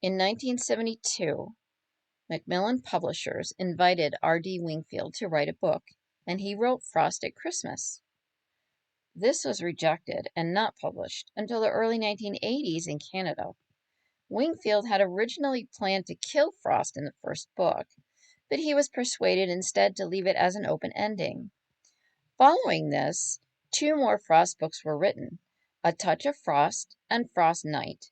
In 1972, Macmillan Publishers invited R.D. Wingfield to write a book, and he wrote Frost at Christmas. This was rejected and not published until the early 1980s in Canada. Wingfield had originally planned to kill Frost in the first book, but he was persuaded instead to leave it as an open ending. Following this, two more Frost books were written, A Touch of Frost and Frost Night.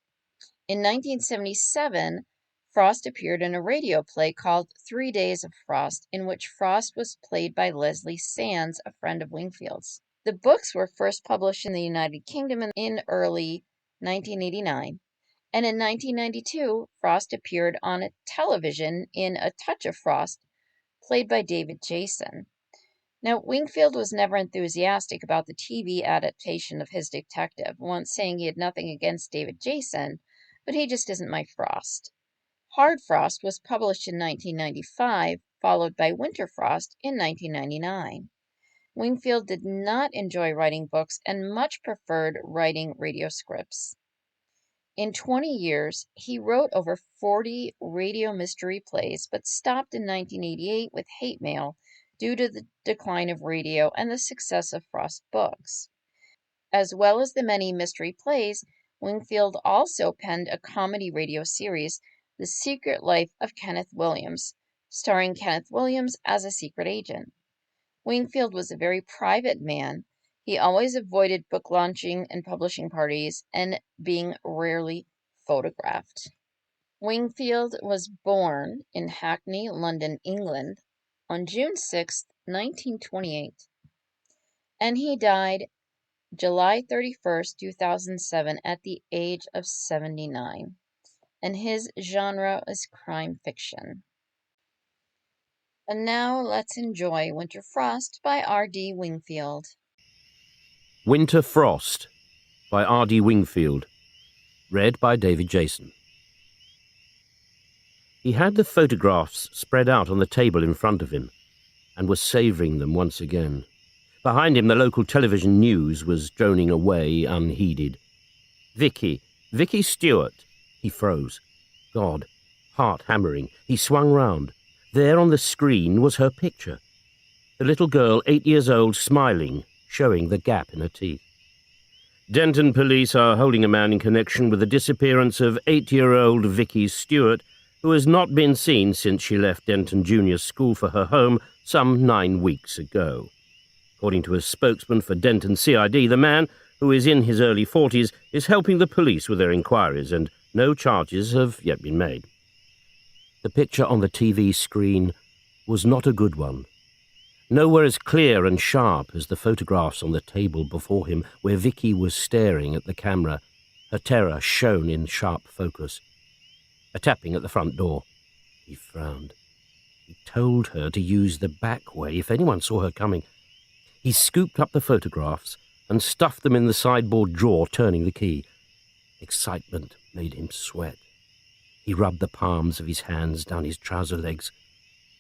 In 1977, Frost appeared in a radio play called 3 Days of Frost, in which Frost was played by Leslie Sands, a friend of Wingfield's. The books were first published in the United Kingdom in early 1989, and in 1992, Frost appeared on television in A Touch of Frost, played by David Jason. Now, Wingfield was never enthusiastic about the TV adaptation of his detective, once saying he had nothing against David Jason, but he just isn't my Frost. Hard Frost was published in 1995, followed by Winter Frost in 1999. Wingfield did not enjoy writing books and much preferred writing radio scripts. In 20 years, he wrote over 40 radio mystery plays, but stopped in 1988 with Hate Mail due to the decline of radio and the success of Frost books. As well as the many mystery plays, Wingfield also penned a comedy radio series, The Secret Life of Kenneth Williams, starring Kenneth Williams as a secret agent. Wingfield was a very private man. He always avoided book launching and publishing parties and being rarely photographed. Wingfield was born in Hackney, London, England, on June 6, 1928, and he died July 31st, 2007, at the age of 79, and his genre is crime fiction. And now let's enjoy Winter Frost by R.D. Wingfield. Winter Frost by R.D. Wingfield, read by David Jason. He had the photographs spread out on the table in front of him and was savouring them once again. Behind him, the local television news was droning away unheeded. Vicky Stewart. He froze. God, heart hammering. He swung round. There on the screen was her picture. The little girl, 8 years old, smiling, showing the gap in her teeth. Denton police are holding a man in connection with the disappearance of 8-year-old Vicky Stewart, who has not been seen since she left Denton Junior School for her home some 9 weeks ago. According to a spokesman for Denton CID, the man, who is in his early 40s, is helping the police with their inquiries, and no charges have yet been made. The picture on the TV screen was not a good one. Nowhere as clear and sharp as the photographs on the table before him, where Vicky was staring at the camera, her terror shown in sharp focus. A tapping at the front door. He frowned. He told her to use the back way if anyone saw her coming. He scooped up the photographs and stuffed them in the sideboard drawer, turning the key. Excitement made him sweat. He rubbed the palms of his hands down his trouser legs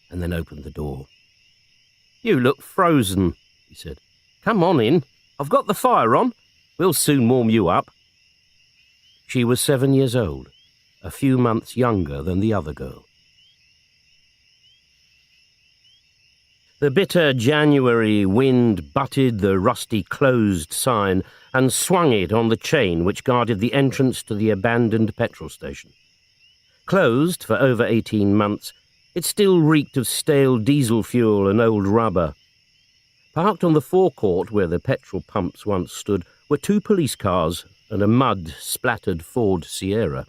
and then opened the door. "You look frozen," he said. "Come on in. I've got the fire on. We'll soon warm you up." She was 7 years old, a few months younger than the other girl. The bitter January wind butted the rusty closed sign and swung it on the chain which guarded the entrance to the abandoned petrol station. Closed for over 18 months, it still reeked of stale diesel fuel and old rubber. Parked on the forecourt where the petrol pumps once stood were 2 police cars and a mud-splattered Ford Sierra.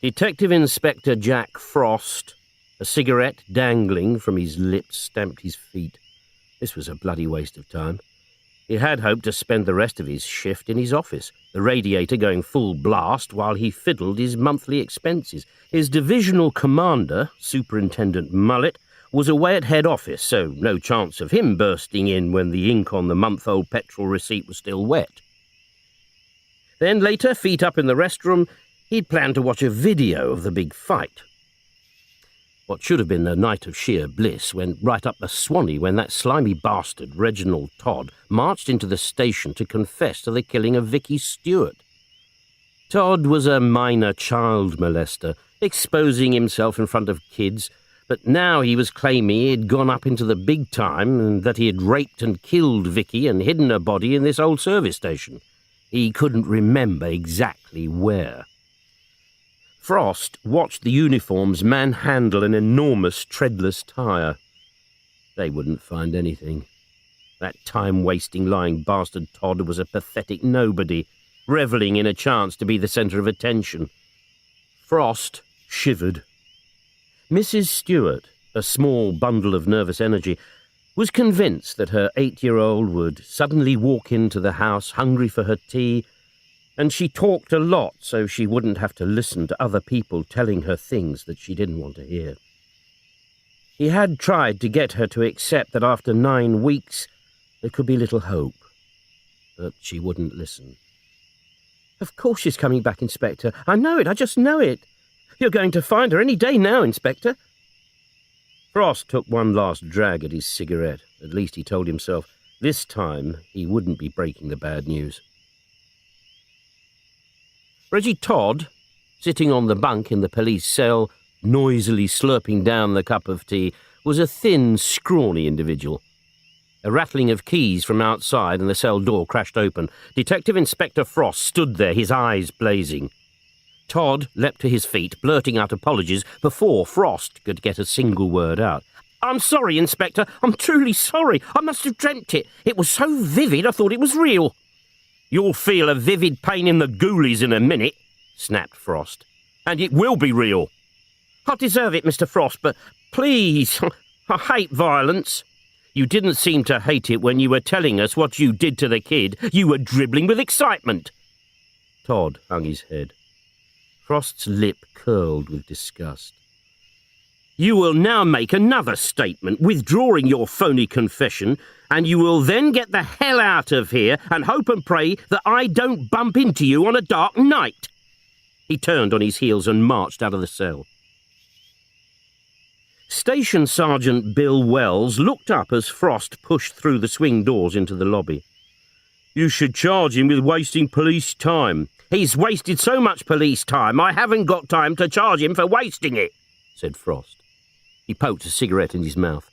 Detective Inspector Jack Frost, a cigarette dangling from his lips, stamped his feet. This was a bloody waste of time. He had hoped to spend the rest of his shift in his office, the radiator going full blast while he fiddled his monthly expenses. His divisional commander, Superintendent Mullet, was away at head office, so no chance of him bursting in when the ink on the month-old petrol receipt was still wet. Then later, feet up in the restroom, he'd planned to watch a video of the big fight. What should have been a night of sheer bliss went right up the Swanee when that slimy bastard, Reginald Todd, marched into the station to confess to the killing of Vicky Stewart. Todd was a minor child molester, exposing himself in front of kids, but now he was claiming he had gone up into the big time and that he had raped and killed Vicky and hidden her body in this old service station. He couldn't remember exactly where. Frost watched the uniforms manhandle an enormous treadless tyre. They wouldn't find anything. That time-wasting, lying bastard Todd was a pathetic nobody, revelling in a chance to be the centre of attention. Frost shivered. Mrs. Stewart, a small bundle of nervous energy, was convinced that her 8-year-old would suddenly walk into the house hungry for her tea, and she talked a lot so she wouldn't have to listen to other people telling her things that she didn't want to hear. He had tried to get her to accept that after 9 weeks there could be little hope, but she wouldn't listen. "Of course she's coming back, Inspector. I know it, I just know it. You're going to find her any day now, Inspector." Frost took one last drag at his cigarette. At least he told himself this time he wouldn't be breaking the bad news. Reggie Todd, sitting on the bunk in the police cell, noisily slurping down the cup of tea, was a thin, scrawny individual. A rattling of keys from outside and the cell door crashed open. Detective Inspector Frost stood there, his eyes blazing. Todd leapt to his feet, blurting out apologies before Frost could get a single word out. "I'm sorry, Inspector. I'm truly sorry. I must have dreamt it. It was so vivid I thought it was real." "You'll feel a vivid pain in the ghoulies in a minute," snapped Frost. "And it will be real." "I deserve it, Mr. Frost, but please, I hate violence." "You didn't seem to hate it when you were telling us what you did to the kid. You were dribbling with excitement." Todd hung his head. Frost's lip curled with disgust. "You will now make another statement, withdrawing your phony confession, and you will then get the hell out of here and hope and pray that I don't bump into you on a dark night." He turned on his heels and marched out of the cell. Station Sergeant Bill Wells looked up as Frost pushed through the swing doors into the lobby. "You should charge him with wasting police time." "He's wasted so much police time, I haven't got time to charge him for wasting it," said Frost. He poked a cigarette in his mouth.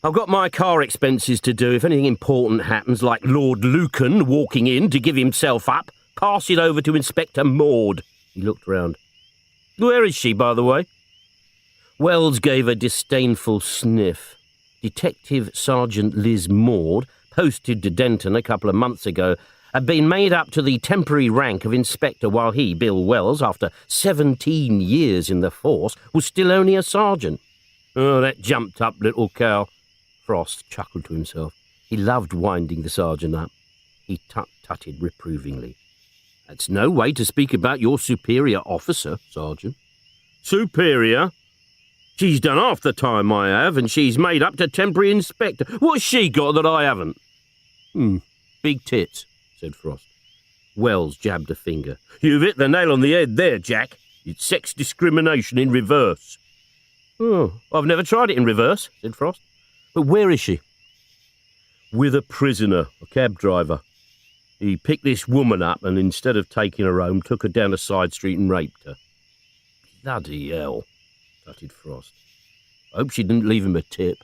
"I've got my car expenses to do. If anything important happens, like Lord Lucan walking in to give himself up, pass it over to Inspector Maud." He looked round. "Where is she, by the way?" Wells gave a disdainful sniff. Detective Sergeant Liz Maud, posted to Denton a couple of months ago, had been made up to the temporary rank of inspector while he, Bill Wells, after 17 years in the force, was still only a sergeant. "Oh, that jumped-up little cow," Frost chuckled to himself. He loved winding the sergeant up. He tut-tutted reprovingly. "That's no way to speak about your superior officer, Sergeant." "Superior? She's done half the time I have, and she's made up to temporary inspector. What's she got that I haven't?" Big tits," said Frost. Wells jabbed a finger. "You've hit the nail on the head there, Jack. It's sex discrimination in reverse." "Oh, I've never tried it in reverse," said Frost. "But where is she?" "With a prisoner, a cab driver. He picked this woman up and instead of taking her home, took her down a side street and raped her." "Bloody hell," tutted Frost. "I hope she didn't leave him a tip."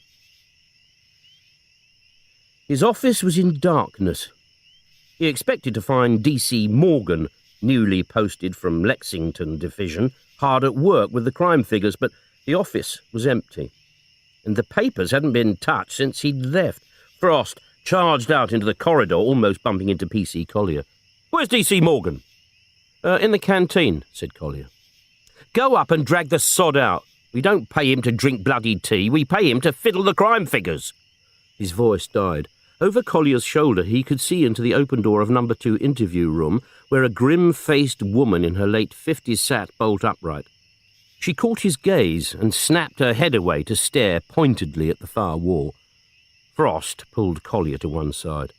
His office was in darkness. He expected to find D.C. Morgan, newly posted from Lexington Division, hard at work with the crime figures, but the office was empty. And the papers hadn't been touched since he'd left. Frost charged out into the corridor, almost bumping into P.C. Collier. "Where's D.C. Morgan?" In the canteen," said Collier. "Go up and drag the sod out. We don't pay him to drink bloody tea, we pay him to fiddle the crime figures." His voice died. Over Collier's shoulder he could see into the open door of number 2 interview room, where a grim-faced woman in her late 50s sat bolt upright. She caught his gaze and snapped her head away to stare pointedly at the far wall. Frost pulled Collier to one side.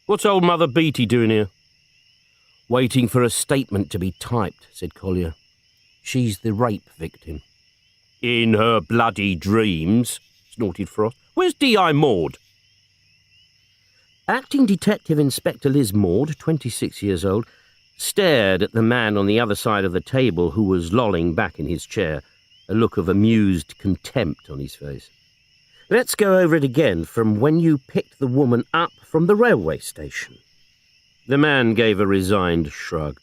"What's old Mother Beatty doing here?" "Waiting for a statement to be typed," said Collier. "She's the rape victim." "In her bloody dreams," snorted Frost. "Where's D.I. Maud?" Acting Detective Inspector Liz Maud, 26 years old, stared at the man on the other side of the table who was lolling back in his chair, a look of amused contempt on his face. "Let's go over it again from when you picked the woman up from the railway station." The man gave a resigned shrug.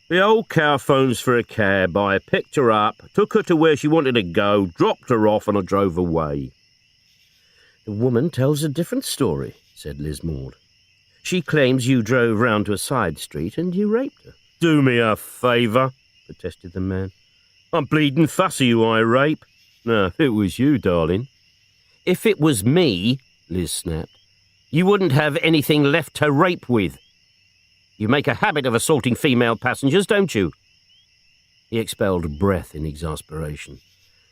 "The old cow phones for a cab. I picked her up, took her to where she wanted to go, dropped her off, and I drove away." "The woman tells a different story," said Liz Maud. "She claims you drove round to a side street and you raped her." "Do me a favour," protested the man. "I'm bleeding fussy who I rape. No, if it was you, darling." "If it was me," Liz snapped, "you wouldn't have anything left to rape with. You make a habit of assaulting female passengers, don't you?" He expelled breath in exasperation.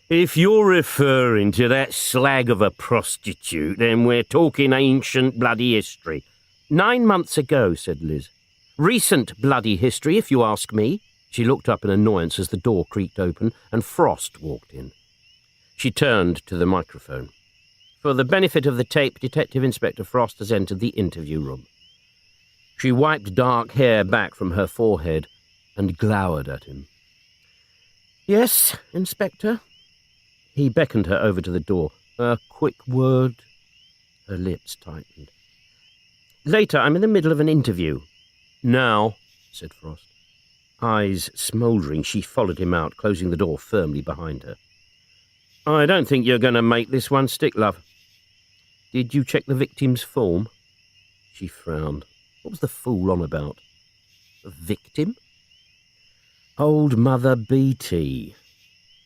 "If you're referring to that slag of a prostitute, then we're talking ancient bloody history." "9 months ago," said Liz. "Recent bloody history, if you ask me." She looked up in annoyance as the door creaked open and Frost walked in. She turned to the microphone. "For the benefit of the tape, Detective Inspector Frost has entered the interview room." She wiped dark hair back from her forehead and glowered at him. "Yes, Inspector?" He beckoned her over to the door. "A quick word." Her lips tightened. "Later, I'm in the middle of an interview." "Now," said Frost. Eyes smouldering, she followed him out, closing the door firmly behind her. "I don't think you're going to make this one stick, love." "Did you check the victim's form?" She frowned. What was the fool on about? A victim? Old Mother Beatty.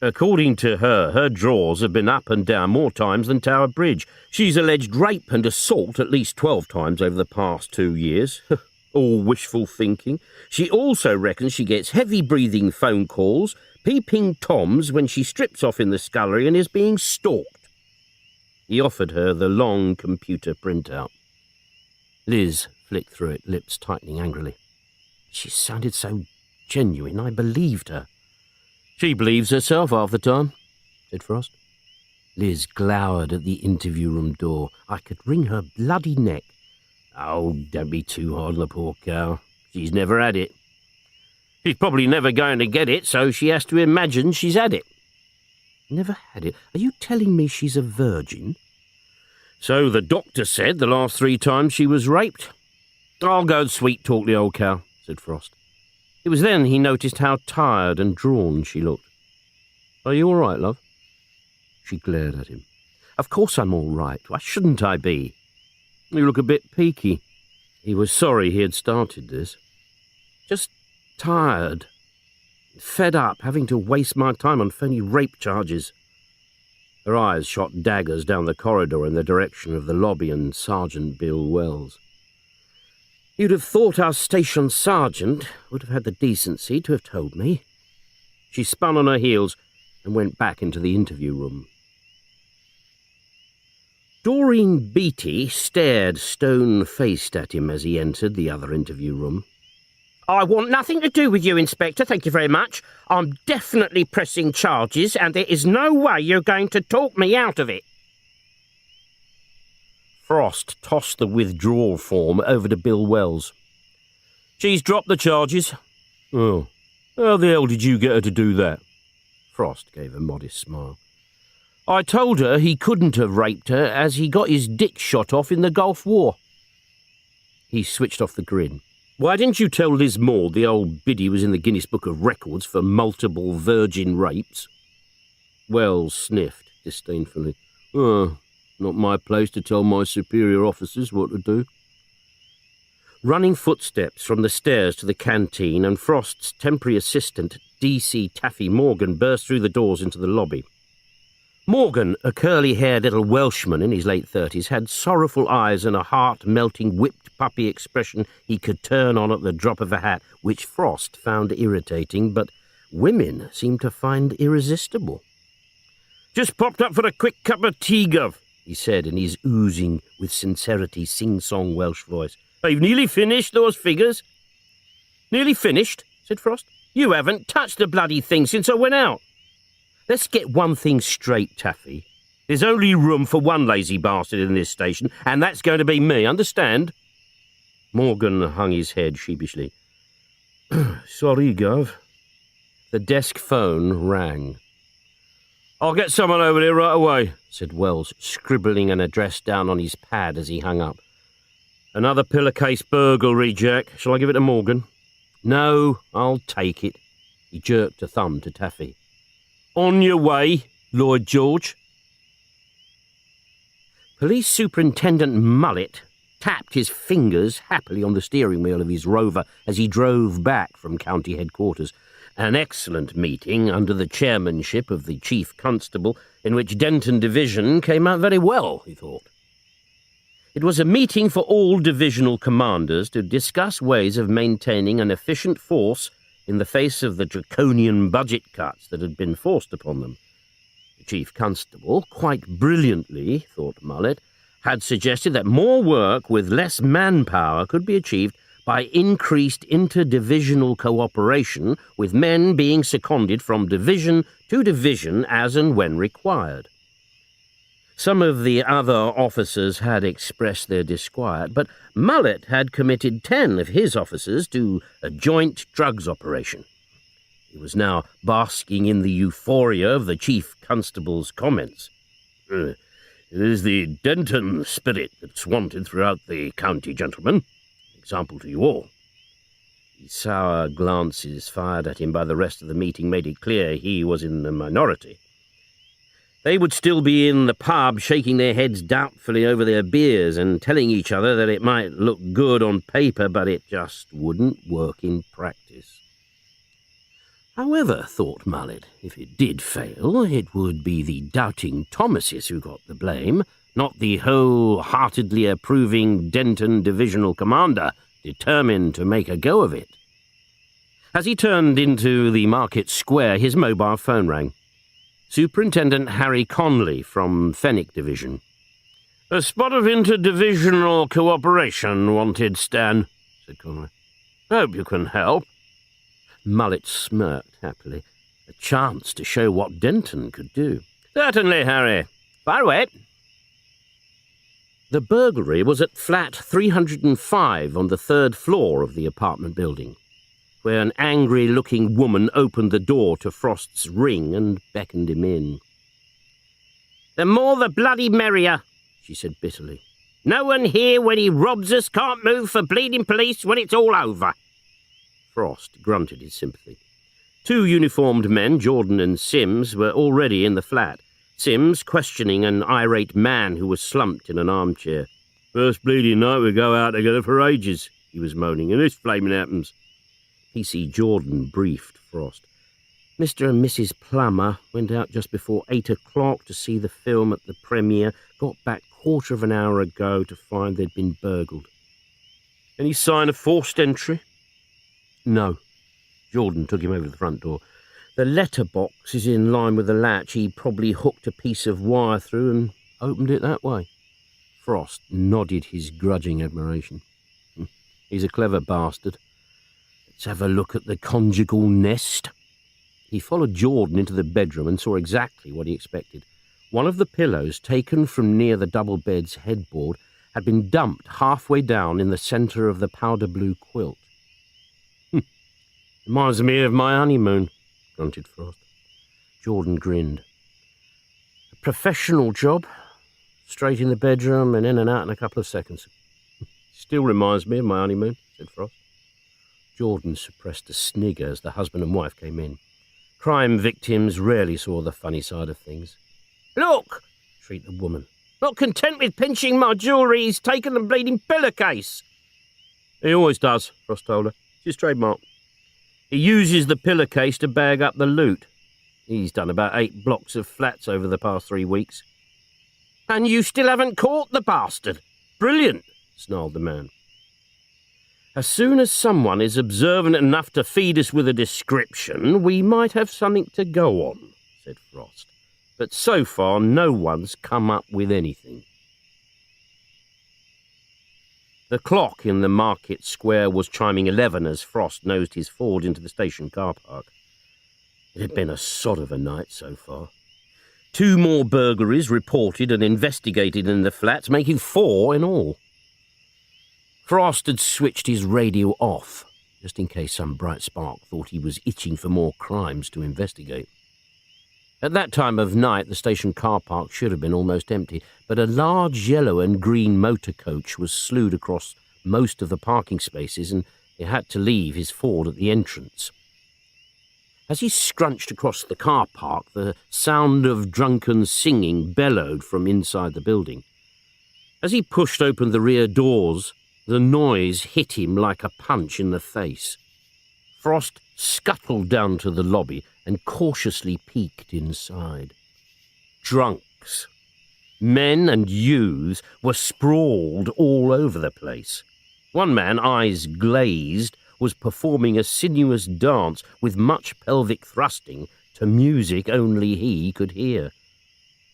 According to her, her drawers have been up and down more times than Tower Bridge. She's alleged rape and assault at least 12 times over the past 2 years. All wishful thinking. She also reckons she gets heavy-breathing phone calls, peeping Toms when she strips off in the scullery and is being stalked. He offered her the long computer printout. Liz flicked through it, lips tightening angrily. She sounded so genuine, I believed her. "She believes herself half the time," said Frost. Liz glowered at the interview room door. "I could wring her bloody neck." "Oh, don't be too hard on the poor cow. She's never had it." "She's probably never going to get it, so she has to imagine she's had it." "Never had it? Are you telling me she's a virgin?" "So the doctor said the last 3 times she was raped." "I'll go and sweet-talk the old cow," said Frost. It was then he noticed how tired and drawn she looked. "Are you all right, love?" She glared at him. "Of course I'm all right. Why shouldn't I be?" "You look a bit peaky." He was sorry he had started this. "Just tired. Fed up, having to waste my time on phony rape charges." Her eyes shot daggers down the corridor in the direction of the lobby and Sergeant Bill Wells. "You'd have thought our station sergeant would have had the decency to have told me." She spun on her heels and went back into the interview room. Doreen Beatty stared stone-faced at him as he entered the other interview room. "I want nothing to do with you, Inspector, thank you very much. I'm definitely pressing charges, and there is no way you're going to talk me out of it." Frost tossed the withdrawal form over to Bill Wells. "She's dropped the charges." "Oh, how the hell did you get her to do that?" Frost gave a modest smile. "I told her he couldn't have raped her as he got his dick shot off in the Gulf War." He switched off the grin. "Why didn't you tell Liz Maud the old biddy was in the Guinness Book of Records for multiple virgin rapes?" Wells sniffed disdainfully. "Oh, not my place to tell my superior officers what to do." Running footsteps from the stairs to the canteen, and Frost's temporary assistant, D.C. Taffy Morgan, burst through the doors into the lobby. Morgan, a curly-haired little Welshman in his late 30s, had sorrowful eyes and a heart-melting, whipped puppy expression he could turn on at the drop of a hat, which Frost found irritating, but women seemed to find irresistible. "Just popped up for a quick cup of tea, Gov," he said in his oozing with sincerity sing-song Welsh voice. "I've nearly finished those figures." "Nearly finished?" said Frost. "You haven't touched the bloody thing since I went out." "Let's get one thing straight, Taffy. There's only room for one lazy bastard in this station, and that's going to be me, understand?" Morgan hung his head sheepishly. Sorry, Gov. The desk phone rang. "I'll get someone over here right away," said Wells, scribbling an address down on his pad as he hung up. "Another pillowcase burglary, Jack. Shall I give it to Morgan?" "No, I'll take it." He jerked a thumb to Taffy. "On your way, Lloyd George." Police Superintendent Mullet tapped his fingers happily on the steering wheel of his Rover as he drove back from county headquarters. An excellent meeting under the chairmanship of the Chief Constable, in which Denton Division came out very well, he thought. It was a meeting for all divisional commanders to discuss ways of maintaining an efficient force in the face of the draconian budget cuts that had been forced upon them. The Chief Constable, quite brilliantly, thought Mullet, had suggested that more work with less manpower could be achieved by increased interdivisional cooperation, with men being seconded from division to division as and when required. Some of the other officers had expressed their disquiet, but Mullet had committed 10 of his officers to a joint drugs operation. He was now basking in the euphoria of the Chief Constable's comments. "It is the Denton spirit that's wanted throughout the county, gentlemen. Example to you all." The sour glances fired at him by the rest of the meeting made it clear he was in the minority. They would still be in the pub shaking their heads doubtfully over their beers and telling each other that it might look good on paper, but it just wouldn't work in practice. However, thought Mullet, if it did fail, it would be the doubting Thomases who got the blame, not the wholeheartedly approving Denton Divisional Commander, determined to make a go of it. As he turned into the market square, his mobile phone rang. Superintendent Harry Conley from Fenwick Division. "A spot of interdivisional cooperation wanted, Stan," said Conley. "Hope you can help." Mullet smirked happily. A chance to show what Denton could do. "Certainly, Harry. Fire away." The burglary was at flat 305 on the 3rd floor of the apartment building, where an angry-looking woman opened the door to Frost's ring and beckoned him in. "The more the bloody merrier," she said bitterly. "No one here when he robs us can't move for bleeding police when it's all over." Frost grunted his sympathy. 2 uniformed men, Jordan and Sims, were already in the flat. Sims questioning an irate man who was slumped in an armchair. "First bleeding night we go out together for ages," he was moaning, "and this flaming happens." P.C. Jordan briefed Frost. "Mr. and Mrs. Plummer went out just before 8 o'clock to see the film at the premiere, got back quarter of an hour ago to find they'd been burgled." "Any sign of forced entry?" "No." Jordan took him over to the front door. "The letterbox is in line with the latch. He probably hooked a piece of wire through and opened it that way." Frost nodded his grudging admiration. "He's a clever bastard. Let's have a look at the conjugal nest." He followed Jordan into the bedroom and saw exactly what he expected. One of the pillows taken from near the double bed's headboard had been dumped halfway down in the centre of the powder blue quilt. "Reminds me of my honeymoon," grunted Frost. Jordan grinned. "A professional job. Straight in the bedroom and in and out in a couple of seconds." "Still reminds me of my honeymoon," said Frost. Jordan suppressed a snigger as the husband and wife came in. Crime victims rarely saw the funny side of things. "Look!" shrieked the woman. "Not content with pinching my jewellery, he's taken the bleeding pillowcase." "He always does," Frost told her. "It's his trademark. He uses the pillowcase to bag up the loot. He's done about 8 blocks of flats over the past 3 weeks." "And you still haven't caught the bastard? Brilliant," snarled the man. "As soon as someone is observant enough to feed us with a description, we might have something to go on," said Frost. "But so far no one's come up with anything." The clock in the market square was chiming 11 as Frost nosed his Ford into the station car park. It had been a sod of a night so far. 2 more burglaries reported and investigated in the flats, making 4 in all. Frost had switched his radio off, just in case some bright spark thought he was itching for more crimes to investigate. At that time of night, the station car park should have been almost empty, but a large yellow and green motor coach was slewed across most of the parking spaces, and he had to leave his Ford at the entrance. As he scrunched across the car park, the sound of drunken singing bellowed from inside the building. As he pushed open the rear doors, the noise hit him like a punch in the face. Frost scuttled down to the lobby and cautiously peeked inside. Drunks, men and youths, were sprawled all over the place. One man, eyes glazed, was performing a sinuous dance with much pelvic thrusting to music only he could hear.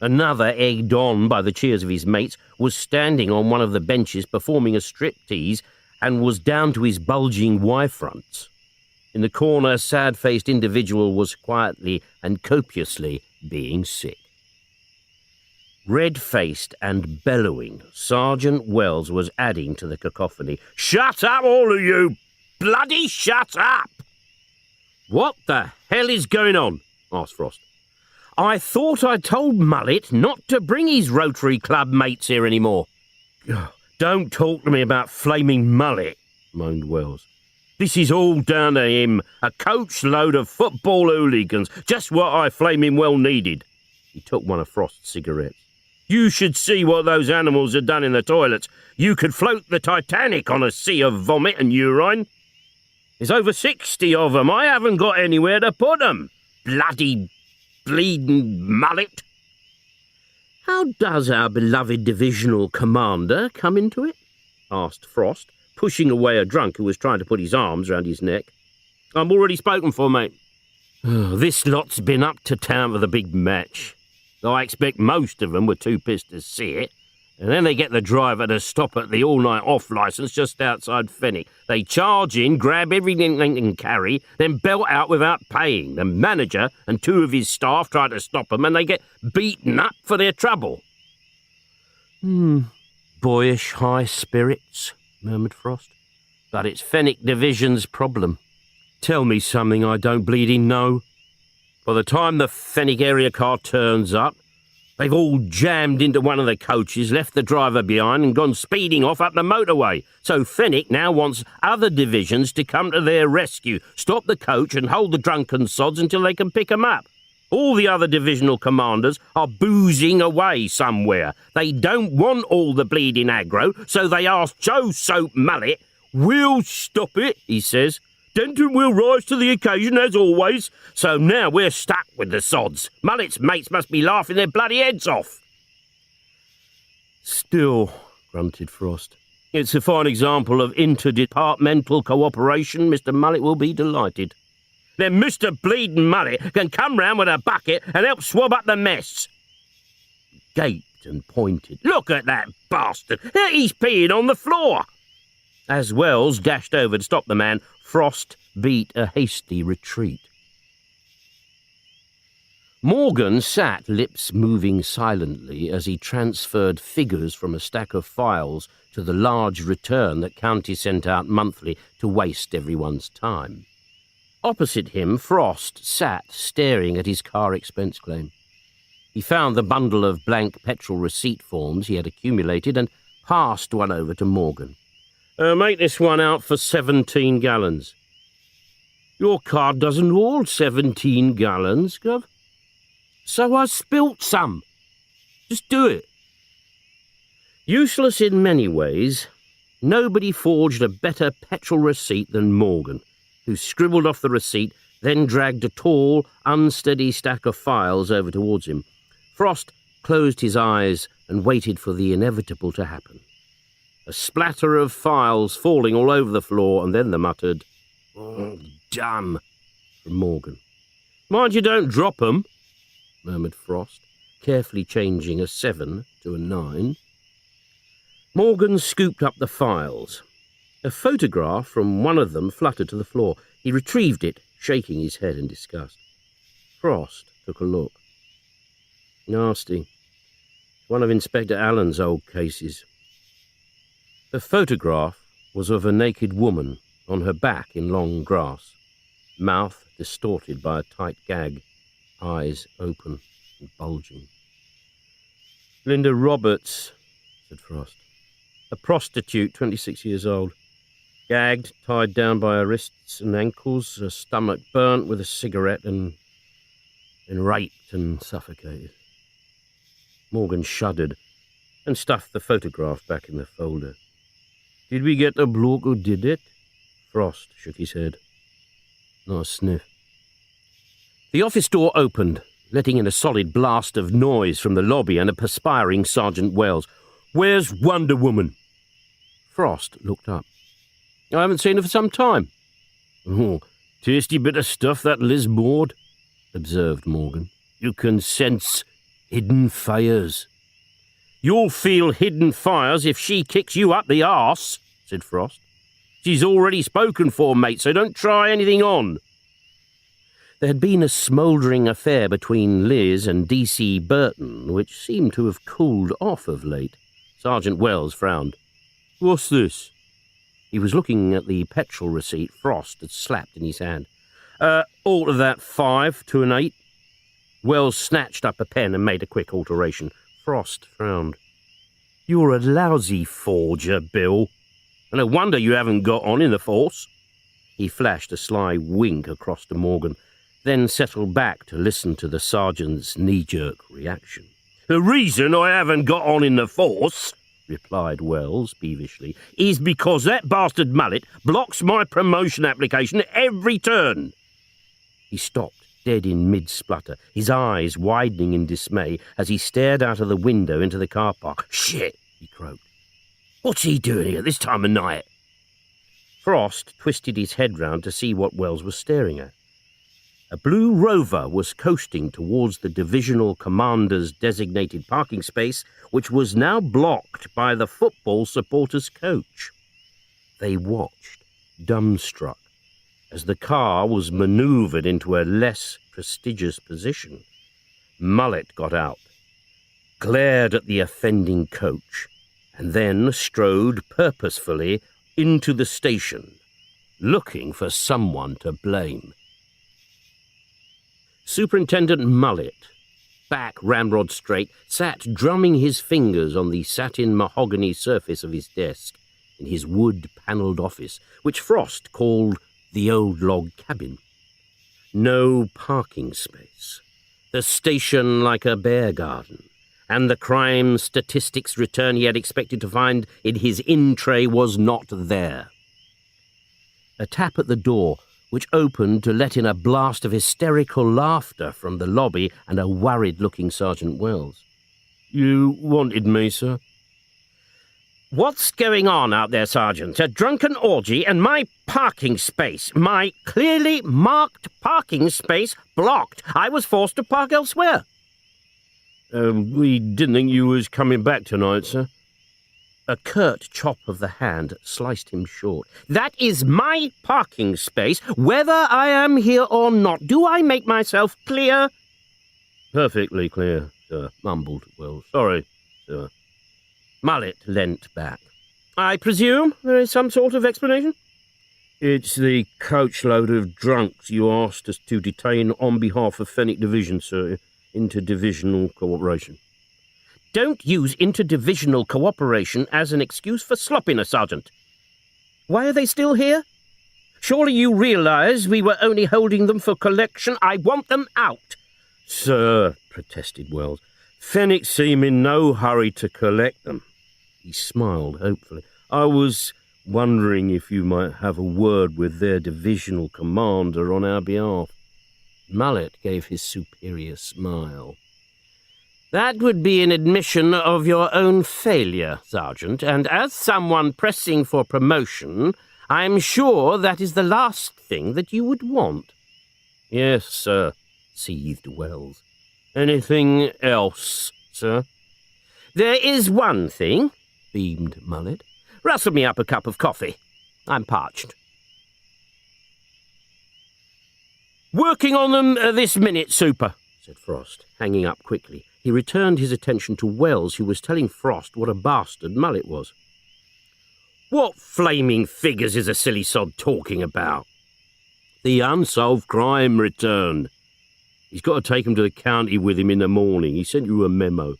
Another, egged on by the cheers of his mates, was standing on one of the benches performing a striptease and was down to his bulging Y-fronts. In the corner, a sad-faced individual was quietly and copiously being sick. Red-faced and bellowing, Sergeant Wells was adding to the cacophony. "Shut up, all of you! Bloody shut up!" "What the hell is going on?" asked Frost. "I thought I told Mullet not to bring his Rotary Club mates here anymore." "Don't talk to me about flaming Mullet," moaned Wells. "This is all down to him, a coach load of football hooligans, just what I flaming well needed." He took one of Frost's cigarettes. "You should see what those animals have done in the toilets. You could float the Titanic on a sea of vomit and urine. There's over 60 of them. I haven't got anywhere to put them. Bloody bleeding Mullet." "How does our beloved divisional commander come into it?" asked Frost, pushing away a drunk who was trying to put his arms round his neck. "I'm already spoken for, mate. This lot's been up to town for the big match. I expect most of them were too pissed to see it, and then they get the driver to stop at the all-night off licence just outside Fenwick. They charge in, grab everything they can carry, then belt out without paying. The manager and 2 of his staff try to stop them, and they get beaten up for their trouble." "Boyish high spirits," murmured Frost. "But it's Fenwick Division's problem. Tell me something I don't bleeding know. By the time the Fenwick area car turns up, they've all jammed into one of the coaches, left the driver behind and gone speeding off up the motorway. So Fenwick now wants other divisions to come to their rescue, stop the coach and hold the drunken sods until they can pick 'em up. All the other divisional commanders are boozing away somewhere. They don't want all the bleeding aggro, so they ask Joe Soap Mullet. "We'll stop it," he says. "Denton will rise to the occasion as always. So now we're stuck with the sods. Mullet's mates must be laughing their bloody heads off." "Still," grunted Frost, "it's a fine example of interdepartmental cooperation. Mr. Mullet will be delighted." "Then Mr. Bleeding Mullet can come round with a bucket and help swab up the mess." He gaped and pointed. "Look at that bastard! He's peeing on the floor." As Wells dashed over to stop the man, Frost beat a hasty retreat. Morgan sat, lips moving silently, as he transferred figures from a stack of files to the large return that County sent out monthly to waste everyone's time. Opposite him, Frost sat staring at his car expense claim. He found the bundle of blank petrol receipt forms he had accumulated and passed one over to Morgan. "Make this one out for 17 gallons. "Your car doesn't hold 17 gallons, Gov." "So I spilt some. Just do it." Useless in many ways, nobody forged a better petrol receipt than Morgan, who scribbled off the receipt, then dragged a tall, unsteady stack of files over towards him. Frost closed his eyes and waited for the inevitable to happen. A splatter of files falling all over the floor, and then the muttered, "Damn," from Morgan. "Mind you don't drop 'em," murmured Frost, carefully changing a 7 to a 9. Morgan scooped up the files. A photograph from one of them fluttered to the floor. He retrieved it, shaking his head in disgust. Frost took a look. Nasty. One of Inspector Allen's old cases. The photograph was of a naked woman on her back in long grass, mouth distorted by a tight gag, eyes open and bulging. "Linda Roberts," said Frost. "A prostitute, 26 years old. Gagged, tied down by her wrists and ankles, her stomach burnt with a cigarette, and raped and suffocated." Morgan shuddered and stuffed the photograph back in the folder. "Did we get the bloke who did it?" Frost shook his head. "Not a sniff." The office door opened, letting in a solid blast of noise from the lobby and a perspiring Sergeant Wells. "Where's Wonder Woman?" Frost looked up. "I haven't seen her for some time." "Oh, tasty bit of stuff, that Liz Maud," observed Morgan. "You can sense hidden fires." "You'll feel hidden fires if she kicks you up the arse," said Frost. "She's already spoken for, mate, so don't try anything on." There had been a smouldering affair between Liz and D.C. Burton, which seemed to have cooled off of late. Sergeant Wells frowned. "What's this?" He was looking at the petrol receipt Frost had slapped in his hand. Alter that 5 to an 8. Wells snatched up a pen and made a quick alteration. Frost frowned. "You're a lousy forger, Bill. No wonder you haven't got on in the force." He flashed a sly wink across to Morgan, then settled back to listen to the sergeant's knee-jerk reaction. "The reason I haven't got on in the force," replied Wells peevishly, "is because that bastard Mullet blocks my promotion application at every turn." He stopped, dead in mid-splutter, his eyes widening in dismay as he stared out of the window into the car park. "Shit," he croaked. "What's he doing here this time of night?" Frost twisted his head round to see what Wells was staring at. A blue Rover was coasting towards the divisional commander's designated parking space, which was now blocked by the football supporters' coach. They watched, dumbstruck, as the car was manoeuvred into a less prestigious position. Mullet got out, glared at the offending coach, and then strode purposefully into the station, looking for someone to blame. Superintendent Mullet, back ramrod straight, sat drumming his fingers on the satin mahogany surface of his desk in his wood-panelled office, which Frost called the old log cabin. No parking space. The station like a bear garden, and the crime statistics return he had expected to find in his in-tray was not there. A tap at the door, which opened to let in a blast of hysterical laughter from the lobby and a worried-looking Sergeant Wells. "You wanted me, sir?" "What's going on out there, Sergeant? A drunken orgy and my parking space, my clearly marked parking space, blocked. I was forced to park elsewhere." We didn't think you was coming back tonight, sir." A curt chop of the hand sliced him short. "That is my parking space, whether I am here or not. Do I make myself clear?" "Perfectly clear, sir," mumbled Wells. "Sorry, sir." Mullet leant back. "I presume there is some sort of explanation?" "It's the coachload of drunks you asked us to detain on behalf of Fenwick Division, sir. Interdivisional cooperation." "Don't use interdivisional cooperation as an excuse for sloppiness, Sergeant. Why are they still here? Surely you realize we were only holding them for collection. I want them out." "Sir," protested Wells, "Fenwick seem in no hurry to collect them." He smiled hopefully. "I was wondering if you might have a word with their divisional commander on our behalf." Mullet gave his superior smile. "That would be an admission of your own failure, Sergeant, and as someone pressing for promotion, I'm sure that is the last thing that you would want." "Yes, sir," seethed Wells. "Anything else, sir?" "There is one thing," beamed Mullet. "Rustle me up a cup of coffee. I'm parched." "Working on them this minute, Super," said Frost, hanging up quickly. He returned his attention to Wells, who was telling Frost what a bastard Mullet was. What flaming figures is a silly sod talking about? The unsolved crime returned. He's got to take him to the county with him in the morning. He sent you a memo.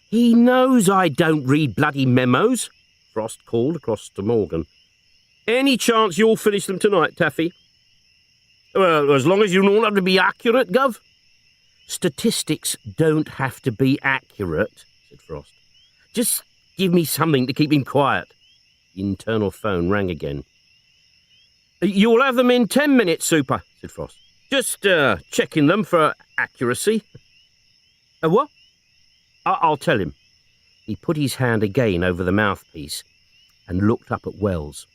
He knows I don't read bloody memos, Frost called across to Morgan. Any chance you'll finish them tonight, Taffy? Well, as long as you don't have to be accurate, Gov. Statistics don't have to be accurate, said Frost. Just give me something to keep him quiet. The internal phone rang again. You'll have them in 10 minutes, Super, said Frost. Just checking them for accuracy. What? I'll tell him. He put his hand again over the mouthpiece and looked up at Wells.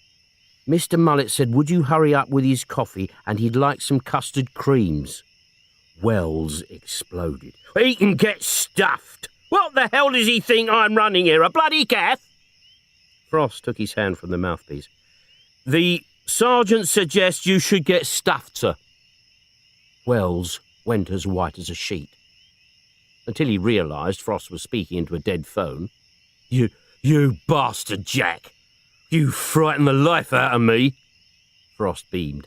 Mr. Mullet said, would you hurry up with his coffee, and he'd like some custard creams. Wells exploded. He can get stuffed. What the hell does he think I'm running here, a bloody calf? Frost took his hand from the mouthpiece. The sergeant suggests you should get stuffed, sir. Wells went as white as a sheet, until he realised Frost was speaking into a dead phone. You bastard, Jack! You frightened the life out of me! Frost beamed.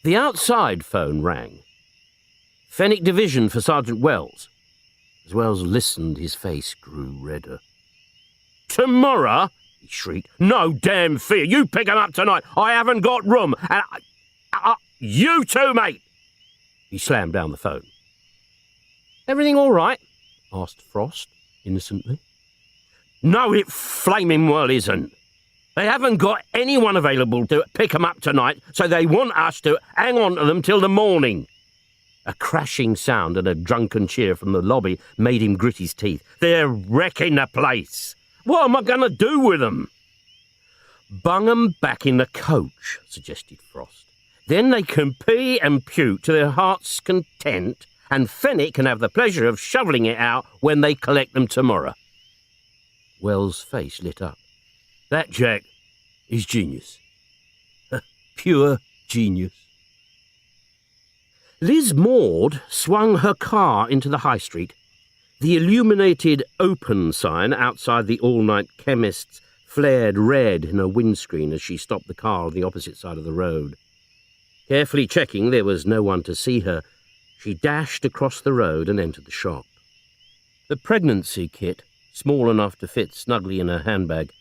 The outside phone rang. Fenwick Division for Sergeant Wells. As Wells listened, his face grew redder. Tomorrow? He shrieked. No damn fear. You pick 'em up tonight. I haven't got room. And you too, mate. He slammed down the phone. Everything all right? Asked Frost, innocently. No, it flaming well isn't. They haven't got anyone available to pick 'em up tonight, so they want us to hang on to them till the morning. A crashing sound and a drunken cheer from the lobby made him grit his teeth. They're wrecking the place. What am I going to do with them? Bung 'em back in the coach, suggested Frost. Then they can pee and puke to their heart's content, and Fenwick can have the pleasure of shoveling it out when they collect them tomorrow. Wells' face lit up. That Jack is genius. Pure genius. Liz Maud swung her car into the high street. The illuminated open sign outside the all-night chemist's flared red in her windscreen as she stopped the car on the opposite side of the road. Carefully checking there was no one to see her, she dashed across the road and entered the shop. The pregnancy kit, small enough to fit snugly in her handbag,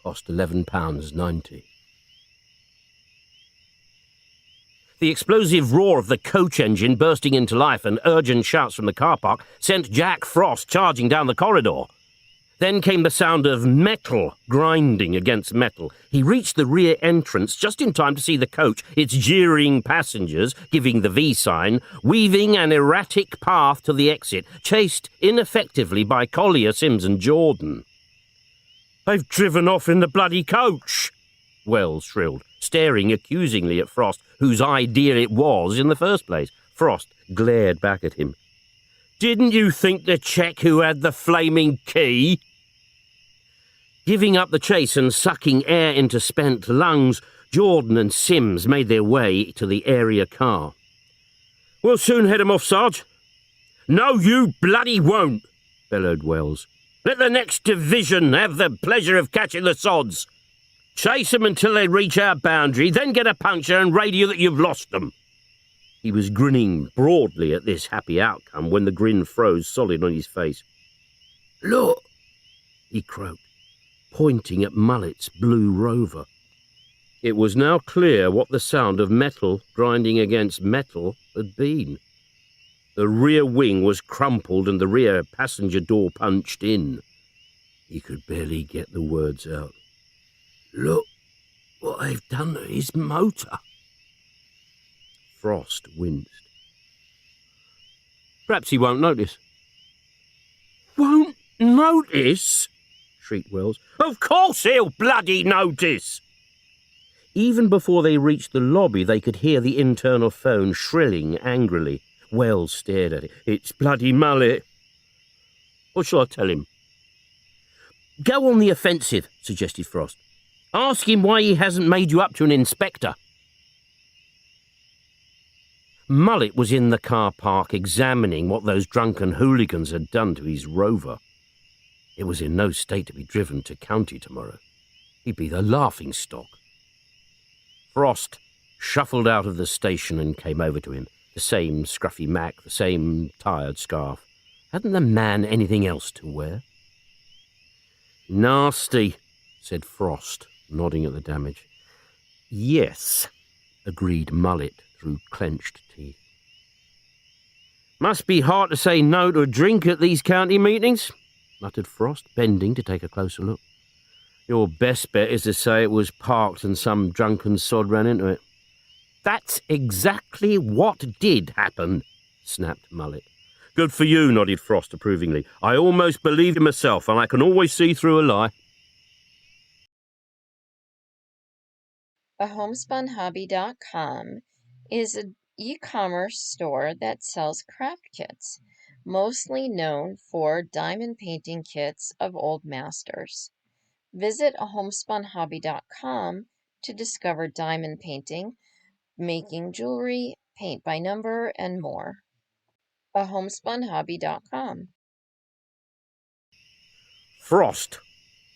cost £11.90. The explosive roar of the coach engine bursting into life and urgent shouts from the car park sent Jack Frost charging down the corridor. Then came the sound of metal grinding against metal. He reached the rear entrance just in time to see the coach, its jeering passengers, giving the V sign, weaving an erratic path to the exit, chased ineffectively by Collier, Sims and Jordan. They've driven off in the bloody coach, Wells shrilled, staring accusingly at Frost, whose idea it was in the first place. Frost glared back at him. Didn't you think to check who had the flaming key? Giving up the chase and sucking air into spent lungs, Jordan and Sims made their way to the area car. We'll soon head 'em off, Sarge. No, you bloody won't, bellowed Wells. Let the next division have the pleasure of catching the sods. Chase 'em until they reach our boundary, then get a puncture and radio that you've lost them. He was grinning broadly at this happy outcome when the grin froze solid on his face. Look, he croaked, pointing at Mullet's blue Rover. It was now clear what the sound of metal grinding against metal had been. The rear wing was crumpled and the rear passenger door punched in. He could barely get the words out. Look what they've done to his motor. Frost winced. Perhaps he won't notice. Won't notice? Shrieked Wells. Of course he'll bloody notice! Even before they reached the lobby, they could hear the internal phone shrilling angrily. Wells stared at it. It's bloody Mullet. What shall I tell him? Go on the offensive, suggested Frost. Ask him why he hasn't made you up to an inspector. Mullet was in the car park examining what those drunken hooligans had done to his Rover. It was in no state to be driven to county tomorrow. He'd be the laughing-stock. Frost shuffled out of the station and came over to him. The same scruffy mac, the same tired scarf. Hadn't the man anything else to wear? Nasty, said Frost, nodding at the damage. Yes, agreed Mullet through clenched teeth. Must be hard to say no to a drink at these county meetings, muttered Frost, bending to take a closer look. Your best bet is to say it was parked and some drunken sod ran into it. That's exactly what did happen, snapped Mullet. Good for you, nodded Frost approvingly. I almost believed it myself, and I can always see through a lie. homespunhobby.com is an e-commerce store that sells craft kits, mostly known for diamond painting kits of old masters. Visit homespunhobby.com to discover diamond painting, making jewelry, paint by number, and more. homespunhobby.com. Frost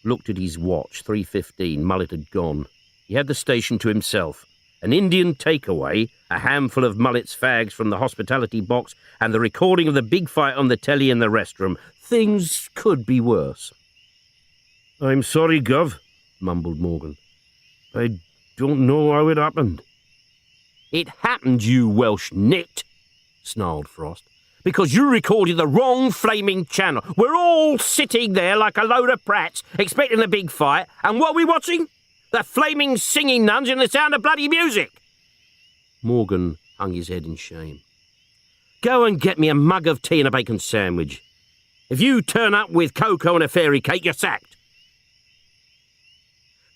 looked at his watch. 3:15. Mullet had gone. He had the station to himself. An Indian takeaway, a handful of Mullet's fags from the hospitality box, and the recording of the big fight on the telly in the restroom. Things could be worse. I'm sorry, Gov, mumbled Morgan. I don't know how it happened. It happened, you Welsh nit, snarled Frost, because you recorded the wrong flaming channel. We're all sitting there like a load of prats, expecting the big fight, and what are we watching? The flaming singing nuns in the sound of bloody music. Morgan hung his head in shame. Go and get me a mug of tea and a bacon sandwich. If you turn up with cocoa and a fairy cake, you're sacked.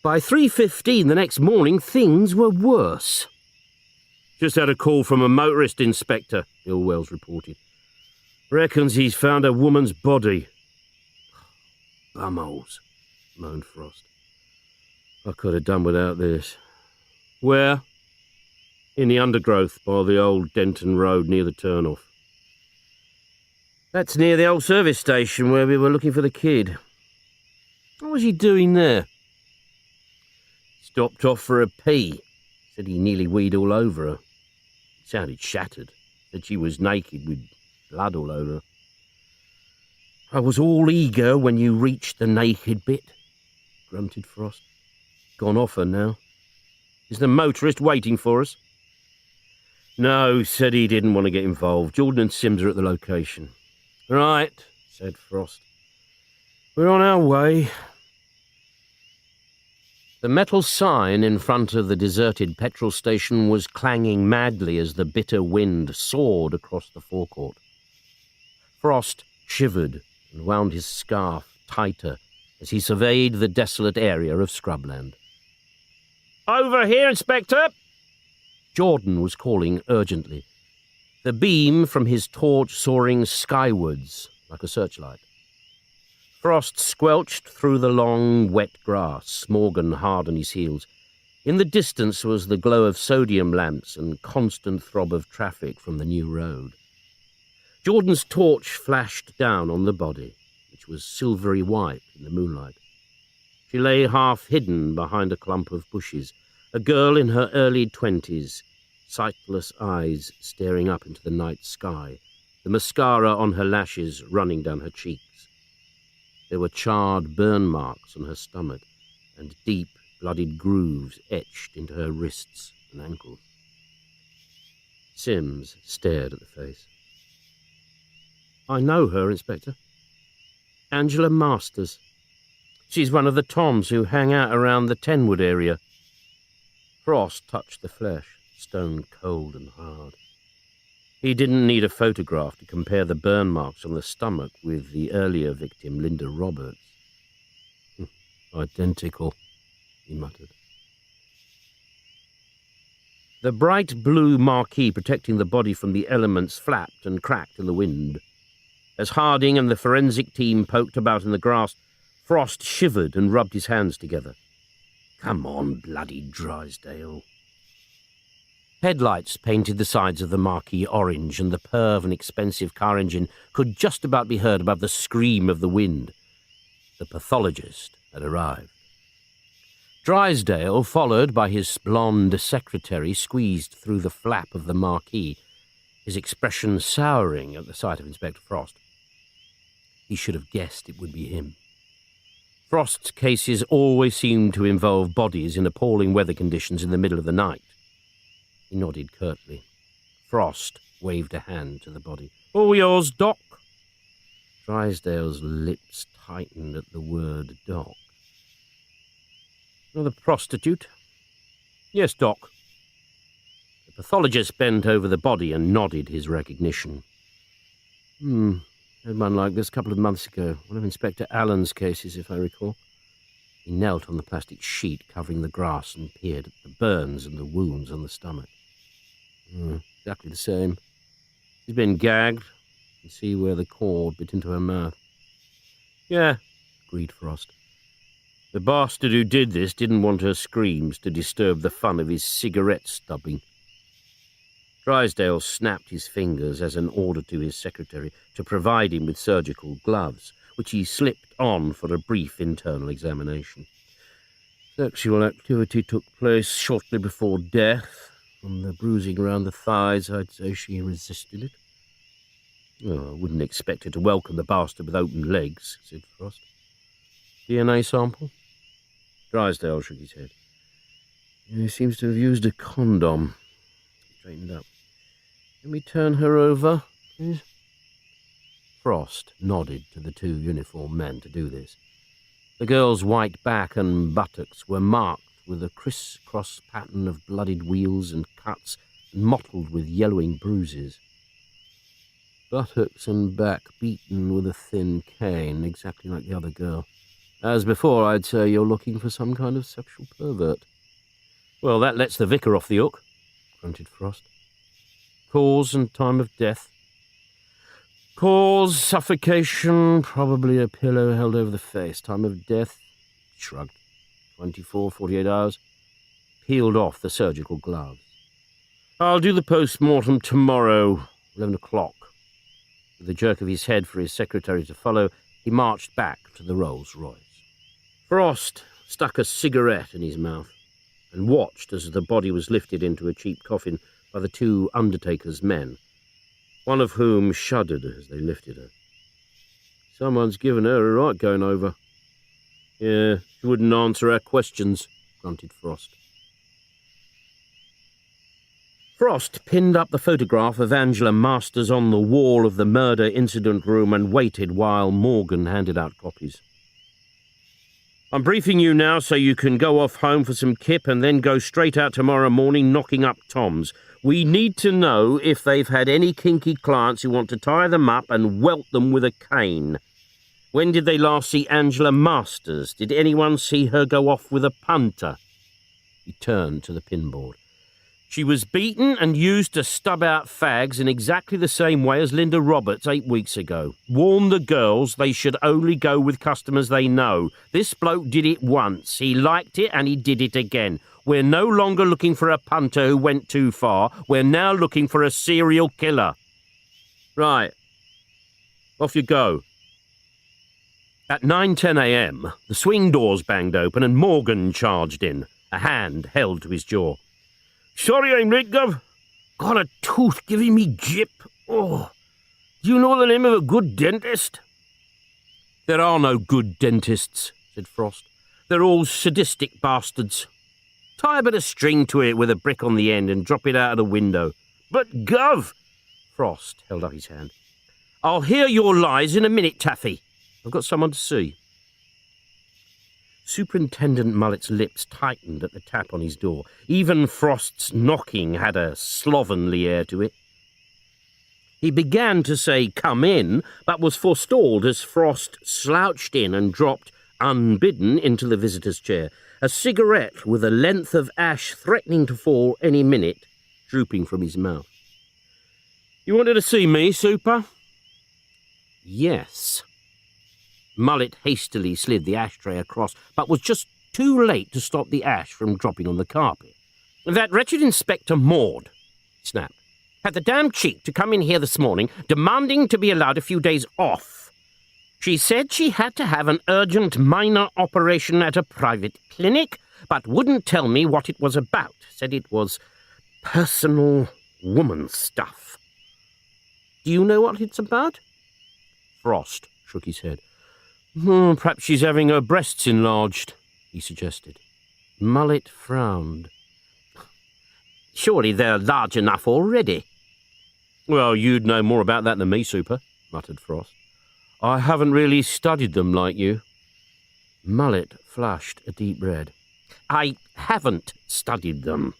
By 3:15 the next morning, things were worse. Just had a call from a motorist inspector, Bill Wells reported. Reckons he's found a woman's body. Bumholes, moaned Frost. I could have done without this. Where? In the undergrowth by the old Denton Road near the turnoff. That's near the old service station where we were looking for the kid. What was he doing there? Stopped off for a pee. Said he nearly weed all over her. Sounded shattered. Said she was naked with blood all over her. I was all eager when you reached the naked bit, grunted Frost. Gone off her now. Is the motorist waiting for us? No, said he didn't want to get involved. Jordan and Sims are at the location. Right, said Frost. We're on our way. The metal sign in front of the deserted petrol station was clanging madly as the bitter wind soared across the forecourt. Frost shivered and wound his scarf tighter as he surveyed the desolate area of scrubland. Over here, Inspector! Jordan was calling urgently, the beam from his torch soaring skywards like a searchlight. Frost squelched through the long, wet grass, Morgan hard on his heels. In the distance was the glow of sodium lamps and constant throb of traffic from the new road. Jordan's torch flashed down on the body, which was silvery white in the moonlight. She lay half hidden behind a clump of bushes, a girl in her early 20s, sightless eyes staring up into the night sky, the mascara on her lashes running down her cheeks. There were charred burn marks on her stomach and deep, blooded grooves etched into her wrists and ankles. Sims stared at the face. I know her, Inspector. Angela Masters. She's one of the Toms who hang out around the Tenwood area. Frost touched the flesh, stone cold and hard. He didn't need a photograph to compare the burn marks on the stomach with the earlier victim, Linda Roberts. Identical, he muttered. The bright blue marquee protecting the body from the elements flapped and cracked in the wind. As Harding and the forensic team poked about in the grass, Frost shivered and rubbed his hands together. Come on, bloody Drysdale. Headlights painted the sides of the marquee orange, and the purr of an expensive car engine could just about be heard above the scream of the wind. The pathologist had arrived. Drysdale, followed by his blonde secretary, squeezed through the flap of the marquee, his expression souring at the sight of Inspector Frost. He should have guessed it would be him. Frost's cases always seemed to involve bodies in appalling weather conditions in the middle of the night. He nodded curtly. Frost waved a hand to the body. "All yours, Doc." Drysdale's lips tightened at the word Doc. "Another prostitute?" "Yes, Doc." The pathologist bent over the body and nodded his recognition. Had one like this a couple of months ago. One of Inspector Allen's cases, if I recall." He knelt on the plastic sheet covering the grass and peered at the burns and the wounds on the stomach. Exactly the same. She's been gagged. You can see where the cord bit into her mouth. "Yeah," agreed Frost. "The bastard who did this didn't want her screams to disturb the fun of his cigarette stubbing." Drysdale snapped his fingers as an order to his secretary to provide him with surgical gloves, which he slipped on for a brief internal examination. "Sexual activity took place shortly before death. From the bruising around the thighs, I'd say she resisted it." "I wouldn't expect her to welcome the bastard with open legs," said Frost. "DNA sample?" Drysdale shook his head. "He seems to have used a condom." He straightened up. "Can we turn her over, please?" Frost nodded to the two uniformed men to do this. The girl's white back and buttocks were marked with a criss-cross pattern of bloodied wheals and cuts, and mottled with yellowing bruises. Buttocks and back beaten with a thin cane, exactly like the other girl. As before, I'd say you're looking for some kind of sexual pervert. "Well, that lets the vicar off the hook," grunted Frost. "Cause and time of death?" "Cause, suffocation, probably a pillow held over the face. Time of death," shrugged, 24, 48 hours. Peeled off the surgical gloves. "I'll do the post-mortem tomorrow, 11 o'clock. With a jerk of his head for his secretary to follow, he marched back to the Rolls-Royce. Frost stuck a cigarette in his mouth and watched as the body was lifted into a cheap coffin by the two undertaker's men, one of whom shuddered as they lifted her. "Someone's given her a right going over." "Yeah, she wouldn't answer our questions," grunted Frost. Frost pinned up the photograph of Angela Masters on the wall of the murder incident room and waited while Morgan handed out copies. "I'm briefing you now so you can go off home for some kip and then go straight out tomorrow morning knocking up toms. We need to know if they've had any kinky clients who want to tie them up and welt them with a cane. When did they last see Angela Masters? Did anyone see her go off with a punter?" He turned to the pinboard. "She was beaten and used to stub out fags in exactly the same way as Linda Roberts 8 weeks ago. Warn the girls they should only go with customers they know. This bloke did it once. He liked it and he did it again. We're no longer looking for a punter who went too far. We're now looking for a serial killer." "Right. Off you go." At 9:10 a.m., the swing doors banged open and Morgan charged in, a hand held to his jaw. "Sorry I'm late, Gov. Got a tooth giving me jip. Oh, do you know the name of a good dentist?" "There are no good dentists," said Frost. "They're all sadistic bastards. Tie a bit of string to it with a brick on the end and drop it out of the window." "But, Gov—" Frost held up his hand. "I'll hear your lies in a minute, Taffy. I've got someone to see." Superintendent Mullet's lips tightened at the tap on his door. Even Frost's knocking had a slovenly air to it. He began to say, "Come in," but was forestalled as Frost slouched in and dropped, unbidden, into the visitor's chair, a cigarette with a length of ash threatening to fall any minute, drooping from his mouth. "You wanted to see me, Super?" "Yes." Mullet hastily slid the ashtray across, but was just too late to stop the ash from dropping on the carpet. "That wretched Inspector Maud," he snapped, "had the damn cheek to come in here this morning demanding to be allowed a few days off. She said she had to have an urgent minor operation at a private clinic, but wouldn't tell me what it was about. Said it was personal woman stuff. Do you know what it's about? Frost shook his head. Perhaps she's having her breasts enlarged, he suggested. Mullet frowned. Surely they're large enough already. Well, you'd know more about that than me, Super, muttered Frost. I haven't really studied them like you. Mullet flushed a deep red. I haven't studied them.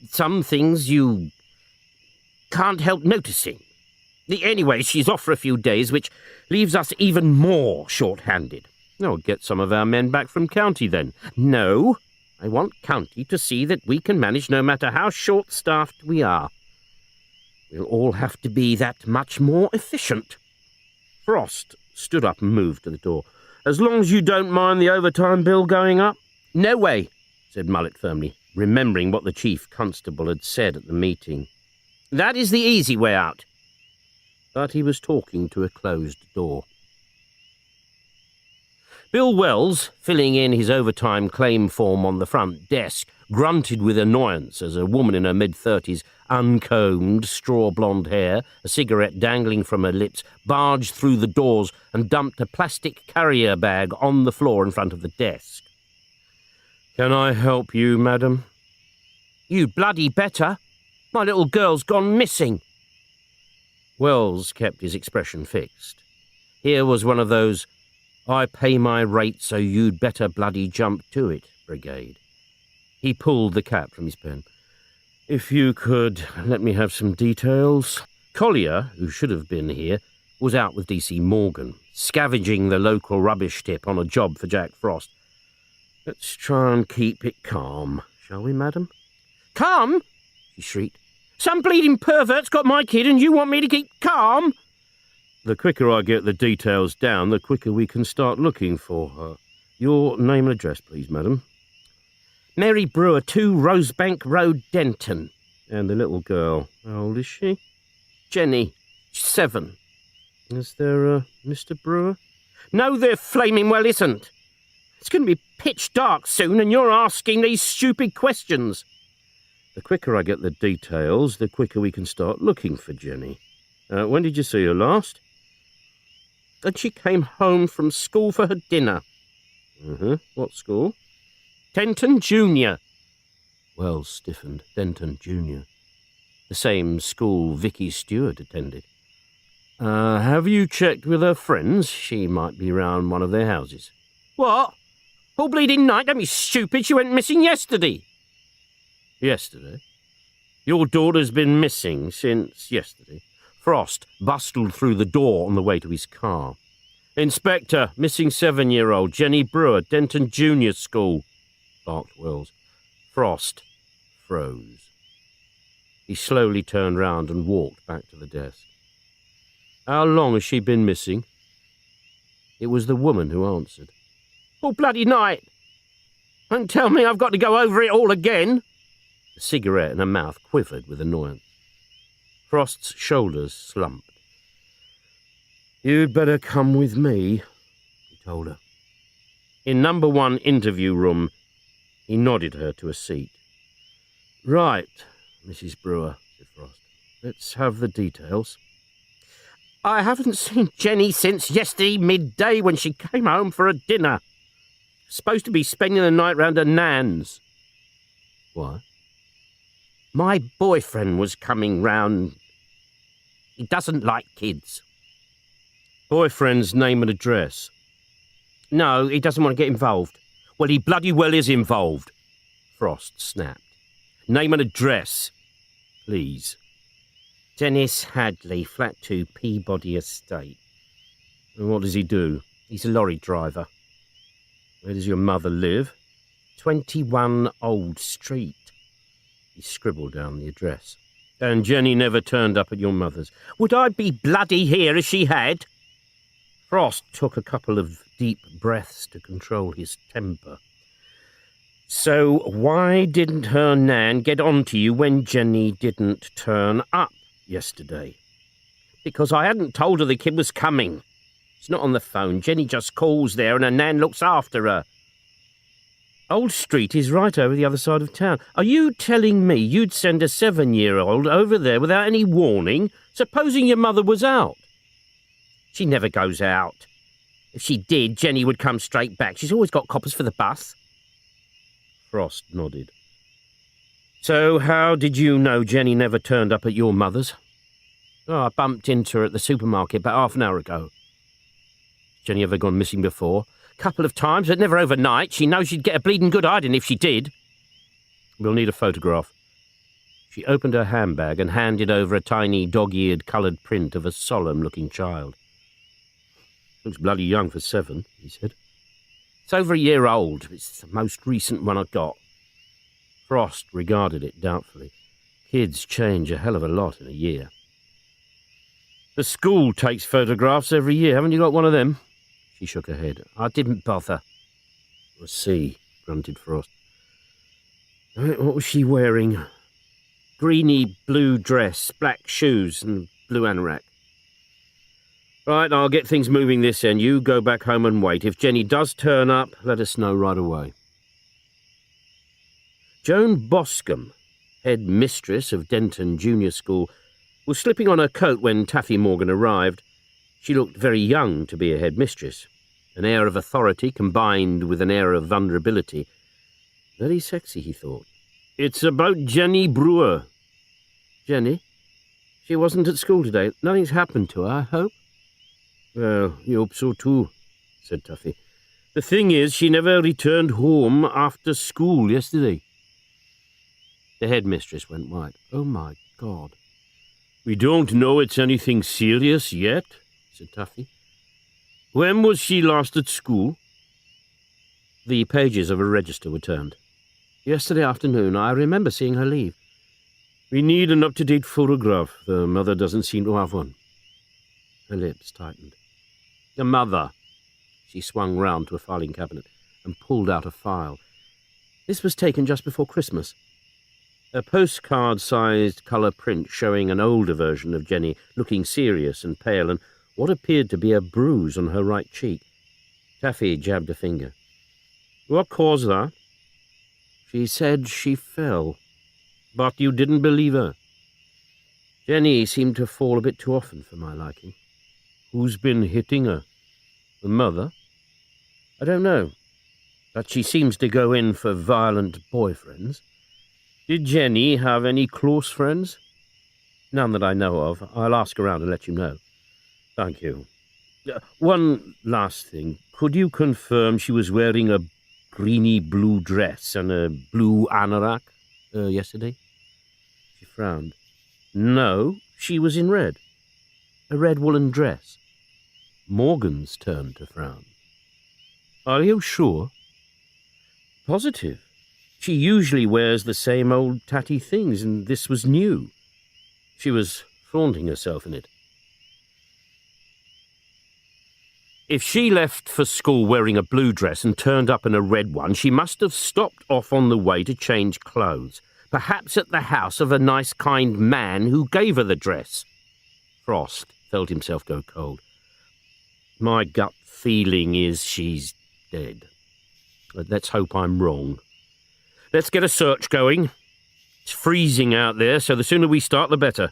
Some things you can't help noticing. Anyway, she's off for a few days, which leaves us even more short-handed. I'll get some of our men back from county then. No, I want county to see that we can manage no matter how short-staffed we are. We'll all have to be that much more efficient. Frost stood up and moved to the door. As long as you don't mind the overtime bill going up? No way, said Mullet firmly, remembering what the chief constable had said at the meeting. That is the easy way out. But he was talking to a closed door. Bill Wells, filling in his overtime claim form on the front desk, grunted with annoyance as a woman in her mid-30s, uncombed, straw-blonde hair, a cigarette dangling from her lips, barged through the doors and dumped a plastic carrier bag on the floor in front of the desk. Can I help you, madam? You'd bloody better. My little girl's gone missing. Wells kept his expression fixed. Here was one of those I pay my rate so you'd better bloody jump to it brigade. He pulled the cap from his pen. If you could let me have some details. Collier, who should have been here, was out with D.C. Morgan, scavenging the local rubbish tip on a job for Jack Frost. Let's try and keep it calm, shall we, madam? Calm? She shrieked. Some bleeding pervert's got my kid and you want me to keep calm? The quicker I get the details down, the quicker we can start looking for her. Your name and address, please, madam. Mary Brewer, 2 Rosebank Road, Denton. And the little girl, how old is she? Jenny, 7. Is there a Mr. Brewer? No, there flaming well isn't. It's going to be pitch dark soon and you're asking these stupid questions. The quicker I get the details, the quicker we can start looking for Jenny. When did you see her last? And she came home from school for her dinner. What school? Denton Junior. Wells stiffened. Denton Junior. The same school Vicky Stewart attended. Have you checked with her friends? She might be round one of their houses. What? All bleeding night? Don't be stupid. She went missing yesterday. Yesterday? Your daughter's been missing since yesterday. Frost bustled through the door on the way to his car. Inspector, missing 7-year-old Jenny Brewer, Denton Junior School, barked Wells. Frost froze. He slowly turned round and walked back to the desk. How long has she been missing? It was the woman who answered. All bloody night. Don't tell me I've got to go over it all again. The cigarette in her mouth quivered with annoyance. Frost's shoulders slumped. You'd better come with me, he told her. In number 1 interview room, he nodded her to a seat. Right, Mrs. Brewer, said Frost. Let's have the details. I haven't seen Jenny since yesterday midday when she came home for a dinner. Supposed to be spending the night round her nan's. What? My boyfriend was coming round. He doesn't like kids. Boyfriend's name and address? No, he doesn't want to get involved. Well, he bloody well is involved, Frost snapped. Name and address, please. Dennis Hadley, flat 2, Peabody Estate. And what does he do? He's a lorry driver. Where does your mother live? 21 Old Street. He scribbled down the address. And Jenny never turned up at your mother's. Would I be bloody here as she had? Frost took a couple of deep breaths to control his temper. So why didn't her nan get on to you when Jenny didn't turn up yesterday? Because I hadn't told her the kid was coming. It's not on the phone. Jenny just calls there and her nan looks after her. Old Street is right over the other side of town. Are you telling me you'd send a 7-year-old over there without any warning, supposing your mother was out? She never goes out. If she did, Jenny would come straight back. She's always got coppers for the bus. Frost nodded. So how did you know Jenny never turned up at your mother's? Oh, I bumped into her at the supermarket about half an hour ago. Jenny ever gone missing before? Couple of times, but never overnight. She knows she'd get a bleeding good hiding if she did. We'll need a photograph. She opened her handbag and handed over a tiny dog-eared coloured print of a solemn-looking child. Looks bloody young for 7, he said. It's over a year old. It's the most recent one I got. Frost regarded it doubtfully. Kids change a hell of a lot in a year. The school takes photographs every year. Haven't you got one of them? She shook her head. I didn't bother. I see, grunted Frost. What was she wearing? Greeny blue dress, black shoes, and blue anorak. Right, I'll get things moving this end. You go back home and wait. If Jenny does turn up, let us know right away. Joan Boscombe, head mistress of Denton Junior School, was slipping on her coat when Taffy Morgan arrived. She looked very young to be a headmistress, an air of authority combined with an air of vulnerability. Very sexy, he thought. It's about Jenny Brewer. Jenny? She wasn't at school today. Nothing's happened to her, I hope? Well, you hope so too, said Tuffy. The thing is, she never returned home after school yesterday. The headmistress went white. Oh, my God. We don't know it's anything serious yet, said Tuffy. When was she last at school? The pages of a register were turned. Yesterday afternoon. I remember seeing her leave. We need an up-to-date photograph. The mother doesn't seem to have one. Her lips tightened. The mother. She swung round to a filing cabinet and pulled out a file. This was taken just before Christmas. A postcard-sized colour print showing an older version of Jenny, looking serious and pale, and what appeared to be a bruise on her right cheek. Taffy jabbed a finger. What caused that? She said she fell. But you didn't believe her? Jenny seemed to fall a bit too often for my liking. Who's been hitting her? The mother? I don't know, but she seems to go in for violent boyfriends. Did Jenny have any close friends? None that I know of. I'll ask around and let you know. Thank you. One last thing. Could you confirm she was wearing a greeny blue dress and a blue anorak yesterday? She frowned. No, she was in red. A red woolen dress. Morgan's turned to frown. Are you sure? Positive. She usually wears the same old tatty things, and this was new. She was flaunting herself in it. If she left for school wearing a blue dress and turned up in a red one, she must have stopped off on the way to change clothes, perhaps at the house of a nice, kind man who gave her the dress. Frost felt himself go cold. My gut feeling is she's dead. But let's hope I'm wrong. Let's get a search going. It's freezing out there, so the sooner we start, the better.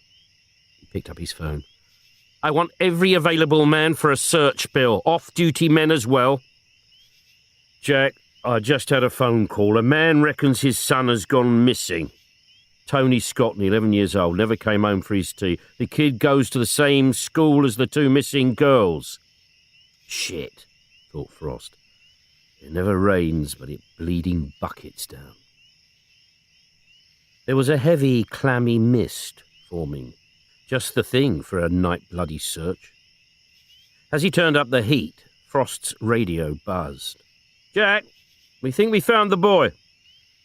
He picked up his phone. I want every available man for a search bill, off-duty men as well. Jack, I just had a phone call. A man reckons his son has gone missing. Tony Scottney, 11 years old, never came home for his tea. The kid goes to the same school as the 2 missing girls. Shit, thought Frost. It never rains, but it bleeding buckets down. There was a heavy, clammy mist forming. Just the thing for a night-bloody search. As he turned up the heat, Frost's radio buzzed. Jack, we think we found the boy.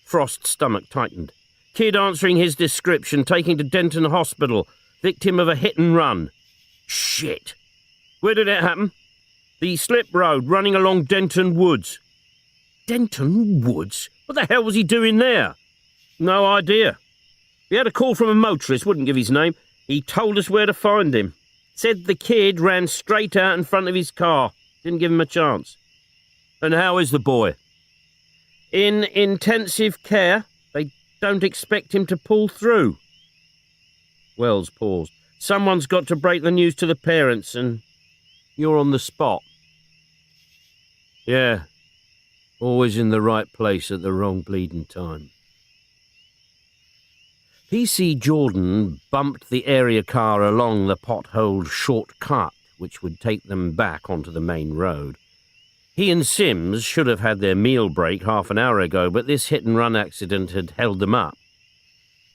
Frost's stomach tightened. Kid answering his description, taken to Denton Hospital, victim of a hit and run. Shit. Where did it happen? The slip road running along Denton Woods. Denton Woods? What the hell was he doing there? No idea. We had a call from a motorist, wouldn't give his name. He told us where to find him. Said the kid ran straight out in front of his car. Didn't give him a chance. And how is the boy? In intensive care. They don't expect him to pull through. Wells paused. Someone's got to break the news to the parents, and you're on the spot. Yeah. Always in the right place at the wrong bleeding time. PC Jordan bumped the area car along the potholed shortcut, which would take them back onto the main road. He and Sims should have had their meal break half an hour ago, but this hit-and-run accident had held them up.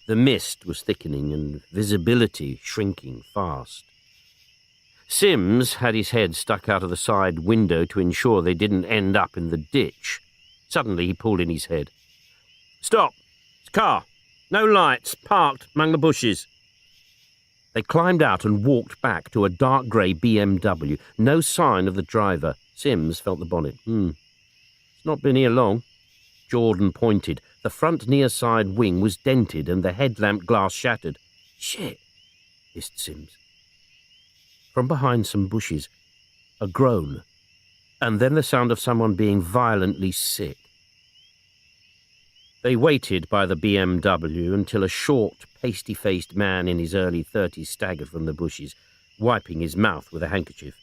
The mist was thickening and visibility shrinking fast. Sims had his head stuck out of the side window to ensure they didn't end up in the ditch. Suddenly he pulled in his head. "Stop! It's a car! No lights, parked among the bushes." They climbed out and walked back to a dark grey BMW. No sign of the driver. Sims felt the bonnet. It's not been here long. Jordan pointed. The front near-side wing was dented and the headlamp glass shattered. "Shit," hissed Sims. From behind some bushes, a groan, and then the sound of someone being violently sick. They waited by the BMW until a short, pasty-faced man in his early 30s staggered from the bushes, wiping his mouth with a handkerchief.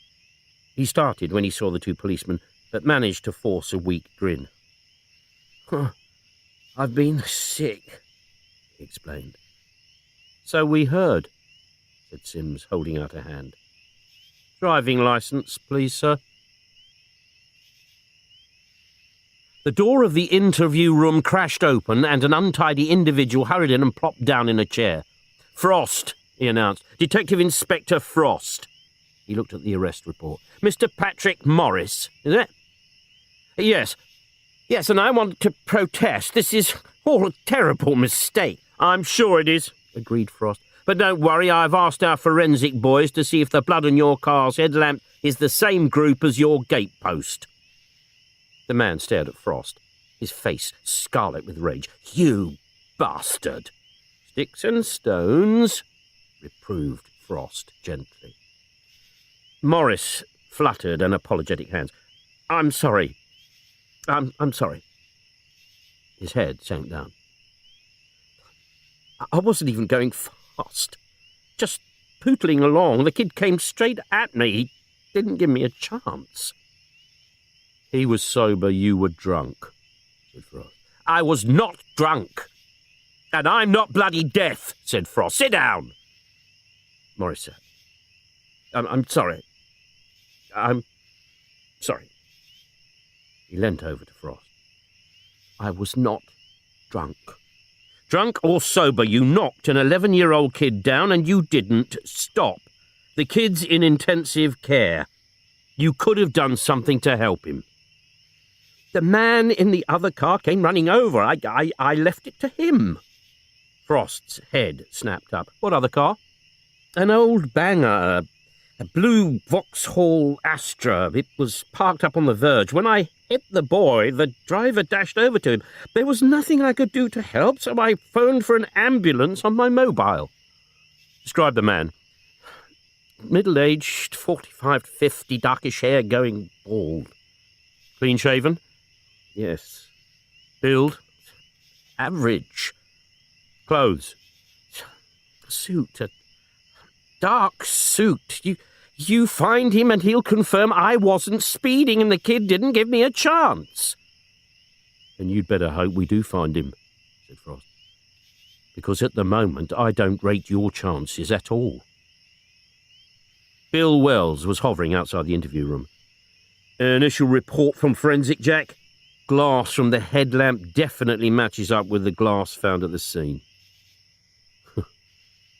He started when he saw the two policemen, but managed to force a weak grin. "I've been sick," he explained. "So we heard," said Sims, holding out a hand. "Driving licence, please, sir." The door of the interview room crashed open and an untidy individual hurried in and plopped down in a chair. "Frost," he announced. "Detective Inspector Frost." He looked at the arrest report. "Mr. Patrick Morris, is it?" Yes, and I want to protest. This is all a terrible mistake." "I'm sure it is," agreed Frost. "But don't worry, I've asked our forensic boys to see if the blood on your car's headlamp is the same group as your gatepost." The man stared at Frost, his face scarlet with rage. "You bastard!" "Sticks and stones," reproved Frost gently. Morris fluttered an apologetic hand. "I'm sorry. I'm sorry." His head sank down. "I wasn't even going fast. Just pootling along. The kid came straight at me. He didn't give me a chance." "He was sober, you were drunk," said Frost. "I was not drunk. And I'm not bloody deaf," said Frost. "Sit down." Morris said, I'm sorry. I'm sorry." He leant over to Frost. "I was not drunk. Drunk or sober, you knocked an 11-year-old kid down and you didn't stop. The kid's in intensive care. You could have done something to help him. The man in the other car came running over. I left it to him." Frost's head snapped up. "What other car?" "An old banger, a blue Vauxhall Astra. It was parked up on the verge. When I hit the boy, the driver dashed over to him. There was nothing I could do to help, so I phoned for an ambulance on my mobile." "Describe the man." "Middle-aged, 45 to 50, darkish hair, going bald." "Clean-shaven?" "Yes." "Build?" "Average." "Clothes?" "Suit, a dark suit. You find him and he'll confirm I wasn't speeding and the kid didn't give me a chance." "Then you'd better hope we do find him," said Frost. "Because at the moment I don't rate your chances at all." Bill Wells was hovering outside the interview room. "Initial report from Forensic, Jack. Glass from the headlamp definitely matches up with the glass found at the scene."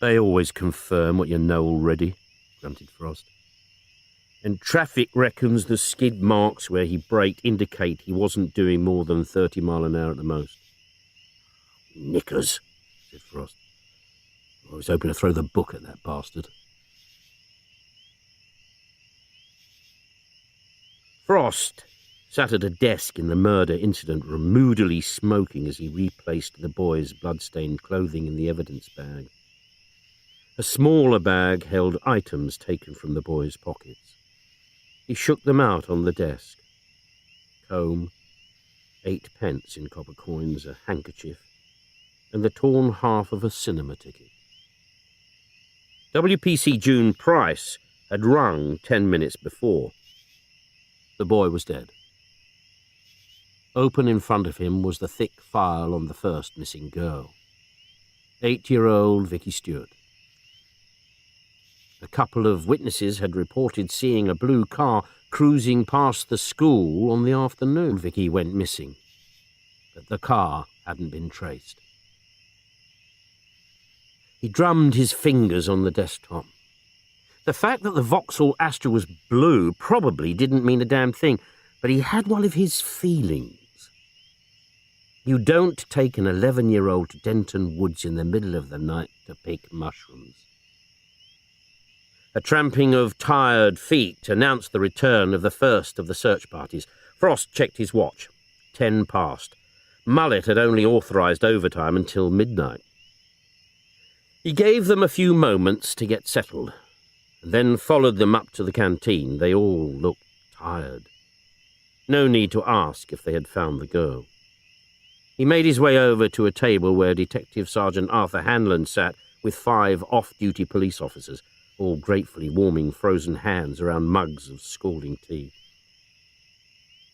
"They always confirm what you know already," grunted Frost. "And traffic reckons the skid marks where he braked indicate he wasn't doing more than 30 miles an hour at the most." "Knickers," said Frost. "I was hoping to throw the book at that bastard." Frost sat at a desk in the murder incident room, moodily smoking as he replaced the boy's blood-stained clothing in the evidence bag. A smaller bag held items taken from the boy's pockets. He shook them out on the desk. Comb, 8p in copper coins, a handkerchief, and the torn half of a cinema ticket. WPC June Price had rung 10 minutes before. The boy was dead. Open in front of him was the thick file on the first missing girl. 8-year-old Vicky Stewart. A couple of witnesses had reported seeing a blue car cruising past the school on the afternoon Vicky went missing, but the car hadn't been traced. He drummed his fingers on the desktop. The fact that the Vauxhall Astra was blue probably didn't mean a damn thing, but he had one of his feelings. You don't take an 11-year-old to Denton Woods in the middle of the night to pick mushrooms. A tramping of tired feet announced the return of the first of the search parties. Frost checked his watch. 10 past. Mullet had only authorised overtime until midnight. He gave them a few moments to get settled, and then followed them up to the canteen. They all looked tired. No need to ask if they had found the girl. He made his way over to a table where Detective Sergeant Arthur Hanlon sat with 5 off-duty police officers, all gratefully warming frozen hands around mugs of scalding tea.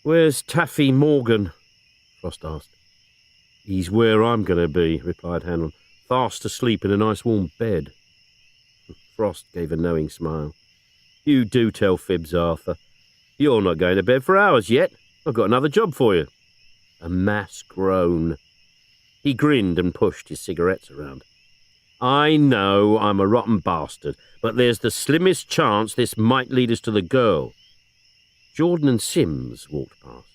"Where's Taffy Morgan?" Frost asked. "He's where I'm going to be," replied Hanlon, "fast asleep in a nice warm bed." Frost gave a knowing smile. "You do tell fibs, Arthur. You're not going to bed for hours yet. I've got another job for you." A mass groan. He grinned and pushed his cigarettes around. "I know I'm a rotten bastard, but there's the slimmest chance this might lead us to the girl." Jordan and Sims walked past.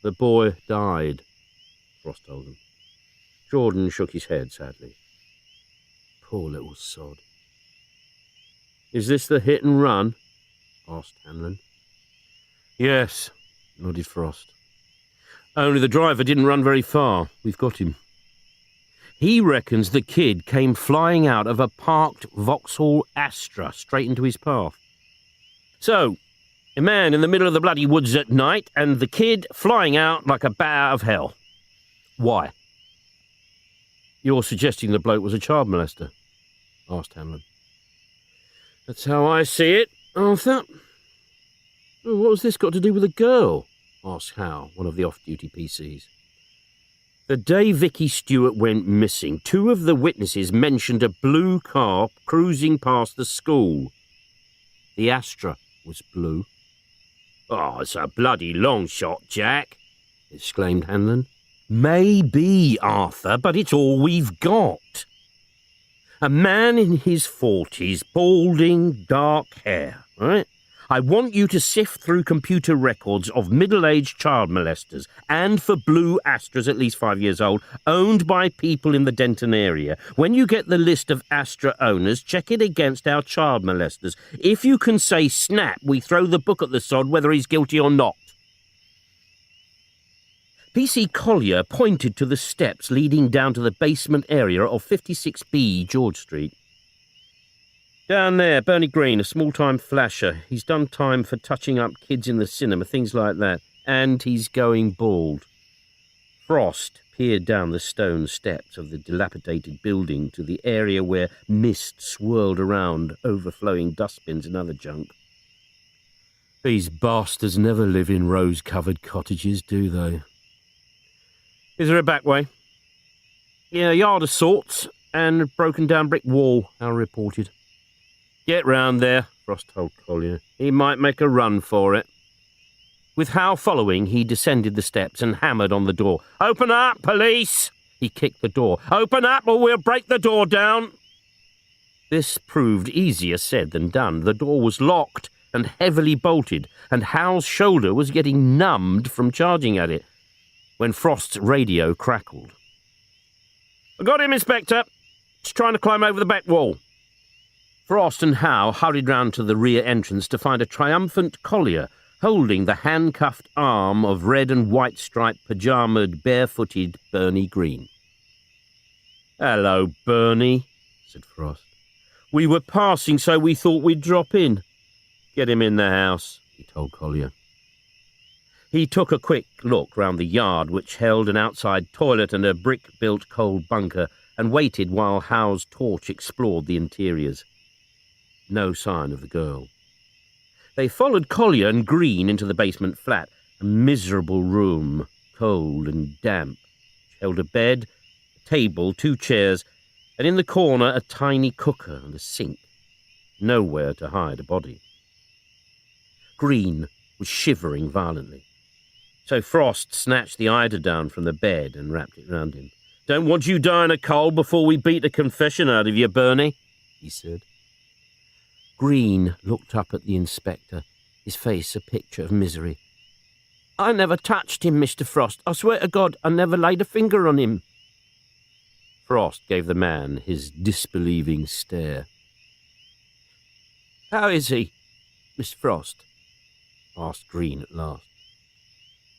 "The boy died," Frost told them. Jordan shook his head sadly. "Poor little sod." "Is this the hit and run?" asked Hanlon. "Yes," nodded Frost. "Only the driver didn't run very far. We've got him. He reckons the kid came flying out of a parked Vauxhall Astra straight into his path. So, a man in the middle of the bloody woods at night and the kid flying out like a bat out of hell. Why?" "You're suggesting the bloke was a child molester?" asked Hanlon. "That's how I see it, Arthur." "Well, what has this got to do with the girl?" asked Howe, one of the off-duty PCs. "The day Vicky Stewart went missing, 2 of the witnesses mentioned a blue car cruising past the school. The Astra was blue." "Oh, it's a bloody long shot, Jack," exclaimed Hanlon. "Maybe, Arthur, but it's all we've got. A man in his 40s, balding, dark hair, right? I want you to sift through computer records of middle-aged child molesters, and for blue Astras at least 5 years old, owned by people in the Denton area. When you get the list of Astra owners, check it against our child molesters. If you can say snap, we throw the book at the sod whether he's guilty or not." PC Collier pointed to the steps leading down to the basement area of 56B George Street. "Down there, Bernie Green, a small-time flasher. He's done time for touching up kids in the cinema, things like that. And he's going bald." Frost peered down the stone steps of the dilapidated building to the area where mist swirled around, overflowing dustbins and other junk. "These bastards never live in rose-covered cottages, do they?" "Is there a back way?" "Yeah, a yard of sorts, and a broken-down brick wall," Al reported. "Get round there," Frost told Collier. "He might make a run for it." With Howe following, he descended the steps and hammered on the door. "Open up, police!" He kicked the door. "Open up or we'll break the door down!" This proved easier said than done. The door was locked and heavily bolted, and Howe's shoulder was getting numbed from charging at it, when Frost's radio crackled. "I got him, Inspector. He's trying to climb over the back wall." Frost and Howe hurried round to the rear entrance to find a triumphant Collier holding the handcuffed arm of red and white striped pajamaed, barefooted Bernie Green. "Hello, Bernie," said Frost. "We were passing, so we thought we'd drop in." "Get him in the house," he told Collier. He took a quick look round the yard, which held an outside toilet and a brick-built coal bunker, and waited while Howe's torch explored the interiors. No sign of the girl. They followed Collier and Green into the basement flat, a miserable room, cold and damp, which held a bed, a table, 2 chairs, and in the corner a tiny cooker and a sink. Nowhere to hide a body. Green was shivering violently. So Frost snatched the eiderdown from the bed and wrapped it round him. "Don't want you dying of cold before we beat a confession out of you, Bernie," he said. Green looked up at the inspector, his face a picture of misery. "I never touched him, Mr. Frost. I swear to God, I never laid a finger on him." Frost gave the man his disbelieving stare. "How is he, Mr. Frost?" asked Green at last.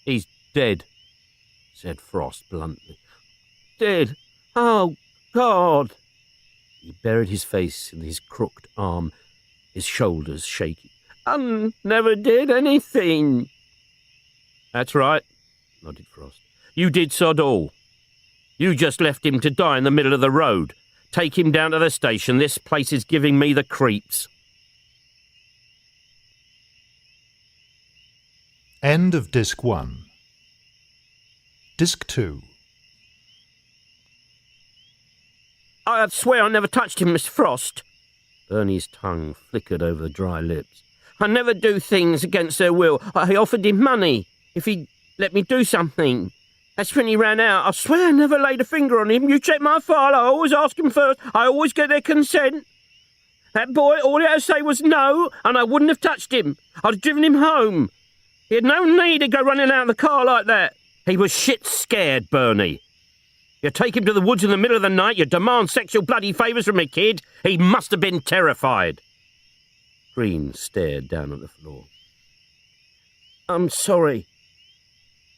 "He's dead," said Frost bluntly. "Dead? Oh, God!" He buried his face in his crooked arm, his shoulders shaking. "I never did anything." "That's right," nodded Frost. "You did sod all. You just left him to die in the middle of the road. Take him down to the station. This place is giving me the creeps." End of Disc 1. Disc 2. "I swear I never touched him, Mr. Frost." Bernie's tongue flickered over the dry lips. "I never do things against their will. I offered him money if he'd let me do something. That's when he ran out. I swear I never laid a finger on him. You check my file. I always ask him first. I always get their consent. That boy, all he had to say was no, and I wouldn't have touched him. I'd have driven him home. He had no need to go running out of the car like that. He was shit scared, Bernie. You take him to the woods in the middle of the night, you demand sexual bloody favours from a kid. He must have been terrified." Green stared down at the floor. "I'm sorry.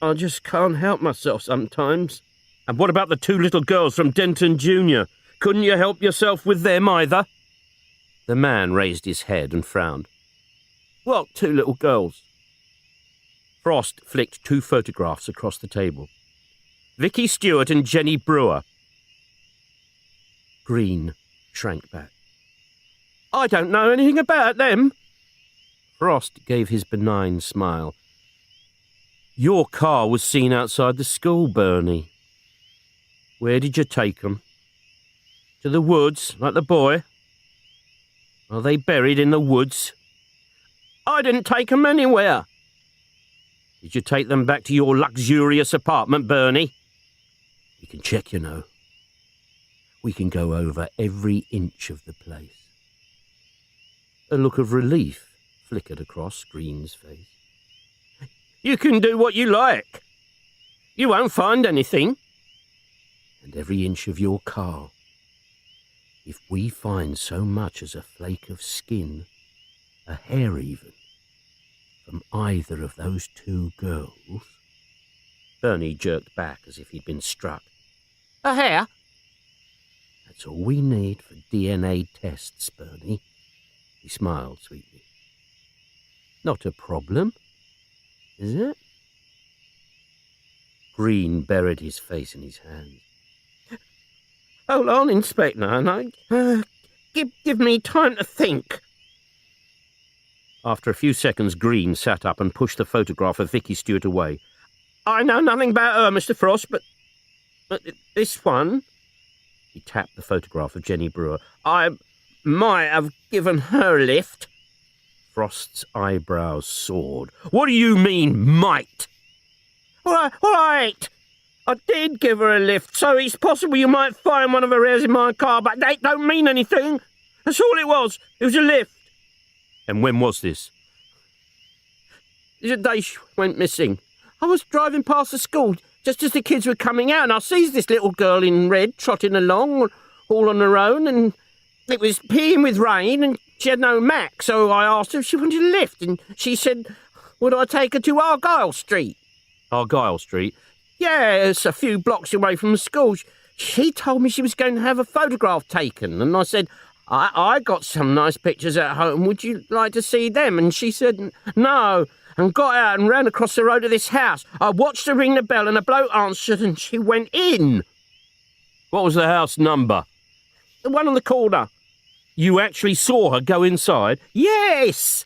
I just can't help myself sometimes." "And what about the 2 little girls from Denton Junior? Couldn't you help yourself with them either?" The man raised his head and frowned. "What 2 little girls?" Frost flicked 2 photographs across the table. "Vicky Stewart and Jenny Brewer." Green shrank back. "I don't know anything about them." Frost gave his benign smile. "Your car was seen outside the school, Bernie. Where did you take them? To the woods, like the boy? Are they buried in the woods?" "I didn't take them anywhere." "Did you take them back to your luxurious apartment, Bernie?" "We can check, you know. We can go over every inch of the place." A look of relief flickered across Green's face. "You can do what you like. You won't find anything." "And every inch of your car. If we find so much as a flake of skin, a hair even, from either of those 2 girls..." Bernie jerked back as if he'd been struck. "A hair?" "That's all we need for DNA tests, Bernie." He smiled sweetly. "Not a problem, is it?" Green buried his face in his hands. "Hold on, Inspector, and give me time to think." After a few seconds, Green sat up and pushed the photograph of Vicky Stewart away. "I know nothing about her, Mr. Frost, but this one..." He tapped the photograph of Jenny Brewer. "I might have given her a lift." Frost's eyebrows soared. "What do you mean, might?" All right. I did give her a lift, so it's possible you might find one of her hairs in my car, but that don't mean anything. That's all it was. It was a lift." "And when was this?" "The day she went missing. I was driving past the school just as the kids were coming out, and I sees this little girl in red trotting along, all on her own, and it was peeing with rain, and she had no Mac, so I asked her if she wanted a lift, and she said, would I take her to Argyle Street?" "Argyle Street?" "Yeah, it's a few blocks away from the school. She told me she was going to have a photograph taken, and I said, I got some nice pictures at home. Would you like to see them?" And she said, "No, and got out and ran across the road to this house. I watched her ring the bell and a bloke answered and she went in. What was the house number? The one on the corner. You actually saw her go inside? Yes!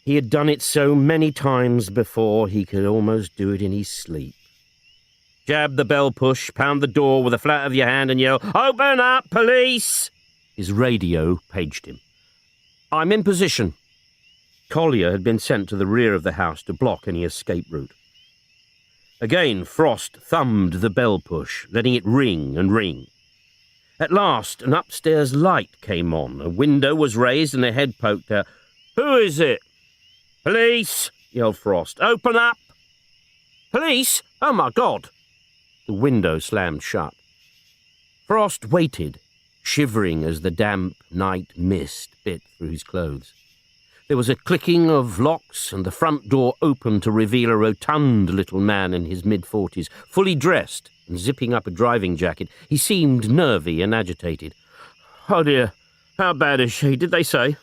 He had done it so many times before he could almost do it in his sleep. Jab the bell push, pound the door with the flat of your hand and yell, "Open up, police!" His radio paged him. "I'm in position." Collier had been sent to the rear of the house to block any escape route. Again, Frost thumbed the bell push, letting it ring and ring. At last, an upstairs light came on. A window was raised and a head poked out. "Who is it?" "Police!" yelled Frost. "Open up!" "Police? Oh, my God!" The window slammed shut. Frost waited, shivering as the damp night mist bit through his clothes. There was a clicking of locks, and the front door opened to reveal a rotund little man in his mid-40s, fully dressed and zipping up a driving jacket. He seemed nervy and agitated. "Oh dear, how bad is she, did they say?"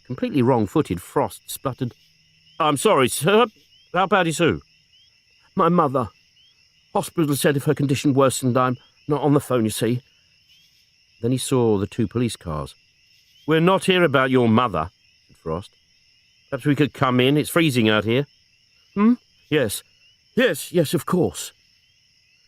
Completely wrong-footed, Frost spluttered. "I'm sorry, sir. How bad is who?" "My mother. Hospital said if her condition worsened, I'm not on the phone, you see." Then he saw the 2 police cars. "We're not here about your mother," said Frost. "Perhaps we could come in. It's freezing out here." Yes. Yes, of course."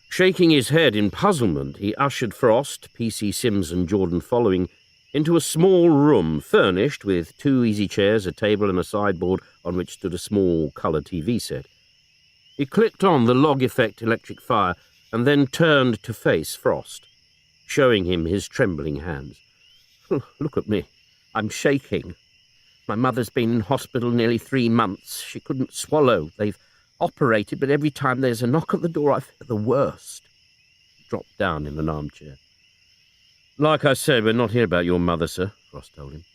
Shaking his head in puzzlement, he ushered Frost, PC Sims and Jordan following, into a small room furnished with 2 easy chairs, a table and a sideboard on which stood a small colour TV set. He clicked on the log-effect electric fire and then turned to face Frost, showing him his trembling hands. "Look at me. I'm shaking. My mother's been in hospital nearly 3 months. She couldn't swallow. They've operated, but every time there's a knock at the door, I feel the worst." He dropped down in an armchair. "Like I said, we're not here about your mother, sir," Frost told him.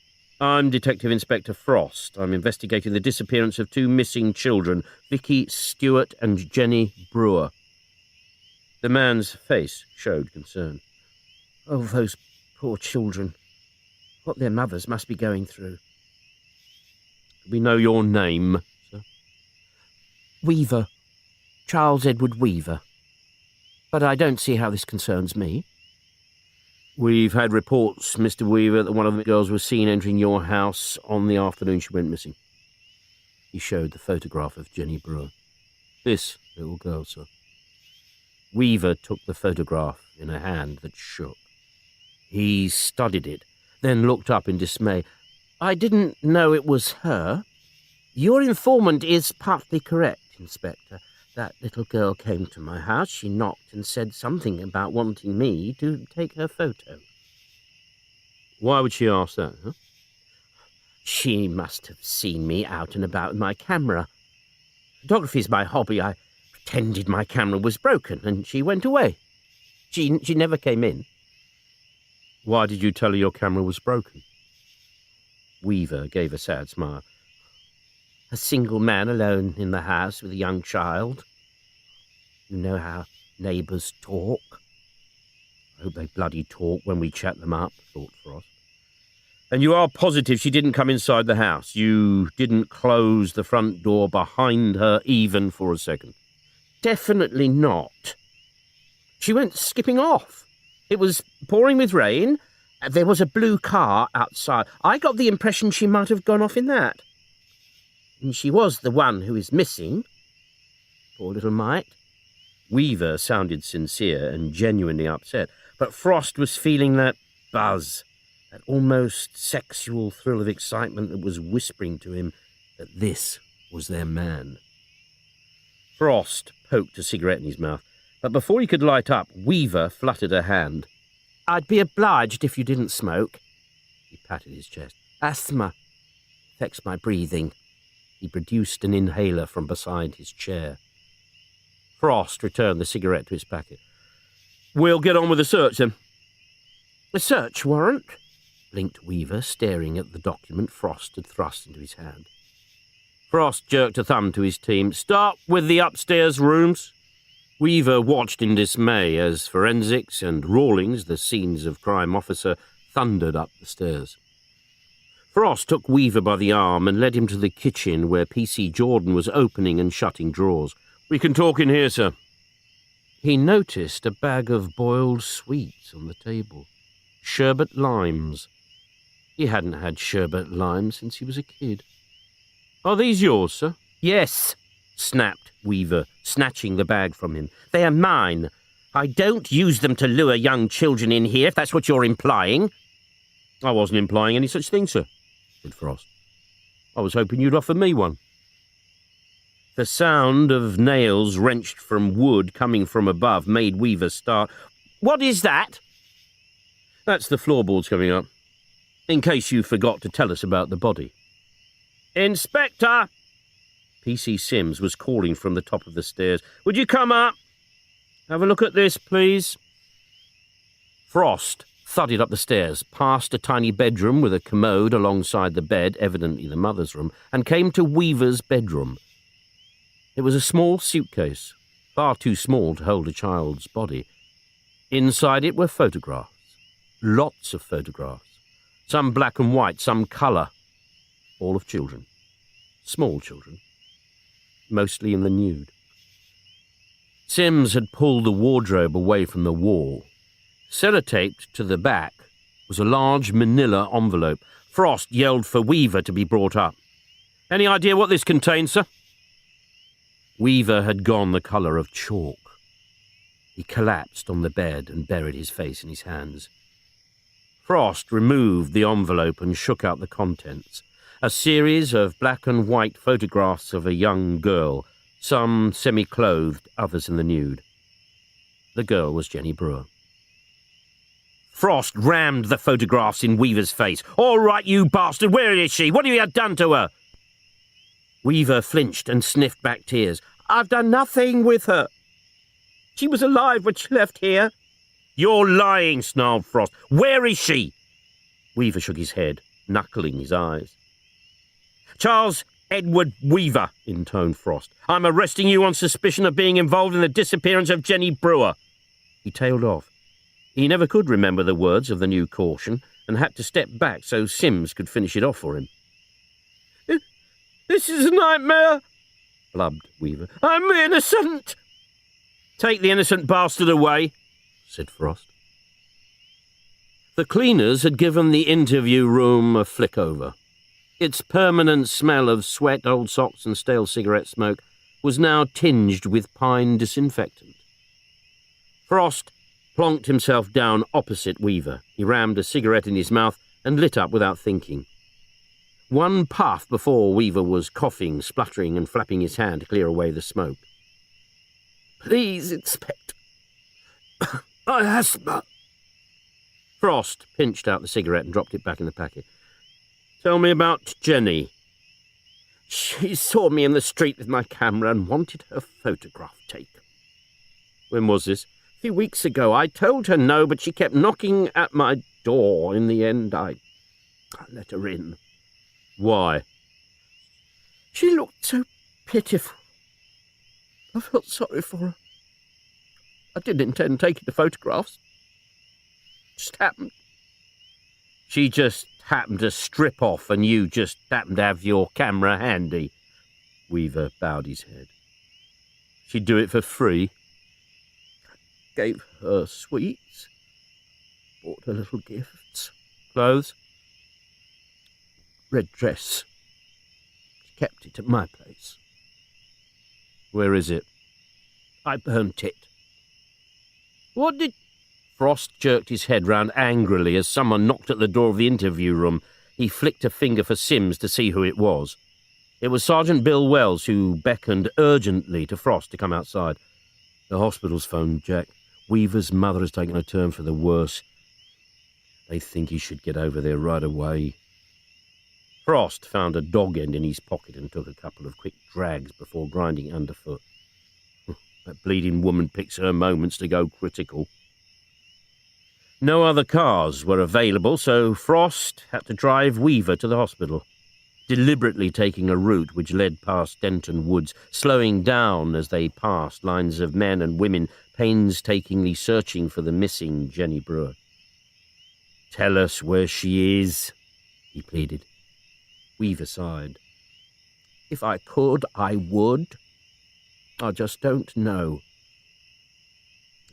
"I'm Detective Inspector Frost. I'm investigating the disappearance of 2 missing children, Vicky Stewart and Jenny Brewer." The man's face showed concern. "Oh, those poor children. What their mothers must be going through." "We know your name, sir?" "Weaver. Charles Edward Weaver. But I don't see how this concerns me." "We've had reports, Mr. Weaver, that one of the girls was seen entering your house on the afternoon she went missing." He showed the photograph of Jenny Brewer. "This little girl, sir." Weaver took the photograph in a hand that shook. He studied it, then looked up in dismay. "I didn't know it was her. Your informant is partly correct, Inspector. That little girl came to my house. She knocked and said something about wanting me to take her photo." "Why would she ask that, huh?" "She must have seen me out and about with my camera. Photography's my hobby. I pretended my camera was broken, and she went away. She never came in." "Why did you tell her your camera was broken?" Weaver gave a sad smile. "A single man alone in the house with a young child. You know how neighbours talk." "I hope they bloody talk when we chat them up," thought Frost. "And you are positive she didn't come inside the house? You didn't close the front door behind her even for a second?" "Definitely not. She went skipping off. It was pouring with rain. There was a blue car outside. I got the impression she might have gone off in that. And she was the one who is missing. Poor little mite." Weaver sounded sincere and genuinely upset, but Frost was feeling that buzz, that almost sexual thrill of excitement that was whispering to him that this was their man. Frost poked a cigarette in his mouth, but before he could light up, Weaver fluttered a hand. "I'd be obliged if you didn't smoke." He patted his chest. "Asthma affects my breathing." He produced an inhaler from beside his chair. Frost returned the cigarette to his packet. "We'll get on with the search, then." "A search warrant?" blinked Weaver, staring at the document Frost had thrust into his hand. Frost jerked a thumb to his team. "Start with the upstairs rooms." Weaver watched in dismay as forensics and Rawlings, the scenes of crime officer, thundered up the stairs. Frost took Weaver by the arm and led him to the kitchen where P.C. Jordan was opening and shutting drawers. "We can talk in here, sir." He noticed a bag of boiled sweets on the table. Sherbet limes. He hadn't had sherbet limes since he was a kid. "Are these yours, sir?" "Yes," snapped Weaver, snatching the bag from him. "They're mine. I don't use them to lure young children in here, if that's what you're implying." "I wasn't implying any such thing, sir," said Frost. "I was hoping you'd offer me one." The sound of nails wrenched from wood coming from above made Weaver start. "What is that?" "That's the floorboards coming up, in case you forgot to tell us about the body." "Inspector!" P.C. Sims was calling from the top of the stairs. "Would you come up? Have a look at this, please." Frost thudded up the stairs, past a tiny bedroom with a commode alongside the bed, evidently the mother's room, and came to Weaver's bedroom. It was a small suitcase, far too small to hold a child's body. Inside it were photographs. Lots of photographs. Some black and white, some colour. All of children. Small children. Mostly in the nude. Sims had pulled the wardrobe away from the wall. Sellotaped to the back was a large manila envelope. Frost yelled for Weaver to be brought up. "Any idea what this contains, sir?" Weaver had gone the colour of chalk. He collapsed on the bed and buried his face in his hands. Frost removed the envelope and shook out the contents. A series of black and white photographs of a young girl, some semi-clothed, others in the nude. The girl was Jenny Brewer. Frost rammed the photographs in Weaver's face. "All right, you bastard, where is she? What have you done to her?" Weaver flinched and sniffed back tears. "I've done nothing with her. She was alive when she left here." "You're lying," snarled Frost. "Where is she?" Weaver shook his head, knuckling his eyes. "Charles Edward Weaver," intoned Frost. "I'm arresting you on suspicion of being involved in the disappearance of Jenny Brewer." He tailed off. He never could remember the words of the new caution and had to step back so Sims could finish it off for him. "This is a nightmare," blubbed Weaver. "I'm innocent." "Take the innocent bastard away," said Frost. The cleaners had given the interview room a flick over. Its permanent smell of sweat, old socks and stale cigarette smoke was now tinged with pine disinfectant. Frost plonked himself down opposite Weaver. He rammed a cigarette in his mouth and lit up without thinking. One puff before Weaver was coughing, spluttering and flapping his hand to clear away the smoke. "Please, Inspector. I asthma." Frost pinched out the cigarette and dropped it back in the packet. "Tell me about Jenny." "She saw me in the street with my camera and wanted her photograph taken." "When was this?" "A few weeks ago. I told her no, but she kept knocking at my door. In the end, I let her in." "Why?" "She looked so pitiful. I felt sorry for her. I didn't intend taking the photographs. It just happened." "She just happened to strip off and you just happened to have your camera handy?" Weaver bowed his head. "She'd do it for free?" "Gave her sweets. Bought her little gifts." "Clothes?" "Red dress. She kept it at my place." "Where is it?" "I burnt it." "What did—" Frost jerked his head round angrily as someone knocked at the door of the interview room. He flicked a finger for Sims to see who it was. It was Sergeant Bill Wells, who beckoned urgently to Frost to come outside. "The hospital's phoned, Jack. Weaver's mother has taken a turn for the worse. They think he should get over there right away." Frost found a dog end in his pocket and took a couple of quick drags before grinding underfoot. That bleeding woman picks her moments to go critical. No other cars were available, so Frost had to drive Weaver to the hospital, deliberately taking a route which led past Denton Woods, slowing down as they passed lines of men and women painstakingly searching for the missing Jenny Brewer. "Tell us where she is," he pleaded. Weaver sighed. If I could, I would. I just don't know.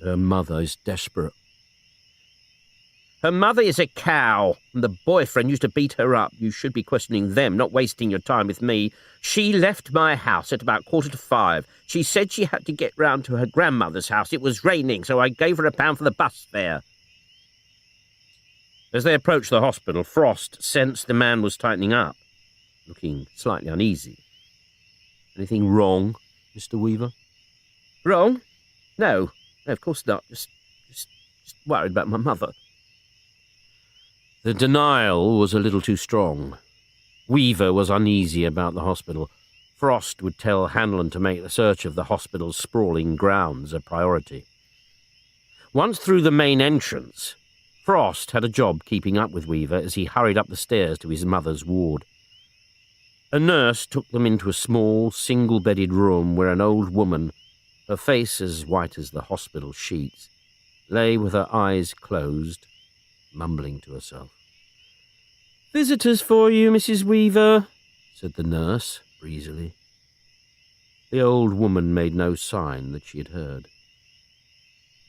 Her mother is desperate. Her mother is a cow, and the boyfriend used to beat her up. You should be questioning them, not wasting your time with me. She left my house at about 4:45. She said she had to get round to her grandmother's house. It was raining, so I gave her £1 for the bus fare. As they approached the hospital, Frost sensed the man was tightening up, looking slightly uneasy. Anything wrong, Mr. Weaver? Wrong? No, of course not. Just worried about my mother. The denial was a little too strong. Weaver was uneasy about the hospital. Frost would tell Hanlon to make the search of the hospital's sprawling grounds a priority. Once through the main entrance, Frost had a job keeping up with Weaver as he hurried up the stairs to his mother's ward. A nurse took them into a small, single-bedded room where an old woman, her face as white as the hospital sheets, lay with her eyes closed, mumbling to herself. Visitors for you, Mrs. Weaver, said the nurse breezily. The old woman made no sign that she had heard.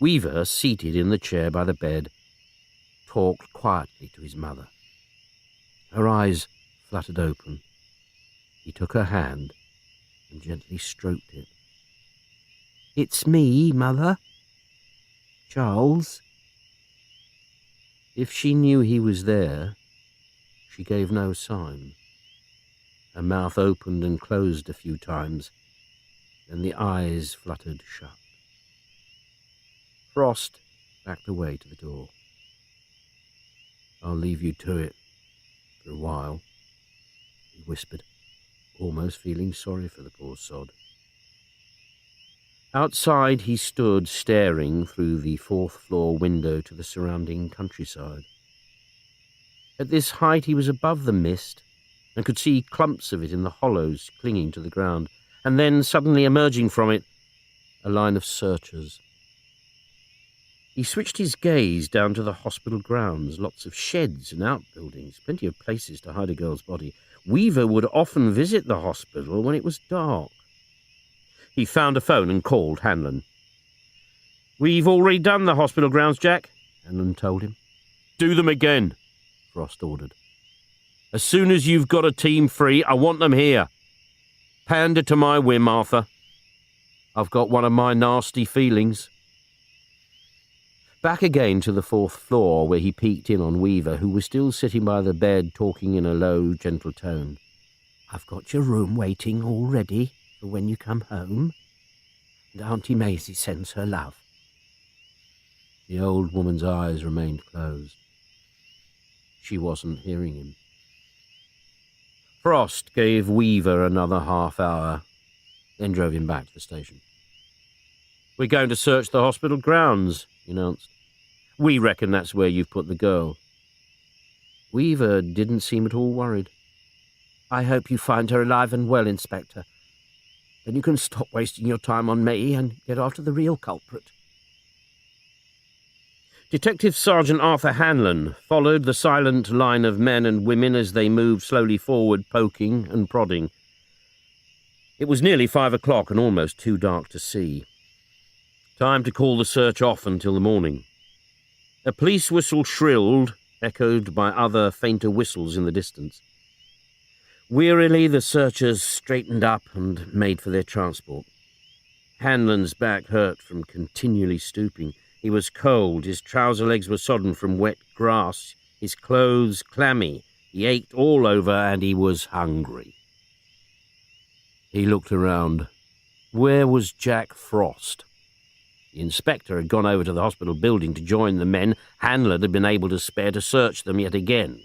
Weaver, seated in the chair by the bed, talked quietly to his mother. Her eyes fluttered open. He took her hand and gently stroked it. It's me, Mother. Charles. If she knew he was there, she gave no sign. Her mouth opened and closed a few times, then the eyes fluttered shut. Frost backed away to the door. I'll leave you to it for a while, he whispered, almost feeling sorry for the poor sod. Outside he stood staring through the 4th-floor window to the surrounding countryside. At this height he was above the mist and could see clumps of it in the hollows clinging to the ground, and then, suddenly emerging from it, a line of searchers. He switched his gaze down to the hospital grounds, lots of sheds and outbuildings, plenty of places to hide a girl's body. Weaver would often visit the hospital when it was dark. He found a phone and called Hanlon. We've already done the hospital grounds, Jack, Hanlon told him. Do them again, Frost ordered. As soon as you've got a team free, I want them here. Pander to my whim, Arthur. I've got one of my nasty feelings. Back again to the 4th floor, where he peeked in on Weaver, who was still sitting by the bed talking in a low, gentle tone. I've got your room waiting all ready for when you come home, and Auntie Maisie sends her love. The old woman's eyes remained closed. She wasn't hearing him. Frost gave Weaver another half hour, then drove him back to the station. We're going to search the hospital grounds, he announced. We reckon that's where you've put the girl. Weaver didn't seem at all worried. I hope you find her alive and well, Inspector. Then you can stop wasting your time on me and get after the real culprit. Detective Sergeant Arthur Hanlon followed the silent line of men and women as they moved slowly forward, poking and prodding. It was nearly 5 o'clock and almost too dark to see. Time to call the search off until the morning. A police whistle shrilled, echoed by other fainter whistles in the distance. Wearily, the searchers straightened up and made for their transport. Hanlon's back hurt from continually stooping. He was cold, his trouser legs were sodden from wet grass, his clothes clammy. He ached all over and he was hungry. He looked around. Where was Jack Frost? The inspector had gone over to the hospital building to join the men Hanlon had been able to spare to search them yet again.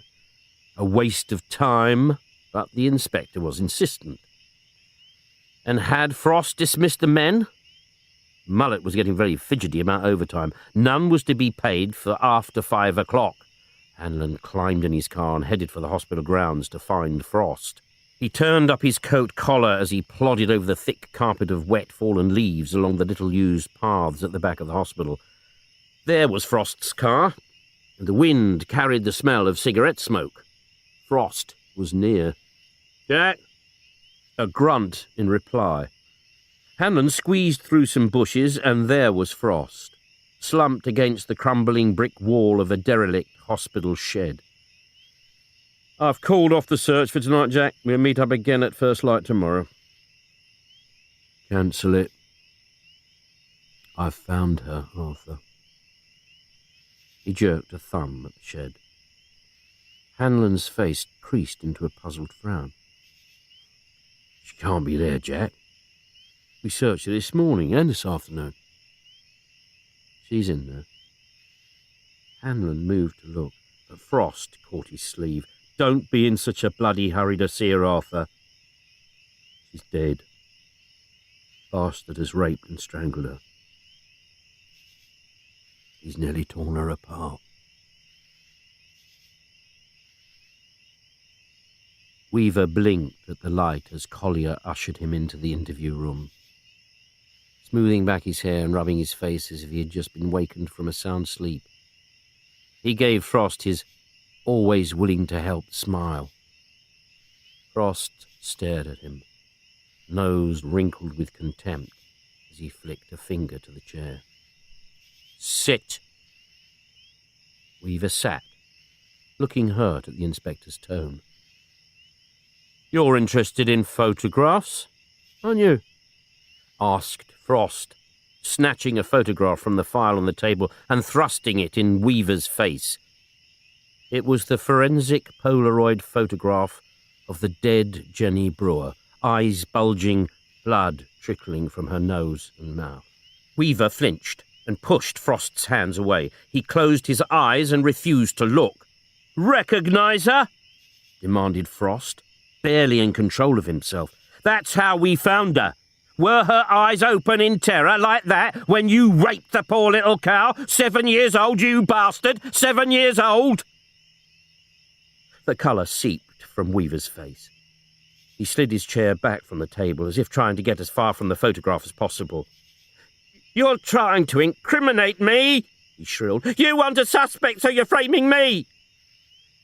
A waste of time, but the inspector was insistent. And had Frost dismissed the men? Mullet was getting very fidgety about overtime. None was to be paid for after 5 o'clock. Hanlon climbed in his car and headed for the hospital grounds to find Frost. He turned up his coat collar as he plodded over the thick carpet of wet, fallen leaves along the little-used paths at the back of the hospital. There was Frost's car, and the wind carried the smell of cigarette smoke. Frost was near. Jack? A grunt in reply. Hanlon squeezed through some bushes, and there was Frost, slumped against the crumbling brick wall of a derelict hospital shed. I've called off the search for tonight, Jack. We'll meet up again at first light tomorrow. Cancel it. I've found her, Arthur. He jerked a thumb at the shed. Hanlon's face creased into a puzzled frown. She can't be there, Jack. We searched her this morning and this afternoon. She's in there. Hanlon moved to look, but Frost caught his sleeve. Don't be in such a bloody hurry to see her, Arthur. She's dead. Bastard has raped and strangled her. He's nearly torn her apart. Weaver blinked at the light as Collier ushered him into the interview room, smoothing back his hair and rubbing his face as if he had just been wakened from a sound sleep. He gave Frost his always willing to help smile. Frost stared at him, nose wrinkled with contempt as he flicked a finger to the chair. Sit! Weaver sat, looking hurt at the inspector's tone. You're interested in photographs, aren't you? Asked Frost, snatching a photograph from the file on the table and thrusting it in Weaver's face. It was the forensic Polaroid photograph of the dead Jenny Brewer, eyes bulging, blood trickling from her nose and mouth. Weaver flinched and pushed Frost's hands away. He closed his eyes and refused to look. "Recognise her?" demanded Frost, barely in control of himself. "That's how we found her. Were her eyes open in terror like that when you raped the poor little cow? 7 years old, you bastard! 7 years old!" The colour seeped from Weaver's face. He slid his chair back from the table as if trying to get as far from the photograph as possible. "You're trying to incriminate me!" he shrilled. "You want a suspect, so you're framing me!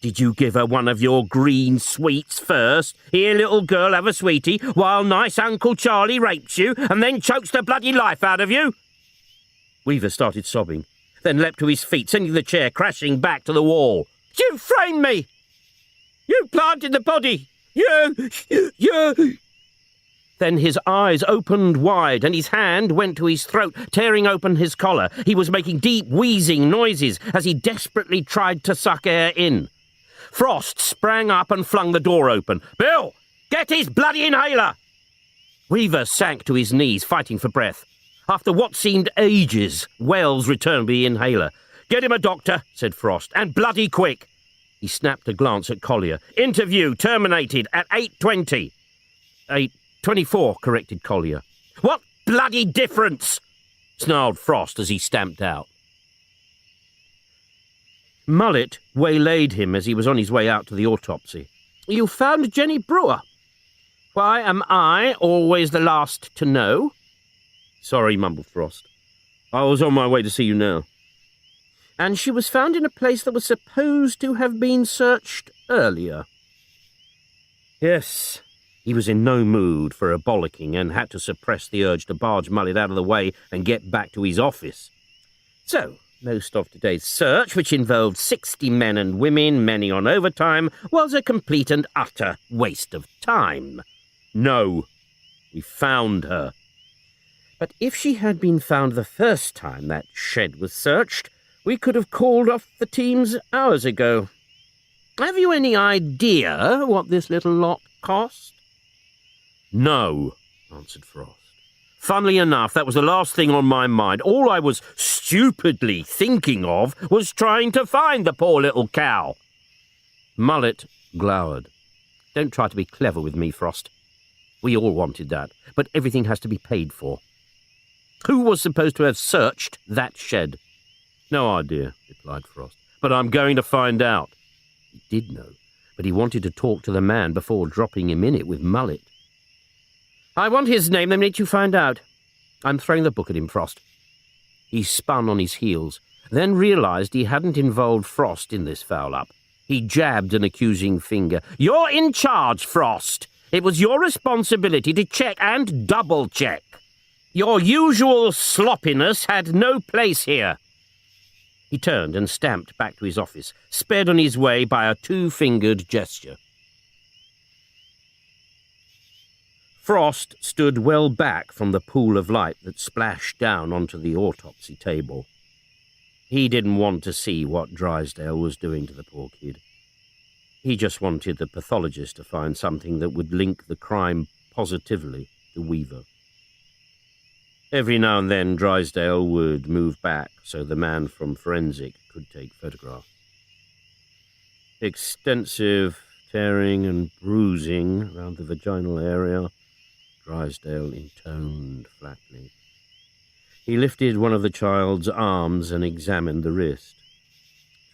Did you give her one of your green sweets first? Here, little girl, have a sweetie, while nice Uncle Charlie rapes you and then chokes the bloody life out of you?" Weaver started sobbing, then leapt to his feet, sending the chair crashing back to the wall. "You framed me! You planted the body! You... Then his eyes opened wide and his hand went to his throat, tearing open his collar. He was making deep, wheezing noises as he desperately tried to suck air in. Frost sprang up and flung the door open. "Bill, get his bloody inhaler!" Weaver sank to his knees, fighting for breath. After what seemed ages, Wells returned with the inhaler. "Get him a doctor," said Frost, "and bloody quick." He snapped a glance at Collier. "Interview terminated at 8:20. 8:24, corrected Collier. "What bloody difference?" snarled Frost as he stamped out. Mullet waylaid him as he was on his way out to the autopsy. "You found Jenny Brewer. Why am I always the last to know?" "Sorry," mumbled Frost. "I was on my way to see you now." "And she was found in a place that was supposed to have been searched earlier." Yes. He was in no mood for a bollocking and had to suppress the urge to barge Mullet out of the way and get back to his office. "So, most of today's search, which involved 60 men and women, many on overtime, was a complete and utter waste of time." "No. We found her." "But if she had been found the first time that shed was searched, we could have called off the teams hours ago. Have you any idea what this little lot cost?" "No," answered Frost. "Funnily enough, that was the last thing on my mind. All I was stupidly thinking of was trying to find the poor little cow." Mullet glowered. "Don't try to be clever with me, Frost. We all wanted that, but everything has to be paid for. Who was supposed to have searched that shed?" "No idea," replied Frost, "but I'm going to find out." He did know, but he wanted to talk to the man before dropping him in it with Mullet. "I want his name the minute you find out. I'm throwing the book at him, Frost." He spun on his heels, then realized he hadn't involved Frost in this foul-up. He jabbed an accusing finger. "You're in charge, Frost. It was your responsibility to check and double-check. Your usual sloppiness had no place here. He turned and stamped back to his office, sped on his way by a two-fingered gesture. Frost stood well back from the pool of light that splashed down onto the autopsy table. He didn't want to see what Drysdale was doing to the poor kid. He just wanted the pathologist to find something that would link the crime positively to Weaver. Every now and then Drysdale would move back so the man from forensic could take photographs. Extensive tearing and bruising around the vaginal area, Drysdale intoned flatly. He lifted one of the child's arms and examined the wrist.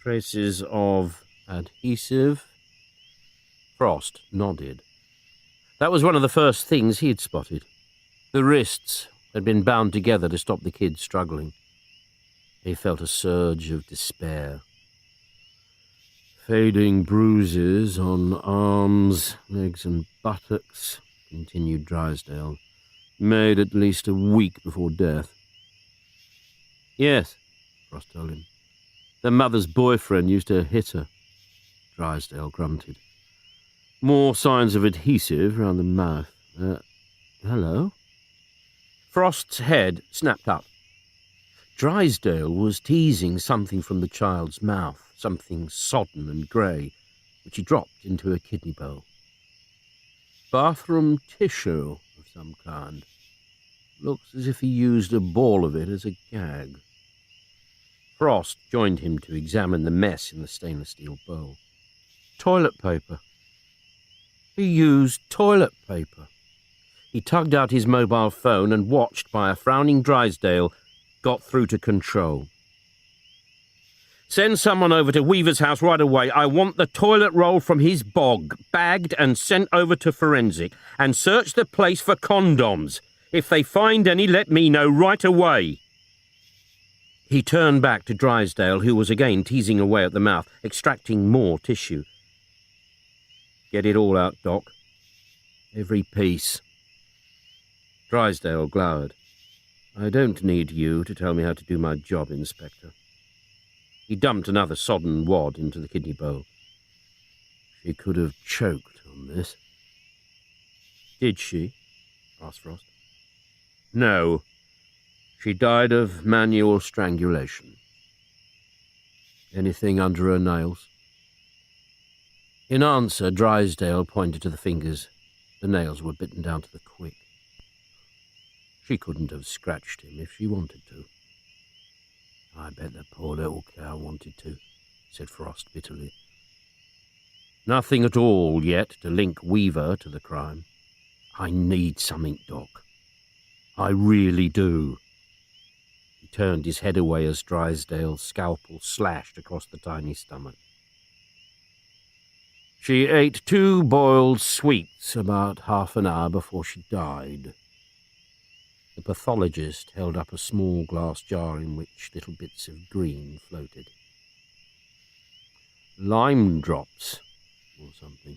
Traces of adhesive? Frost nodded. That was one of the first things he had spotted. The wrists had been bound together to stop the kid struggling. He felt a surge of despair. Fading bruises on arms, legs and buttocks, continued Drysdale, made at least a week before death. Yes, Frost told him. The mother's boyfriend used to hit her. Drysdale grunted. More signs of adhesive round the mouth. Hello? Frost's head snapped up. Drysdale was teasing something from the child's mouth, something sodden and grey, which he dropped into a kidney bowl. Bathroom tissue of some kind. Looks as if he used a ball of it as a gag. Frost joined him to examine the mess in the stainless steel bowl. Toilet paper. He used toilet paper. He tugged out his mobile phone and, watched by a frowning Drysdale, got through to control. Send someone over to Weaver's house right away. I want the toilet roll from his bog, bagged and sent over to forensic, and search the place for condoms. If they find any, let me know right away. He turned back to Drysdale, who was again teasing away at the mouth, extracting more tissue. Get it all out, Doc. Every piece. Drysdale glowered. I don't need you to tell me how to do my job, Inspector. He dumped another sodden wad into the kidney bowl. She could have choked on this. Did she? Asked Frost. No. She died of manual strangulation. Anything under her nails? In answer, Drysdale pointed to the fingers. The nails were bitten down to the quick. She couldn't have scratched him if she wanted to. I bet the poor little cow wanted to, said Frost bitterly. Nothing at all yet to link Weaver to the crime. I need something, Doc. I really do. He turned his head away as Drysdale's scalpel slashed across the tiny stomach. She ate 2 boiled sweets about half an hour before she died. The pathologist held up a small glass jar in which little bits of green floated. Lime drops, or something.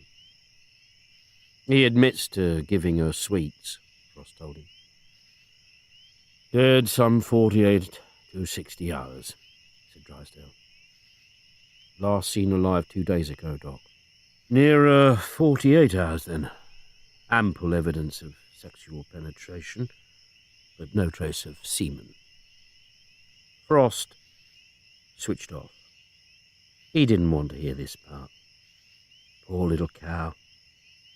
He admits to giving her sweets, Frost told him. Dead some 48 to 60 hours, said Drysdale. Last seen alive 2 days ago, Doc. Nearer 48 hours, then. Ample evidence of sexual penetration, but no trace of semen. Frost switched off. He didn't want to hear this part. Poor little cow,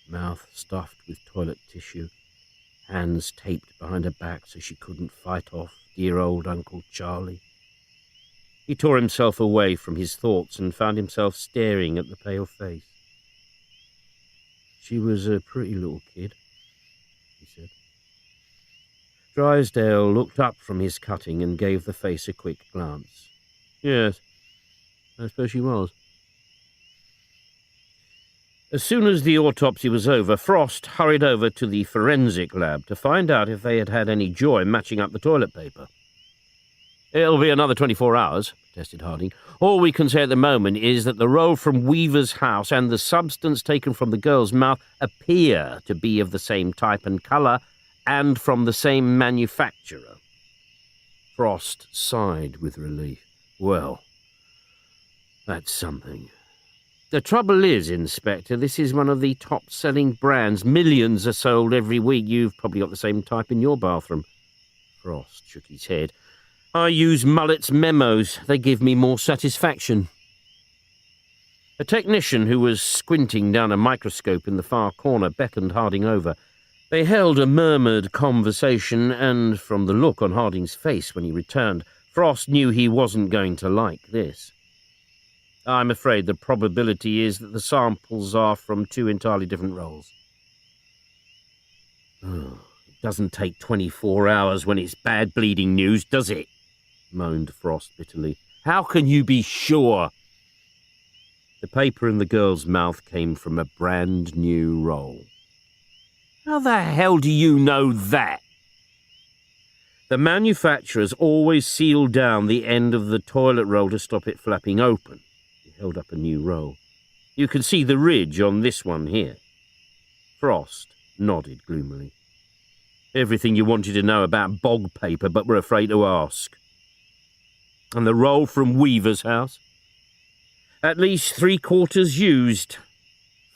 mouth stuffed with toilet tissue, hands taped behind her back so she couldn't fight off dear old Uncle Charlie. He tore himself away from his thoughts and found himself staring at the pale face. She was a pretty little kid, he said. Drysdale looked up from his cutting and gave the face a quick glance. Yes, I suppose she was. As soon as the autopsy was over, Frost hurried over to the forensic lab to find out if they had had any joy matching up the toilet paper. It'll be another 24 hours, protested Harding. "All we can say at the moment is that the roll from Weaver's house and the substance taken from the girl's mouth appear to be of the same type and colour and from the same manufacturer." Frost sighed with relief. "Well, that's something. The trouble is, Inspector, this is one of the top-selling brands. Millions are sold every week. You've probably got the same type in your bathroom." Frost shook his head. "I use Mullet's memos. They give me more satisfaction." A technician who was squinting down a microscope in the far corner beckoned Harding over. They held a murmured conversation, and from the look on Harding's face when he returned, Frost knew he wasn't going to like this. "I'm afraid the probability is that the samples are from two entirely different rolls." "Oh, it doesn't take 24 hours when it's bad bleeding news, does it?" moaned Frost bitterly. "How can you be sure?" The paper in the girl's mouth came from a brand new roll. "How the hell do you know that?" "The manufacturers always seal down the end of the toilet roll to stop it flapping open." He held up a new roll. "You can see the ridge on this one here." Frost nodded gloomily. "Everything you wanted to know about bog paper, but were afraid to ask." "And the roll from Weaver's house?" "At least 3/4 used.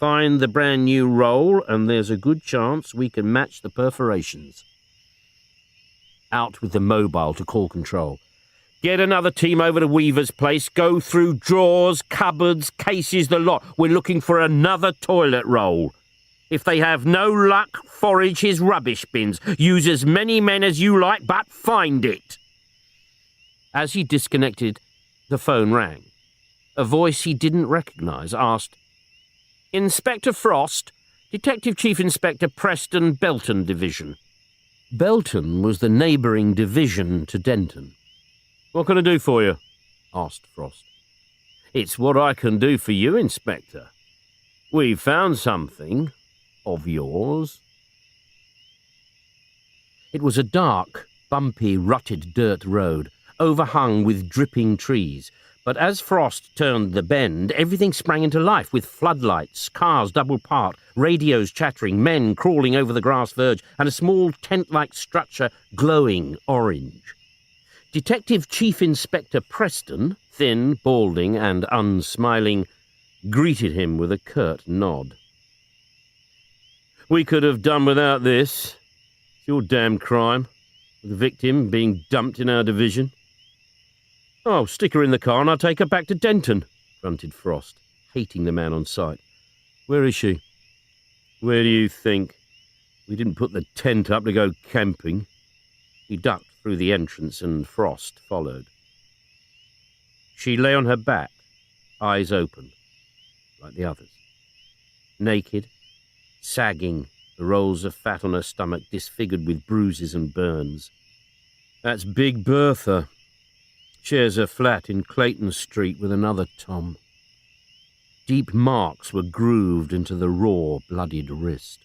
Find the brand new roll, and there's a good chance we can match the perforations." Out with the mobile to call control. "Get another team over to Weaver's place. Go through drawers, cupboards, cases, the lot. We're looking for another toilet roll. If they have no luck, forage his rubbish bins. Use as many men as you like, but find it." As he disconnected, the phone rang. A voice he didn't recognise asked, "Inspector Frost, Detective Chief Inspector Preston, Belton Division." Belton was the neighbouring division to Denton. "What can I do for you?" asked Frost. "It's what I can do for you, Inspector. We've found something of yours." It was a dark, bumpy, rutted dirt road, overhung with dripping trees. But as Frost turned the bend, everything sprang into life with floodlights, cars double parked, radios chattering, men crawling over the grass verge, and a small tent-like structure glowing orange. Detective Chief Inspector Preston, thin, balding, and unsmiling, greeted him with a curt nod. "We could have done without this. It's your damn crime, with the victim being dumped in our division." "Oh, stick her in the car and I'll take her back to Denton," grunted Frost, hating the man on sight. "Where is she?" "Where do you think? We didn't put the tent up to go camping." He ducked through the entrance and Frost followed. She lay on her back, eyes open, like the others. Naked, sagging, the rolls of fat on her stomach disfigured with bruises and burns. "That's Big Bertha. Shares her flat in Clayton Street with another Tom." Deep marks were grooved into the raw, bloodied wrist.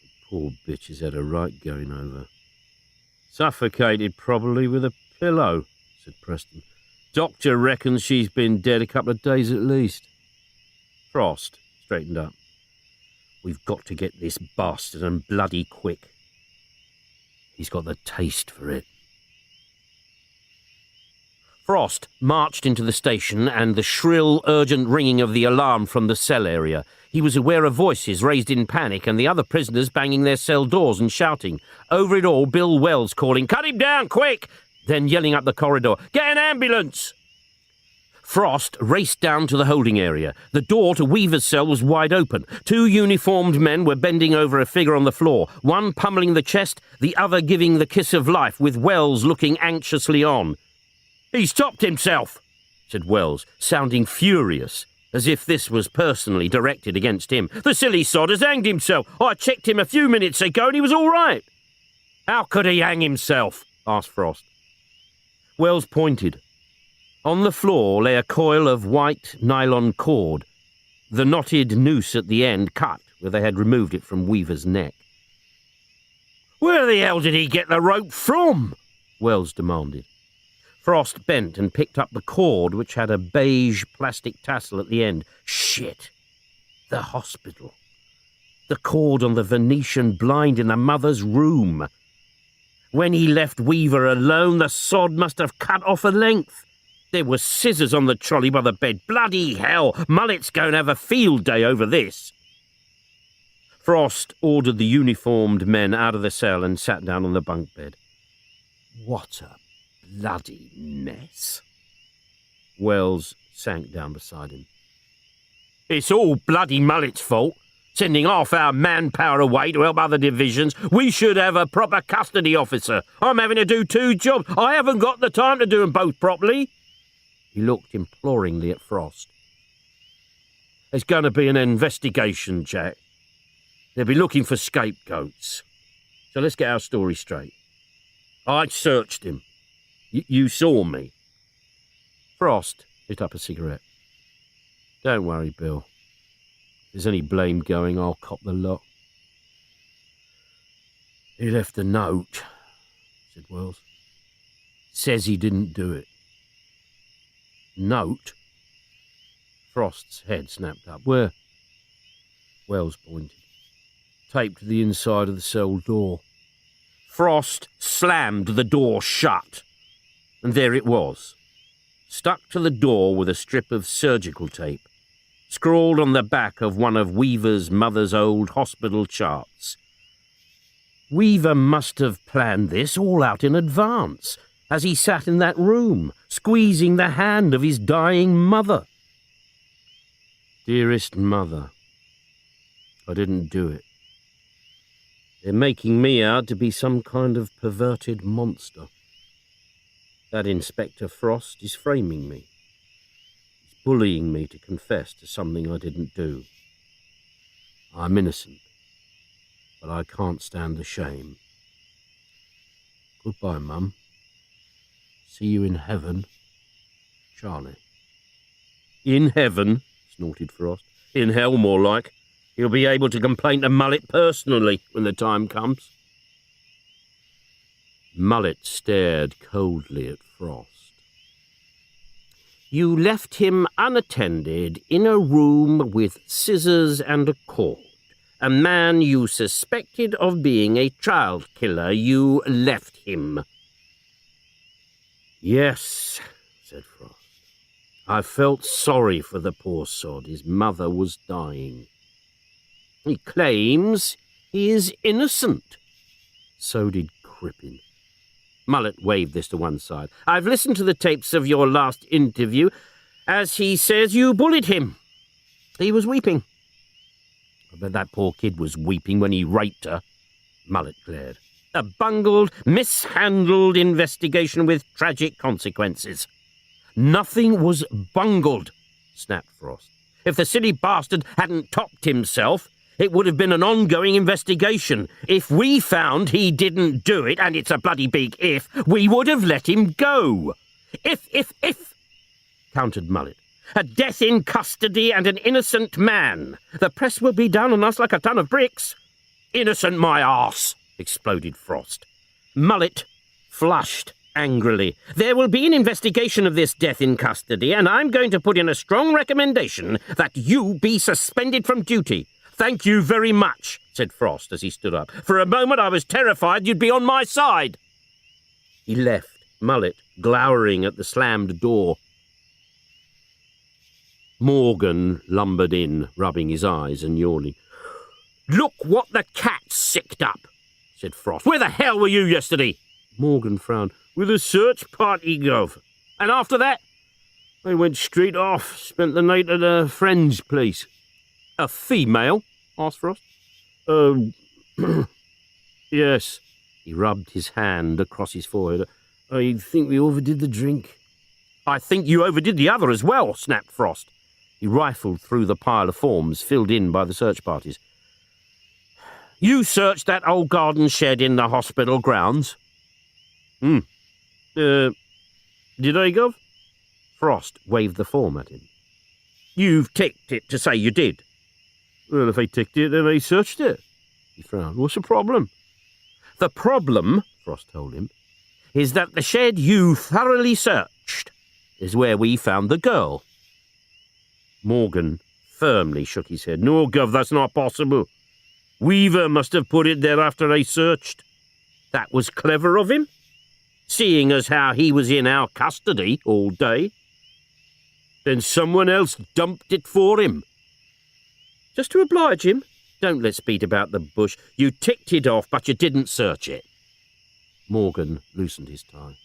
"The poor bitch has had a right going over." "Suffocated, probably, with a pillow," said Preston. "Doctor reckons she's been dead a couple of days at least." Frost straightened up. "We've got to get this bastard, and bloody quick. He's got the taste for it." Frost marched into the station and the shrill, urgent ringing of the alarm from the cell area. He was aware of voices raised in panic and the other prisoners banging their cell doors and shouting. Over it all, Bill Wells calling, "Cut him down, quick!" Then yelling up the corridor, "Get an ambulance!" Frost raced down to the holding area. The door to Weaver's cell was wide open. 2 uniformed men were bending over a figure on the floor, one pummeling the chest, the other giving the kiss of life, with Wells looking anxiously on. "He's topped himself," said Wells, sounding furious, as if this was personally directed against him. "The silly sod has hanged himself. I checked him a few minutes ago and he was all right." "How could he hang himself?" asked Frost. Wells pointed. On the floor lay a coil of white nylon cord, the knotted noose at the end cut where they had removed it from Weaver's neck. "Where the hell did he get the rope from?" Wells demanded. Frost bent and picked up the cord, which had a beige plastic tassel at the end. Shit! The hospital. The cord on the Venetian blind in the mother's room. When he left Weaver alone, the sod must have cut off a length. There were scissors on the trolley by the bed. Bloody hell! Mullet's going to have a field day over this. Frost ordered the uniformed men out of the cell and sat down on the bunk bed. What a bloody mess. Wells sank down beside him. It's all bloody Mullet's fault. Sending half our manpower away to help other divisions. We should have a proper custody officer. I'm having to do 2 jobs. I haven't got the time to do them both properly. He looked imploringly at Frost. There's going to be an investigation, Jack. They'll be looking for scapegoats. So let's get our story straight. I searched him. You saw me. Frost lit up a cigarette. Don't worry, Bill. If there's any blame going, I'll cop the lot. He left a note, said Wells. Says he didn't do it. Note? Frost's head snapped up. Where? Wells pointed. Taped to the inside of the cell door. Frost slammed the door shut. And there it was, stuck to the door with a strip of surgical tape, scrawled on the back of one of Weaver's mother's old hospital charts. Weaver must have planned this all out in advance, as he sat in that room, squeezing the hand of his dying mother. Dearest mother, I didn't do it. They're making me out to be some kind of perverted monster. That Inspector Frost is framing me. He's bullying me to confess to something I didn't do. I'm innocent, but I can't stand the shame. Goodbye, Mum. See you in heaven, Charlie. In heaven, snorted Frost. In hell, more like. He'll be able to complain to Mullet personally when the time comes. Mullet stared coldly at Frost. You left him unattended in a room with scissors and a cord. A man you suspected of being a child killer. You left him. Yes, said Frost. I felt sorry for the poor sod. His mother was dying. He claims he is innocent. So did Crippen. Mullet waved this to one side. I've listened to the tapes of your last interview. As he says, you bullied him. He was weeping. I bet that poor kid was weeping when he raped her. Mullet glared. A bungled, mishandled investigation with tragic consequences. Nothing was bungled, snapped Frost. If the silly bastard hadn't topped himself, it would have been an ongoing investigation. If we found he didn't do it, and it's a bloody big if, we would have let him go. If, countered Mullet. A death in custody and an innocent man. The press will be down on us like a ton of bricks. Innocent my arse, exploded Frost. Mullet flushed angrily. There will be an investigation of this death in custody, and I'm going to put in a strong recommendation that you be suspended from duty. Thank you very much, said Frost as he stood up. For a moment I was terrified you'd be on my side. He left, Mullet glowering at the slammed door. Morgan lumbered in, rubbing his eyes and yawning. Look what the cat's sicked up, said Frost. Where the hell were you yesterday? Morgan frowned. With a search party, Gov. And after that? I went straight off, spent the night at a friend's place. A female? Asked Frost. Yes. He rubbed his hand across his forehead. I think we overdid the drink. I think you overdid the other as well, snapped Frost. He rifled through the pile of forms filled in by the search parties. You searched that old garden shed in the hospital grounds? Did I, Gov? Frost waved the form at him. You've ticked it to say you did. Well, if I ticked it, then I searched it. He frowned. What's the problem? The problem, Frost told him, is that the shed you thoroughly searched is where we found the girl." Morgan firmly shook his head. "No, Gov, that's not possible. Weaver must have put it there after I searched. That was clever of him, seeing as how he was in our custody all day. Then someone else dumped it for him. Just to oblige him. Don't let's beat about the bush. You ticked it off, but you didn't search it." Morgan loosened his tie.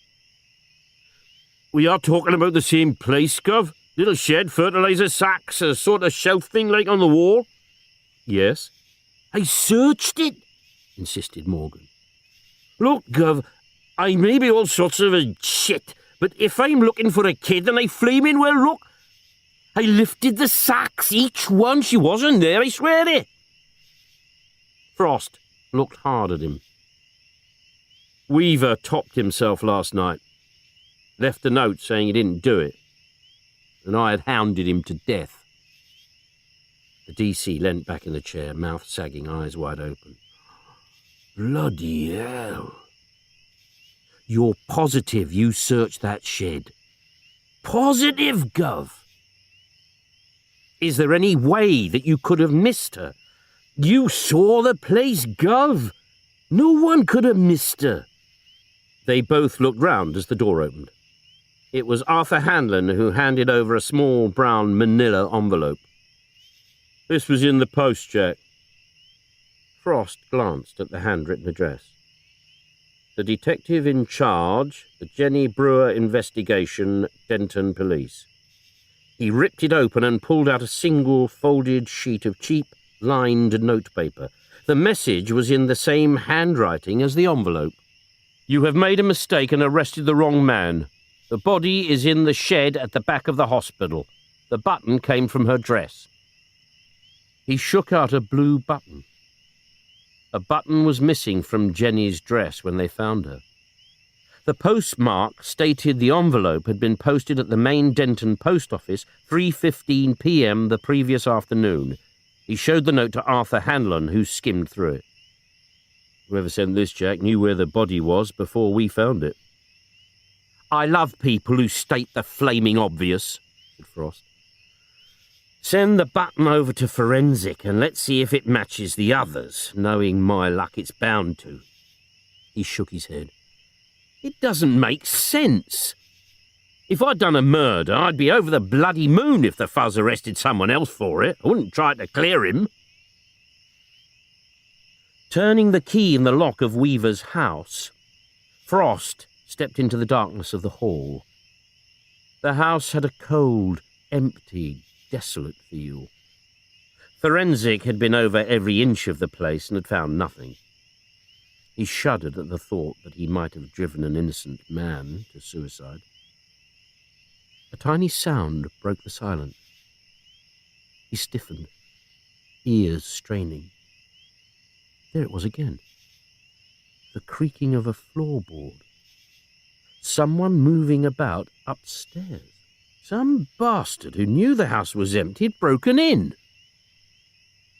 "We are talking about the same place, Gov? Little shed, fertilizer sacks, a sort of shelf thing like on the wall?" "Yes." "I searched it," insisted Morgan. "Look, Gov, I may be all sorts of a shit, but if I'm looking for a kid, then I flaming well look. I lifted the sacks, each one. She wasn't there, I swear it." Frost looked hard at him. "Weaver topped himself last night. Left a note saying he didn't do it, and I had hounded him to death." The DC leant back in the chair, mouth sagging, eyes wide open. "Bloody hell. You're positive you searched that shed? Positive, Gov? Is there any way that you could have missed her? You saw the place, Gov. No one could have missed her." They both looked round as the door opened. It was Arthur Hanlon who handed over a small brown manila envelope. "This was in the post, Jack." Frost glanced at the handwritten address. "The detective in charge, the Jenny Brewer investigation, Denton Police." He ripped it open and pulled out a single folded sheet of cheap, lined notepaper. The message was in the same handwriting as the envelope. "You have made a mistake and arrested the wrong man. The body is in the shed at the back of the hospital. The button came from her dress." He shook out a blue button. A button was missing from Jenny's dress when they found her. The postmark stated the envelope had been posted at the main Denton post office 3:15 p.m. the previous afternoon. He showed the note to Arthur Hanlon, who skimmed through it. "Whoever sent this, Jack, knew where the body was before we found it." "I love people who state the flaming obvious," said Frost. "Send the button over to forensic and let's see if it matches the others. Knowing my luck, it's bound to." He shook his head. "It doesn't make sense. If I'd done a murder, I'd be over the bloody moon if the fuzz arrested someone else for it. I wouldn't try to clear him." Turning the key in the lock of Weaver's house, Frost stepped into the darkness of the hall. The house had a cold, empty, desolate feel. Forensic had been over every inch of the place and had found nothing. He shuddered at the thought that he might have driven an innocent man to suicide. A tiny sound broke the silence. He stiffened, ears straining. There it was again. The creaking of a floorboard. Someone moving about upstairs. Some bastard who knew the house was empty had broken in.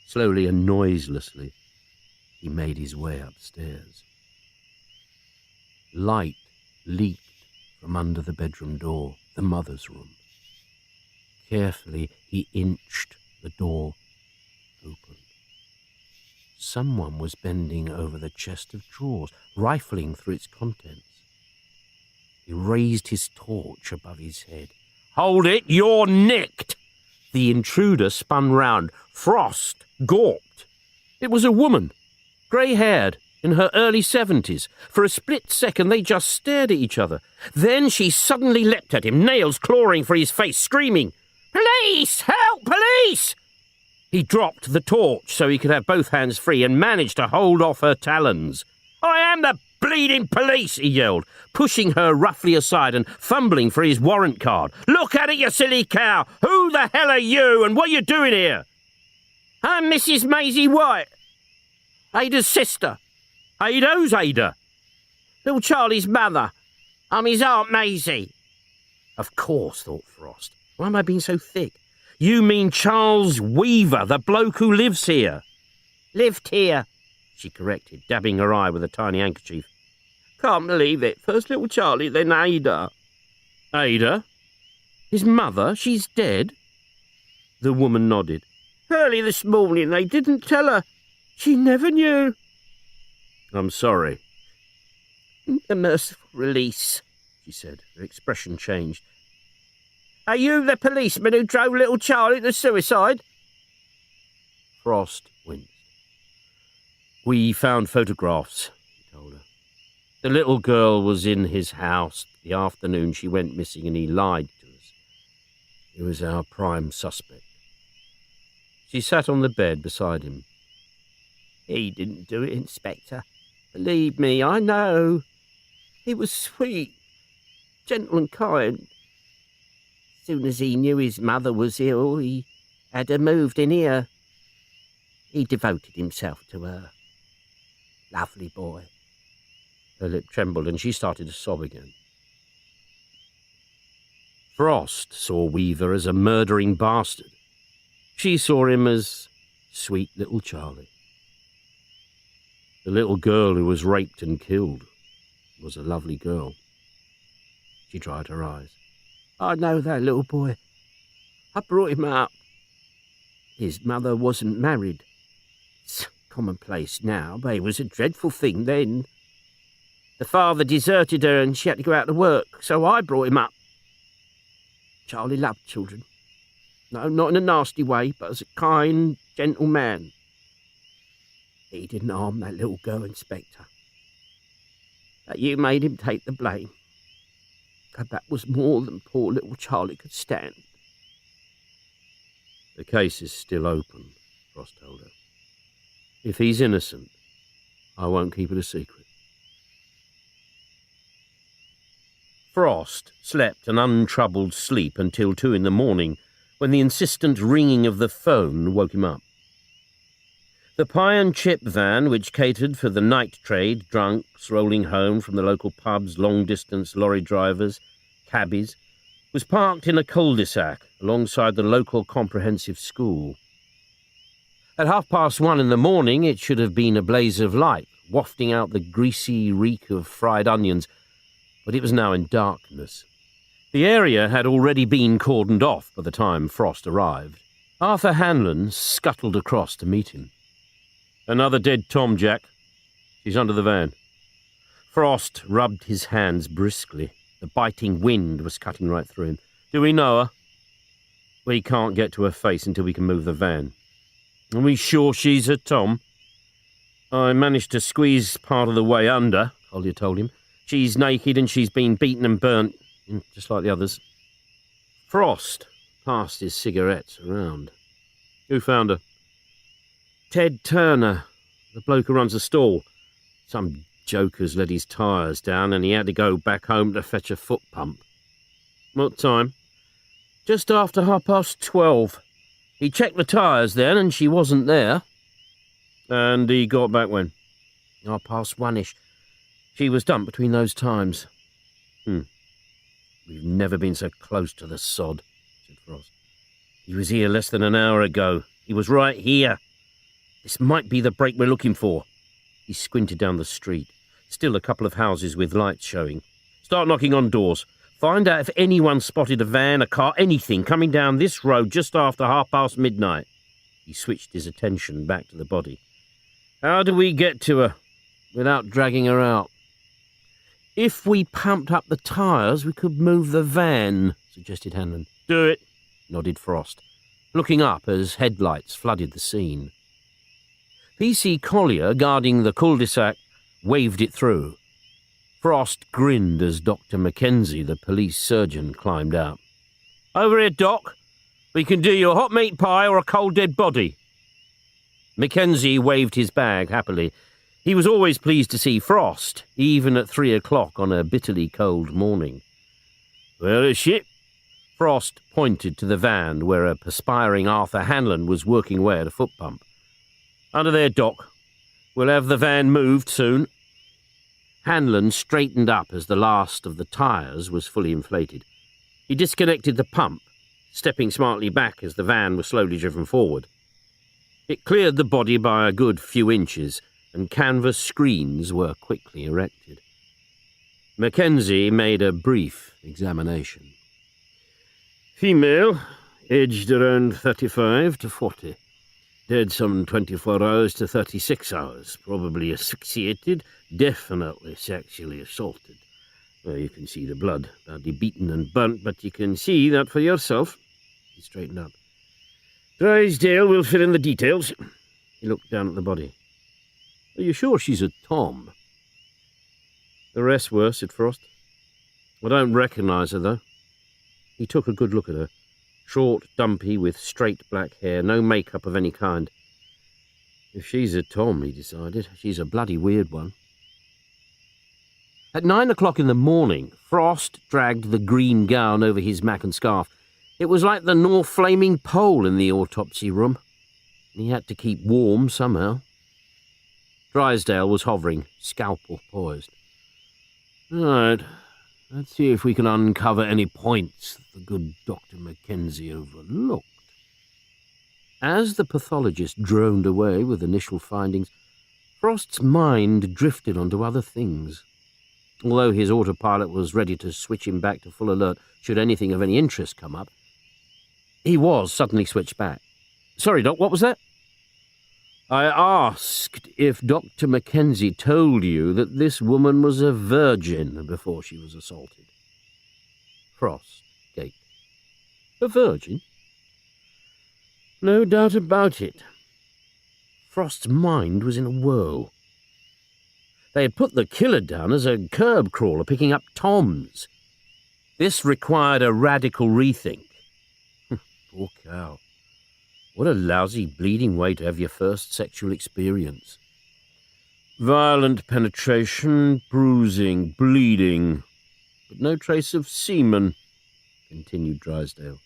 Slowly and noiselessly, he made his way upstairs. Light leaked from under the bedroom door, the mother's room. Carefully, he inched the door open. Someone was bending over the chest of drawers, rifling through its contents. He raised his torch above his head. "Hold it, you're nicked!" The intruder spun round. Frost gawped. It was a woman, grey-haired, in her early 70s. For a split second they just stared at each other. Then she suddenly leapt at him, nails clawing for his face, screaming, "Police! Help! Police!" He dropped the torch so he could have both hands free and managed to hold off her talons. "I am the bleeding police," he yelled, pushing her roughly aside and fumbling for his warrant card. "Look at it, you silly cow! Who the hell are you and what are you doing here?" "I'm Mrs. Maisie White, Ada's sister." "Ada? Who's Ada?" "Little Charlie's mother. I'm his Aunt Maisie." Of course, thought Frost. Why am I being so thick? "You mean Charles Weaver, the bloke who lives here." "Lived here," she corrected, dabbing her eye with a tiny handkerchief. Can't believe it. First little Charlie, then Ada. Ada? His mother? She's dead? The woman nodded. Early this morning they didn't tell her. She never knew. I'm sorry. A merciful release, she said. Her expression changed. Are you the policeman who drove little Charlie to suicide? Frost winced. We found photographs, he told her. The little girl was in his house the afternoon she went missing, and he lied to us. He was our prime suspect. She sat on the bed beside him. He didn't do it, Inspector. Believe me, I know. He was sweet, gentle and kind. As soon as he knew his mother was ill, he had her moved in here. He devoted himself to her. Lovely boy. Her lip trembled and she started to sob again. Frost saw Weaver as a murdering bastard. She saw him as sweet little Charlie. The little girl who was raped and killed was a lovely girl. She dried her eyes. I know that little boy. I brought him up. His mother wasn't married. It's commonplace now, but it was a dreadful thing then. The father deserted her and she had to go out to work, so I brought him up. Charlie loved children. No, not in a nasty way, but as a kind, gentle man. He didn't harm that little girl, Inspector. But you made him take the blame. And that was more than poor little Charlie could stand. The case is still open, Frost told her. If he's innocent, I won't keep it a secret. Frost slept an untroubled sleep until 2 a.m, when the insistent ringing of the phone woke him up. The pie and chip van, which catered for the night trade, drunks rolling home from the local pubs, long-distance lorry drivers, cabbies, was parked in a cul-de-sac alongside the local comprehensive school. At 1:30 a.m, it should have been a blaze of light, wafting out the greasy reek of fried onions, but it was now in darkness. The area had already been cordoned off by the time Frost arrived. Arthur Hanlon scuttled across to meet him. Another dead Tom, Jack. She's under the van. Frost rubbed his hands briskly. The biting wind was cutting right through him. Do we know her? We can't get to her face until we can move the van. Are we sure she's her Tom? I managed to squeeze part of the way under, Collier told him. She's naked and she's been beaten and burnt, just like the others. Frost passed his cigarettes around. Who found her? Ted Turner, the bloke who runs the stall. Some joker's let his tyres down and he had to go back home to fetch a foot pump. What time? Just after 12:30. He checked the tyres then and she wasn't there. And he got back when? 1:30-ish. She was dumped between those times. We've never been so close to the sod, said Frost. He was here less than an hour ago. He was right here. This might be the break we're looking for. He squinted down the street. Still a couple of houses with lights showing. Start knocking on doors. Find out if anyone spotted a van, a car, anything coming down this road just after midnight. He switched his attention back to the body. How do we get to her without dragging her out? If we pumped up the tyres, we could move the van, suggested Hanlon. Do it, nodded Frost, looking up as headlights flooded the scene. P.C. Collier, guarding the cul-de-sac, waved it through. Frost grinned as Dr. Mackenzie, the police surgeon, climbed out. Over here, Doc. We can do you a hot meat pie or a cold dead body. Mackenzie waved his bag happily. He was always pleased to see Frost, even at 3 o'clock on a bitterly cold morning. Well, a ship. Frost pointed to the van where a perspiring Arthur Hanlon was working away at a foot pump. Under there, Doc. We'll have the van moved soon. Hanlon straightened up as the last of the tyres was fully inflated. He disconnected the pump, stepping smartly back as the van was slowly driven forward. It cleared the body by a good few inches, and canvas screens were quickly erected. Mackenzie made a brief examination. Female, aged around 35 to 40. Dead some 24 hours to 36 hours. Probably asphyxiated, definitely sexually assaulted. Well, you can see the blood, badly beaten and burnt, but you can see that for yourself. He straightened up. Drysdale will fill in the details. He looked down at the body. Are you sure she's a Tom? The rest were, said Frost. I don't recognise her, though. He took a good look at her. Short, dumpy, with straight black hair, no makeup of any kind. If she's a Tom, he decided, she's a bloody weird one. At 9 o'clock in the morning, Frost dragged the green gown over his mac and scarf. It was like the North Flaming Pole in the autopsy room. He had to keep warm somehow. Drysdale was hovering, scalpel poised. All right, let's see if we can uncover any points that the good Dr. Mackenzie overlooked. As the pathologist droned away with initial findings, Frost's mind drifted onto other things. Although his autopilot was ready to switch him back to full alert should anything of any interest come up, he was suddenly switched back. Sorry, Doc, what was that? I asked if Dr. Mackenzie told you that this woman was a virgin before she was assaulted. Frost gaped. A virgin? No doubt about it. Frost's mind was in a whirl. They had put the killer down as a curb crawler picking up toms. This required a radical rethink. Poor cow. What a lousy, bleeding way to have your first sexual experience. Violent penetration, bruising, bleeding, but no trace of semen, continued Drysdale.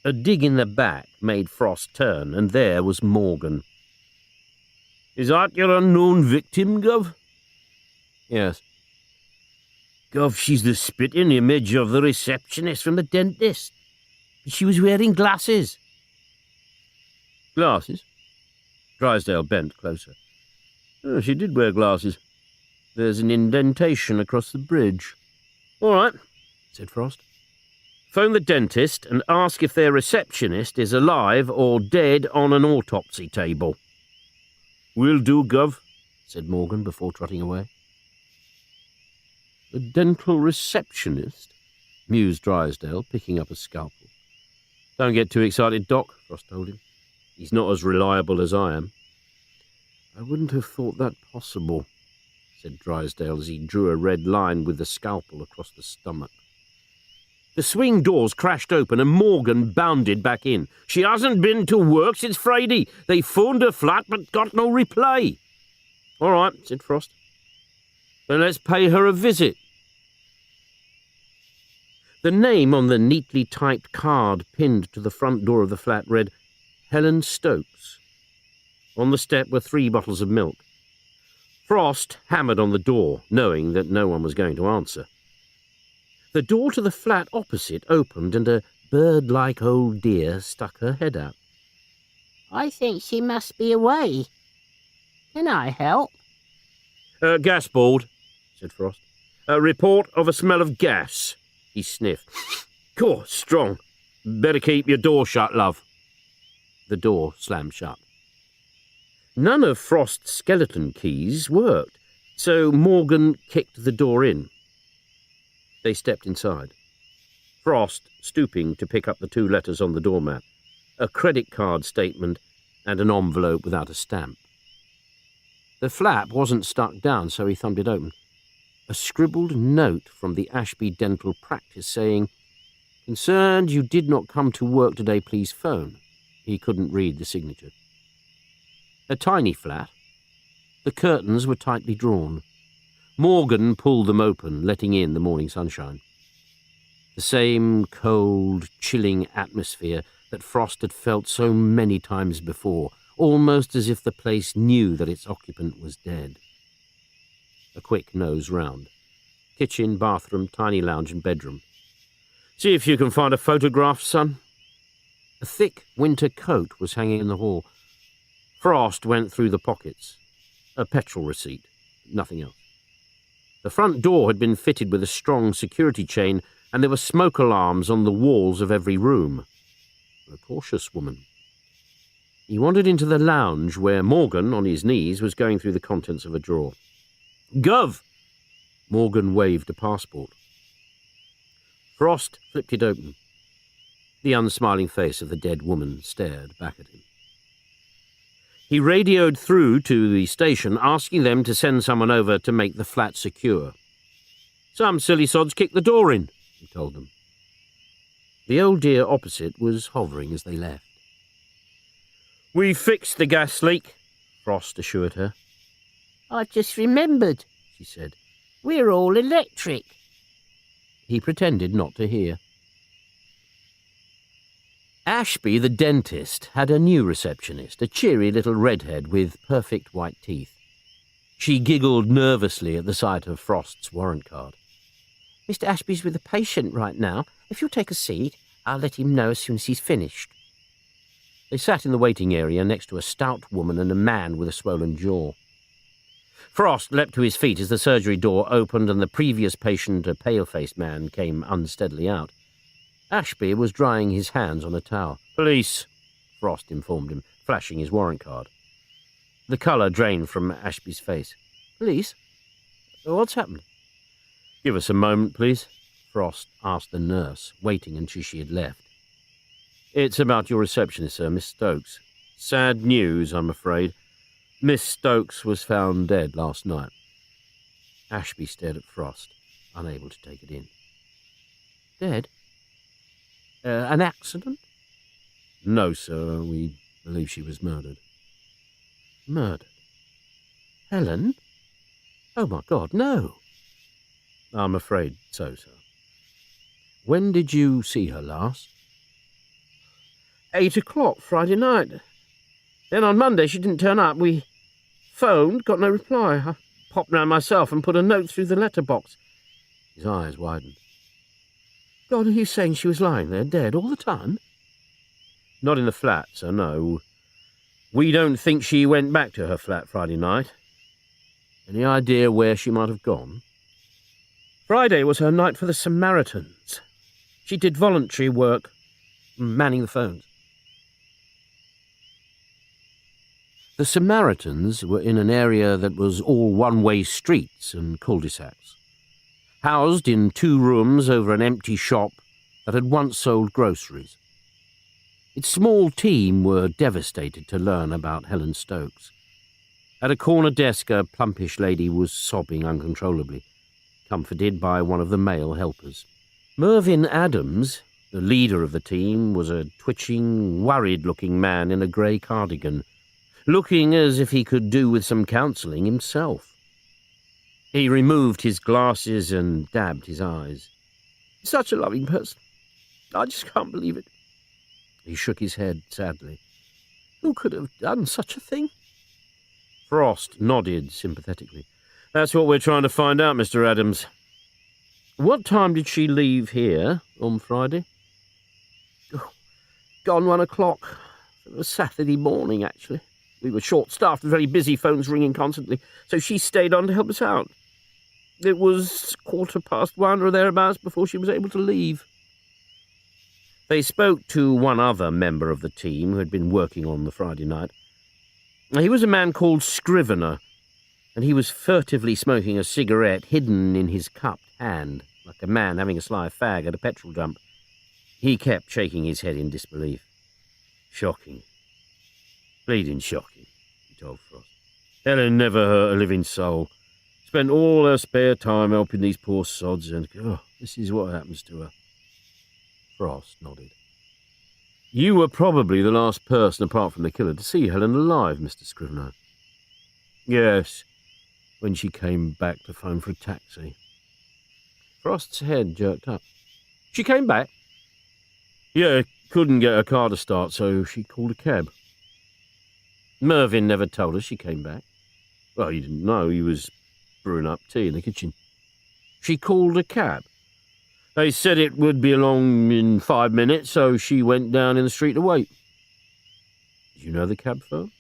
A dig in the back made Frost turn, and there was Morgan. Is that your unknown victim, Gov? Yes. Gov, she's the spitting image of the receptionist from the dentist. She was wearing glasses. Glasses? Drysdale bent closer. Oh, she did wear glasses. There's an indentation across the bridge. All right, said Frost. Phone the dentist and ask if their receptionist is alive or dead on an autopsy table. Will do, Gov, said Morgan before trotting away. The dental receptionist? Mused Drysdale, picking up a scalpel. Don't get too excited, Doc, Frost told him. He's not as reliable as I am. I wouldn't have thought that possible, said Drysdale as he drew a red line with the scalpel across the stomach. The swing doors crashed open and Morgan bounded back in. She hasn't been to work since Friday. They phoned her flat but got no reply. All right, said Frost. Then let's pay her a visit. The name on the neatly typed card pinned to the front door of the flat read, Helen Stokes. On the step were 3 bottles of milk. Frost hammered on the door, knowing that no one was going to answer. The door to the flat opposite opened and a bird-like old dear stuck her head out. I think she must be away. Can I help? Gas board, said Frost. A report of a smell of gas. He sniffed. Cool, strong. Better keep your door shut, love. The door slammed shut. None of Frost's skeleton keys worked, so Morgan kicked the door in. They stepped inside. Frost stooping to pick up the 2 letters on the doormat, a credit card statement and an envelope without a stamp. The flap wasn't stuck down, so he thumbed it open. A scribbled note from the Ashby Dental Practice saying, Concerned you did not come to work today, please phone. He couldn't read the signature. A tiny flat. The curtains were tightly drawn. Morgan pulled them open, letting in the morning sunshine. The same cold, chilling atmosphere that Frost had felt so many times before, almost as if the place knew that its occupant was dead. A quick nose round. Kitchen, bathroom, tiny lounge and bedroom. See if you can find a photograph, son. A thick winter coat was hanging in the hall. Frost went through the pockets. A petrol receipt. Nothing else. The front door had been fitted with a strong security chain, and there were smoke alarms on the walls of every room. A cautious woman. He wandered into the lounge where Morgan, on his knees, was going through the contents of a drawer. "Gov!" Morgan waved a passport. Frost flipped it open. The unsmiling face of the dead woman stared back at him. He radioed through to the station, asking them to send someone over to make the flat secure. "Some silly sods kicked the door in," he told them. The old dear opposite was hovering as they left. "We fixed the gas leak," Frost assured her. "I've just remembered," she said. "We're all electric." He pretended not to hear. Ashby, the dentist, had a new receptionist, a cheery little redhead with perfect white teeth. She giggled nervously at the sight of Frost's warrant card. "Mr. Ashby's with a patient right now. If you'll take a seat, I'll let him know as soon as he's finished." They sat in the waiting area next to a stout woman and a man with a swollen jaw. Frost leapt to his feet as the surgery door opened and the previous patient, a pale-faced man, came unsteadily out. Ashby was drying his hands on a towel. "Police," Frost informed him, flashing his warrant card. The colour drained from Ashby's face. "Police? What's happened?" "Give us a moment, please," Frost asked the nurse, waiting until she had left. "It's about your receptionist, sir, Miss Stokes. Sad news, I'm afraid. Miss Stokes was found dead last night." Ashby stared at Frost, unable to take it in. "Dead? An accident?" "No, sir. We believe she was murdered." "Murdered? Helen? Oh, my God, no." "I'm afraid so, sir." "When did you see her last?" 8 o'clock Friday night. Then on Monday she didn't turn up. We phoned, got no reply. I popped round myself and put a note through the letterbox." His eyes widened. "God, are you saying she was lying there, dead, all the time?" "Not in the flat, sir, no. We don't think she went back to her flat Friday night. Any idea where she might have gone?" "Friday was her night for the Samaritans. She did voluntary work, manning the phones." The Samaritans were in an area that was all one-way streets and cul-de-sacs, housed in 2 rooms over an empty shop that had once sold groceries. Its small team were devastated to learn about Helen Stokes. At a corner desk, a plumpish lady was sobbing uncontrollably, comforted by one of the male helpers. Mervyn Adams, the leader of the team, was a twitching, worried-looking man in a grey cardigan, looking as if he could do with some counselling himself. He removed his glasses and dabbed his eyes. "Such a loving person. I just can't believe it." He shook his head sadly. "Who could have done such a thing?" Frost nodded sympathetically. "That's what we're trying to find out, Mr. Adams. What time did she leave here on Friday?" "Gone 1 o'clock. It was Saturday morning, actually. We were short-staffed and very busy, phones ringing constantly, so she stayed on to help us out. It was 1:15 or thereabouts before she was able to leave." They spoke to one other member of the team who had been working on the Friday night. He was a man called Scrivener, and he was furtively smoking a cigarette hidden in his cupped hand, like a man having a sly fag at a petrol dump. He kept shaking his head in disbelief. "Shocking. Bleeding shocking," he told Frost. "Helen never hurt a living soul. Spent all her spare time helping these poor sods, and this is what happens to her." Frost nodded. "You were probably the last person, apart from the killer, to see Helen alive, Mr. Scrivener." "Yes, when she came back to phone for a taxi." Frost's head jerked up. "She came back?" "Yeah, couldn't get her car to start, so she called a cab." "Mervyn never told us she came back." "Well, he didn't know. He was brewing up tea in the kitchen." "She called a cab?" "They said it would be along in 5 minutes, so she went down in the street to wait." "Did you know the cab firm?"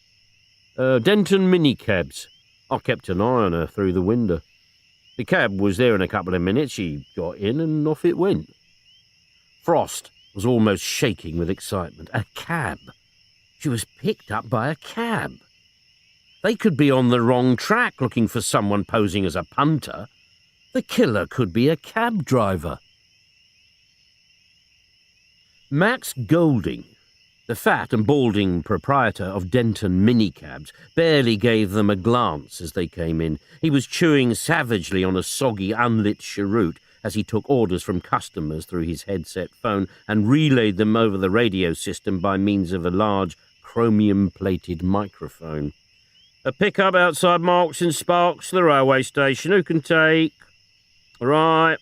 Denton Minicabs. I kept an eye on her through the window." The cab was there in a couple of minutes. She got in and off it went. Frost was almost shaking with excitement. A cab. She was picked up by a cab. They could be on the wrong track looking for someone posing as a punter. The killer could be a cab driver. Max Golding, the fat and balding proprietor of Denton minicabs, barely gave them a glance as they came in. He was chewing savagely on a soggy, unlit cheroot as he took orders from customers through his headset phone and relayed them over the radio system by means of a large, chromium-plated microphone. "A pickup outside Marks and Sparks, the railway station. Who can take?" "Right."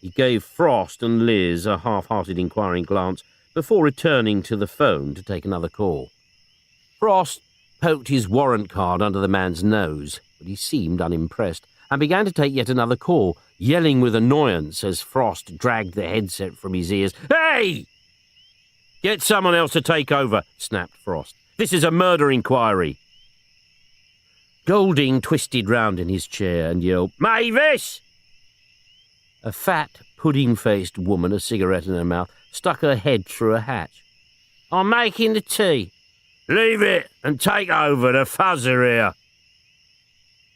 He gave Frost and Liz a half-hearted inquiring glance before returning to the phone to take another call. Frost poked his warrant card under the man's nose, but he seemed unimpressed and began to take yet another call, yelling with annoyance as Frost dragged the headset from his ears. "Hey! Get someone else to take over," snapped Frost. "This is a murder inquiry." Golding twisted round in his chair and yelled, "Mavis!" A fat, pudding-faced woman, a cigarette in her mouth, stuck her head through a hatch. "I'm making the tea." "Leave it and take over, the fuzzer here."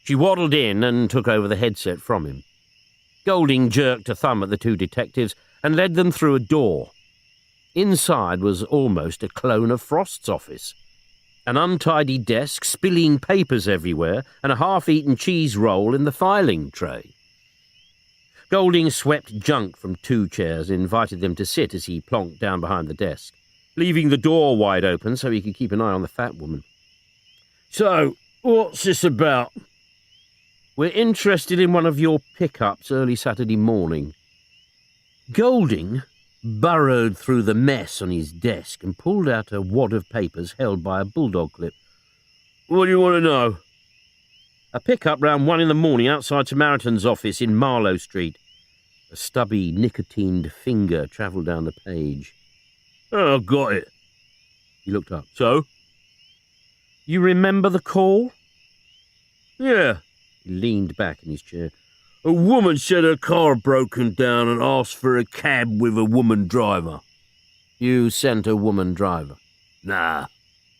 She waddled in and took over the headset from him. Golding jerked a thumb at the two detectives and led them through a door. Inside was almost a clone of Frost's office. An untidy desk, spilling papers everywhere, and a half-eaten cheese roll in the filing tray. Golding swept junk from two chairs and invited them to sit as he plonked down behind the desk, leaving the door wide open so he could keep an eye on the fat woman. "So, what's this about?" "We're interested in one of your pickups early Saturday morning." Golding burrowed through the mess on his desk and pulled out a wad of papers held by a bulldog clip. "What do you want to know?" "A pickup round 1 a.m. outside Samaritan's office in Marlow Street." A stubby, nicotined finger travelled down the page. "Oh, I've got it." He looked up. "So?" "You remember the call?" "Yeah." He leaned back in his chair. "A woman said her car had broken down and asked for a cab with a woman driver." "You sent a woman driver?" "Nah,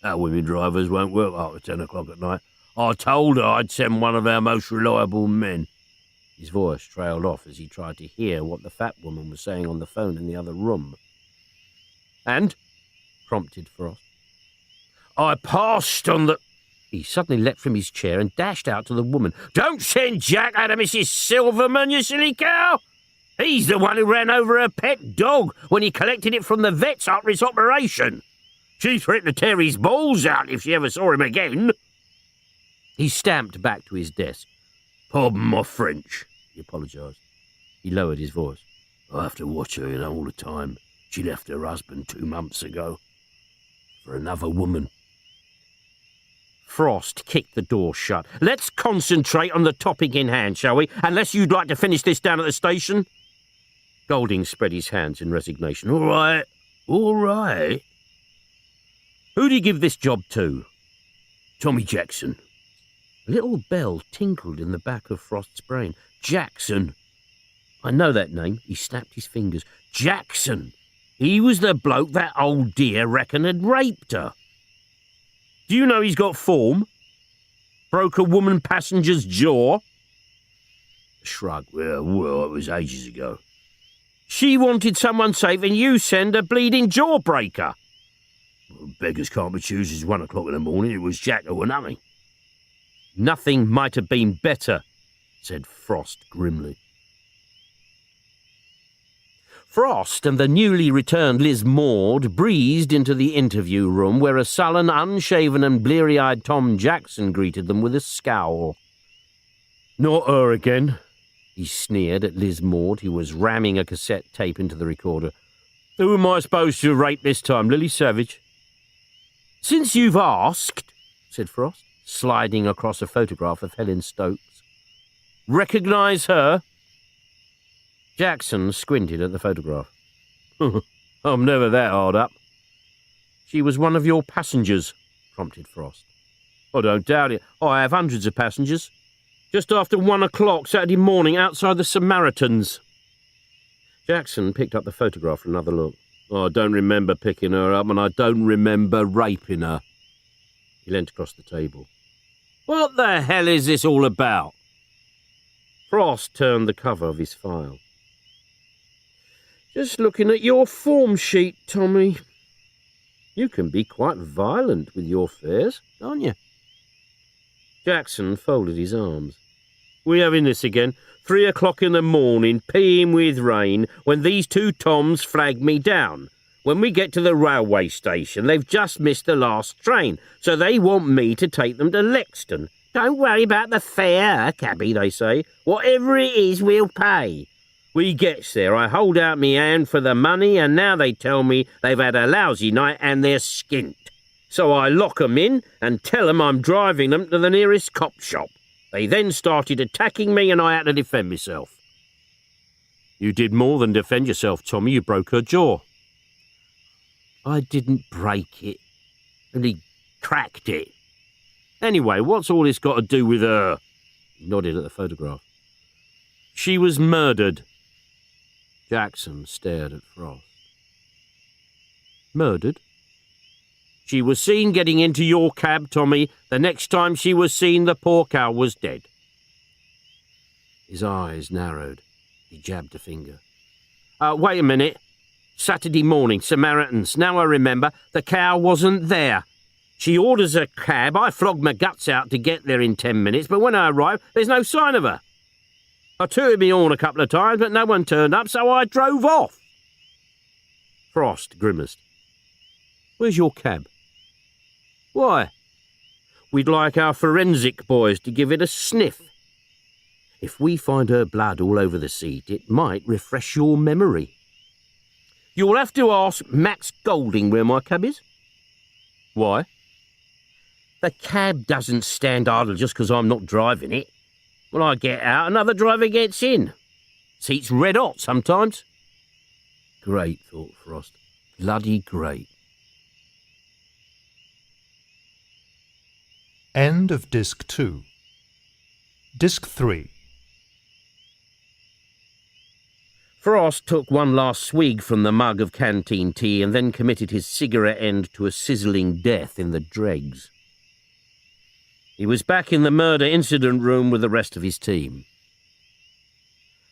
our women drivers won't work after 10 o'clock at night. I told her I'd send one of our most reliable men." His voice trailed off as he tried to hear what the fat woman was saying on the phone in the other room. "And?" prompted Frost. "I passed on the—" He suddenly leapt from his chair and dashed out to the woman. "Don't send Jack out of Mrs. Silverman, you silly cow! He's the one who ran over her pet dog when he collected it from the vets after his operation. She threatened to tear his balls out if she ever saw him again." He stamped back to his desk. "Pardon my French," he apologised. He lowered his voice. "I have to watch her all the time. She left her husband 2 months ago. For another woman." Frost kicked the door shut. "Let's concentrate on the topic in hand, shall we? Unless you'd like to finish this down at the station." Golding spread his hands in resignation. All right. "Who'd he give this job to?" "Tommy Jackson." A little bell tinkled in the back of Frost's brain. "Jackson. I know that name." He snapped his fingers. "Jackson. He was the bloke that old dear reckoned had raped her. Do you know he's got form? Broke a woman passenger's jaw." A shrug. Well, it was ages ago." "She wanted someone safe and you send a bleeding jawbreaker." "Well, beggars can't be choosers. 1 o'clock in the morning. It was Jack or nothing." "Nothing might have been better," said Frost grimly. Frost and the newly returned Liz Maud breezed into the interview room where a sullen, unshaven and bleary-eyed Tom Jackson greeted them with a scowl. "Not her again," he sneered at Liz Maud, who was ramming a cassette tape into the recorder. "Who am I supposed to have raped this time, Lily Savage?" "Since you've asked," said Frost, sliding across a photograph of Helen Stokes. "Recognise her?" Jackson squinted at the photograph. "I'm never that hard up." "She was one of your passengers," prompted Frost. "I don't doubt it. I have hundreds of passengers." Just after 1 o'clock Saturday morning outside the Samaritans. Jackson picked up the photograph for another look. Oh, I don't remember picking her up, and I don't remember raping her. He leant across the table. What the hell is this all about? Frost turned the cover of his file. Just looking at your form sheet, Tommy. You can be quite violent with your affairs, aren't you? Jackson folded his arms. We having this again? 3 o'clock in the morning, peeing with rain, when these two Toms flag me down. When we get to the railway station, they've just missed the last train, so they want me to take them to Lexton. Don't worry about the fare, cabby, they say. Whatever it is, we'll pay. We gets there, I hold out me hand for the money, and now they tell me they've had a lousy night and they're skint. So I lock 'em in and tell 'em I'm driving them to the nearest cop shop. They then started attacking me and I had to defend myself. You did more than defend yourself, Tommy. You broke her jaw. I didn't break it. Only cracked it. Anyway, what's all this got to do with her? He nodded at the photograph. She was murdered. Jackson stared at Frost. Murdered? She was seen getting into your cab, Tommy. The next time she was seen, the poor cow was dead. His eyes narrowed. He jabbed a finger. Wait a minute. Saturday morning, Samaritans. Now I remember, the cow wasn't there. She orders a cab. I flogged my guts out to get there in 10 minutes, but when I arrived, there's no sign of her. I tooted me horn a couple of times, but no one turned up, so I drove off. Frost grimaced. Where's your cab? Why? We'd like our forensic boys to give it a sniff. If we find her blood all over the seat, it might refresh your memory. You'll have to ask Max Golding where my cab is. Why? The cab doesn't stand idle just because I'm not driving it. When I get out, another driver gets in. Seat's red hot sometimes. Great, thought Frost. Bloody great. End of Disc 2. Disc 3. Frost took one last swig from the mug of canteen tea and then committed his cigarette end to a sizzling death in the dregs. He was back in the murder incident room with the rest of his team.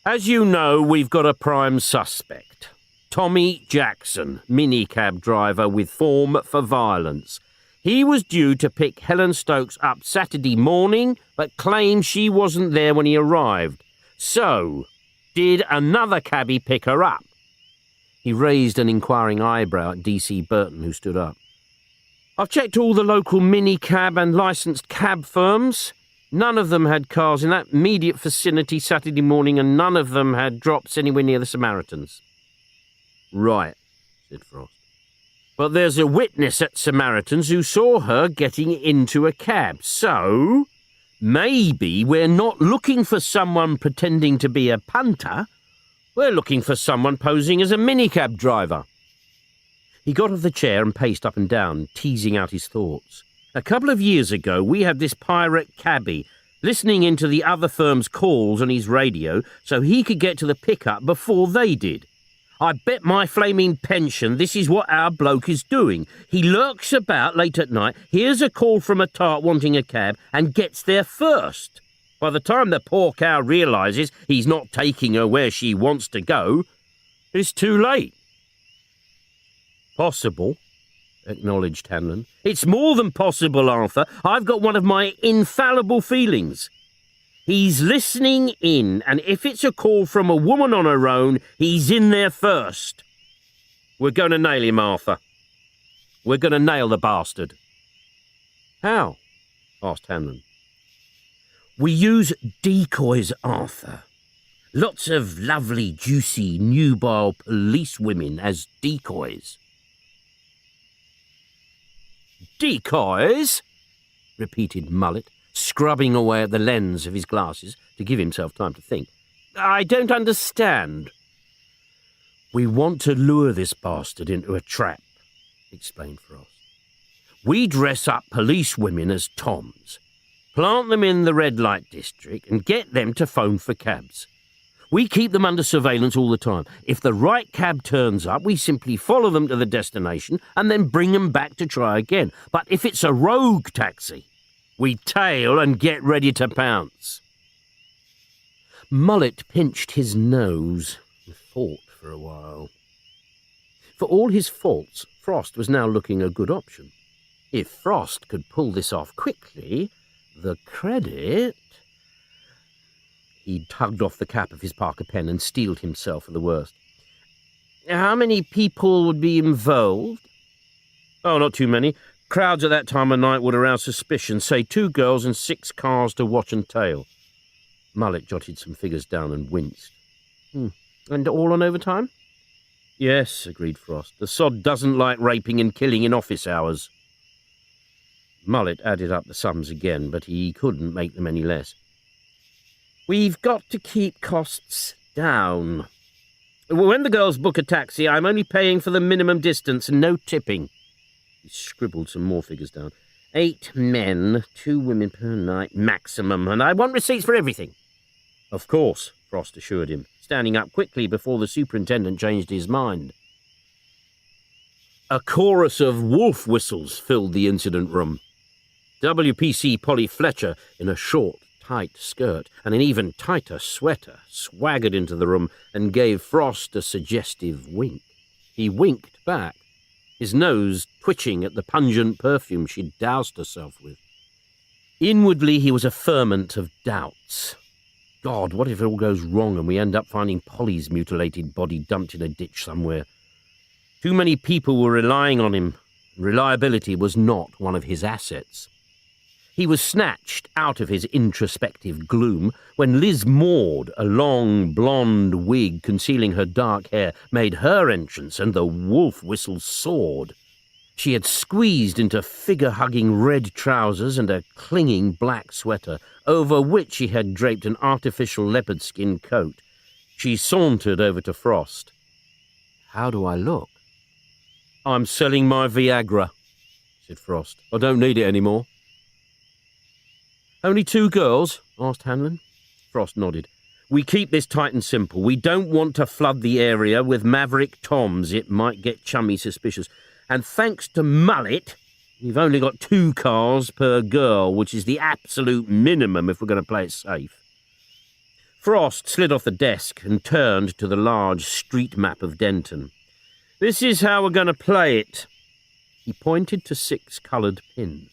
As you know, we've got a prime suspect. Tommy Jackson, minicab driver with form for violence. He was due to pick Helen Stokes up Saturday morning, but claimed she wasn't there when he arrived. So, did another cabbie pick her up? He raised an inquiring eyebrow at D.C. Burton, who stood up. I've checked all the local minicab and licensed cab firms. None of them had cars in that immediate vicinity Saturday morning, and none of them had drops anywhere near the Samaritans. Right, said Frost. But there's a witness at Samaritans who saw her getting into a cab, so maybe we're not looking for someone pretending to be a punter. We're looking for someone posing as a minicab driver. He got off the chair and paced up and down, teasing out his thoughts. A couple of years ago, we had this pirate cabbie listening into the other firm's calls on his radio so he could get to the pickup before they did. I bet my flaming pension this is what our bloke is doing. He lurks about late at night, hears a call from a tart wanting a cab, and gets there first. By the time the poor cow realises he's not taking her where she wants to go, it's too late. Possible, acknowledged Hanlon. It's more than possible, Arthur. I've got one of my infallible feelings. He's listening in, and if it's a call from a woman on her own, he's in there first. We're going to nail him, Arthur. We're going to nail the bastard. How? Asked Hanlon. We use decoys, Arthur. Lots of lovely, juicy, nubile police women as decoys. Decoys? Repeated Mullet, scrubbing away at the lens of his glasses to give himself time to think. I don't understand. We want to lure this bastard into a trap, explained Frost. We dress up police women as Toms, Plant them in the red light district and get them to phone for cabs. We keep them under surveillance all the time. If the right cab turns up, we simply follow them to the destination and then bring them back to try again. But if it's a rogue taxi, we tail and get ready to pounce." Mullet pinched his nose and thought for a while. For all his faults, Frost was now looking a good option. If Frost could pull this off quickly, the credit... He tugged off the cap of his Parker pen and steeled himself for the worst. "How many people would be involved?" "Oh, not too many. Crowds at that time of night would arouse suspicion. Say 2 girls and 6 cars to watch and tail." Mullet jotted some figures down and winced. "And all on overtime?" "Yes," agreed Frost. "The sod doesn't like raping and killing in office hours." Mullet added up the sums again, but he couldn't make them any less. "We've got to keep costs down. When the girls book a taxi, I'm only paying for the minimum distance and no tipping." He scribbled some more figures down. 8 men, 2 women per night maximum, and I want receipts for everything." "Of course," Frost assured him, standing up quickly before the superintendent changed his mind. A chorus of wolf whistles filled the incident room. WPC Polly Fletcher, in a short, tight skirt and an even tighter sweater, swaggered into the room and gave Frost a suggestive wink. He winked back, his nose twitching at the pungent perfume she'd doused herself with. Inwardly, he was a ferment of doubts. God, what if it all goes wrong and we end up finding Polly's mutilated body dumped in a ditch somewhere? Too many people were relying on him. Reliability was not one of his assets. He was snatched out of his introspective gloom when Liz Maud, a long, blonde wig concealing her dark hair, made her entrance and the wolf whistle soared. She had squeezed into figure-hugging red trousers and a clinging black sweater, over which she had draped an artificial leopard skin coat. She sauntered over to Frost. "How do I look?" "I'm selling my Viagra," said Frost. "I don't need it anymore." "Only 2 girls?" asked Hanlon. Frost nodded. "We keep this tight and simple. We don't want to flood the area with maverick toms. It might get chummy suspicious. And thanks to Mullet, we've only got 2 cars per girl, which is the absolute minimum if we're going to play it safe." Frost slid off the desk and turned to the large street map of Denton. "This is how we're going to play it." He pointed to 6 coloured pins.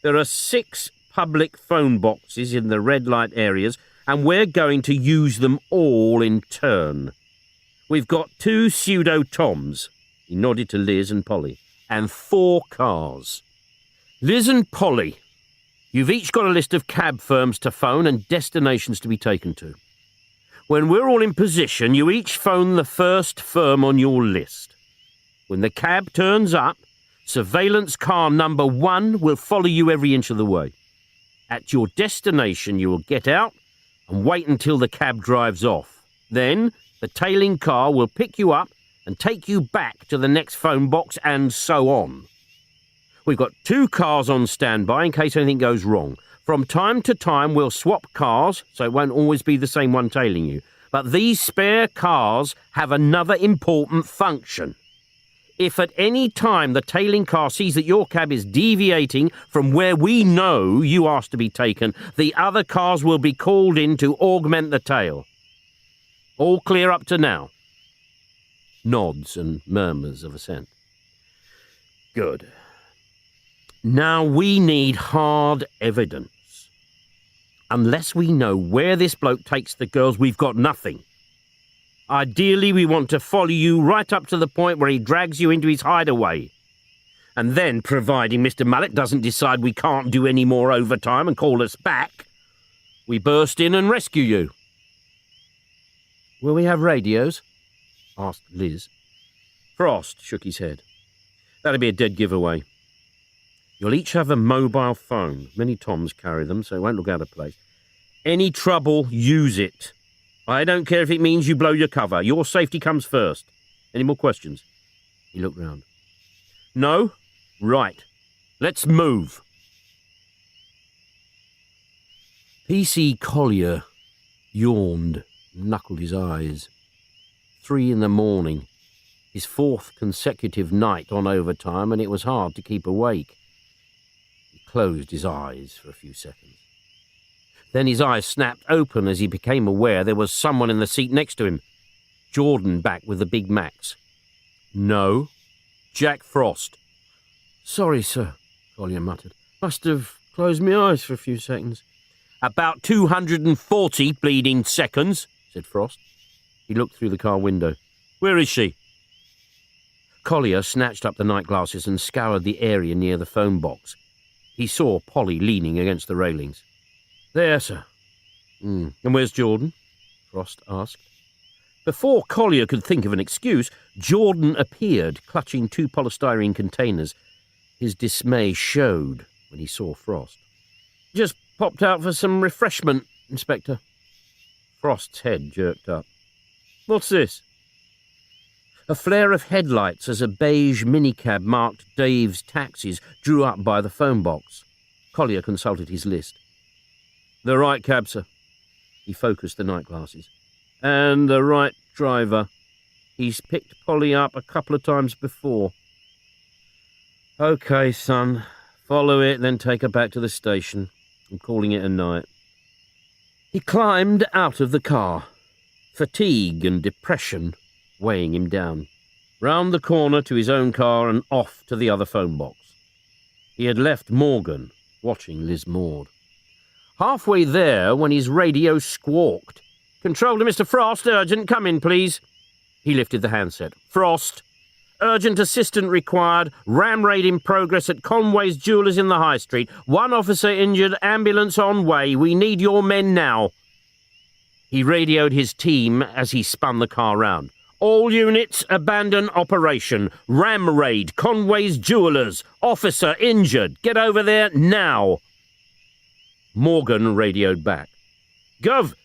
"There are 6 public phone boxes in the red light areas, and we're going to use them all in turn. We've got 2 pseudo-toms," he nodded to Liz and Polly, "and 4 cars. Liz and Polly, you've each got a list of cab firms to phone and destinations to be taken to. When we're all in position, you each phone the first firm on your list. When the cab turns up, surveillance car number 1 will follow you every inch of the way. At your destination, you will get out and wait until the cab drives off. Then, the tailing car will pick you up and take you back to the next phone box, and so on. We've got 2 cars on standby in case anything goes wrong. From time to time, we'll swap cars, so it won't always be the same one tailing you. But these spare cars have another important function. If at any time the tailing car sees that your cab is deviating from where we know you asked to be taken, the other cars will be called in to augment the tail. All clear up to now?" Nods and murmurs of assent. "Good. Now we need hard evidence. Unless we know where this bloke takes the girls, we've got nothing. Ideally, we want to follow you right up to the point where he drags you into his hideaway. And then, providing Mr. Mullet doesn't decide we can't do any more overtime and call us back, we burst in and rescue you." "Will we have radios?" asked Liz. Frost shook his head. "That'd be a dead giveaway. You'll each have a mobile phone. Many Toms carry them, so it won't look out of place. Any trouble, use it. I don't care if it means you blow your cover. Your safety comes first. Any more questions?" He looked round. "No? Right. Let's move." P.C. Collier yawned and knuckled his eyes. 3 a.m, his 4th consecutive night on overtime, and it was hard to keep awake. He closed his eyes for a few seconds. Then his eyes snapped open as he became aware there was someone in the seat next to him. Jordan back with the Big Macs. No, Jack Frost. Sorry, sir, Collier muttered. Must have closed my eyes for a few seconds. About 240 bleeding seconds, said Frost. He looked through the car window. Where is she? Collier snatched up the night glasses and scoured the area near the phone box. He saw Polly leaning against the railings. There, sir. And where's Jordan? Frost asked. Before Collier could think of an excuse, Jordan appeared, clutching 2 polystyrene containers. His dismay showed when he saw Frost. Just popped out for some refreshment, Inspector. Frost's head jerked up. What's this? A flare of headlights as a beige minicab marked Dave's Taxis drew up by the phone box. Collier consulted his list. The right cab, sir. He focused the night glasses. And the right driver. He's picked Polly up a couple of times before. Okay, son. Follow it, then take her back to the station. I'm calling it a night. He climbed out of the car, fatigue and depression weighing him down, round the corner to his own car and off to the other phone box. He had left Morgan watching Liz Maud. Halfway there when his radio squawked. Control to Mr. Frost, urgent, come in, please. He lifted the handset. Frost, urgent assistant required, ram raid in progress at Conway's Jewellers in the High Street. 1 officer injured, ambulance on way. We need your men now. He radioed his team as he spun the car round. All units, abandon operation. Ram raid, Conway's Jewellers. Officer injured. Get over there now. Morgan radioed back. Gov,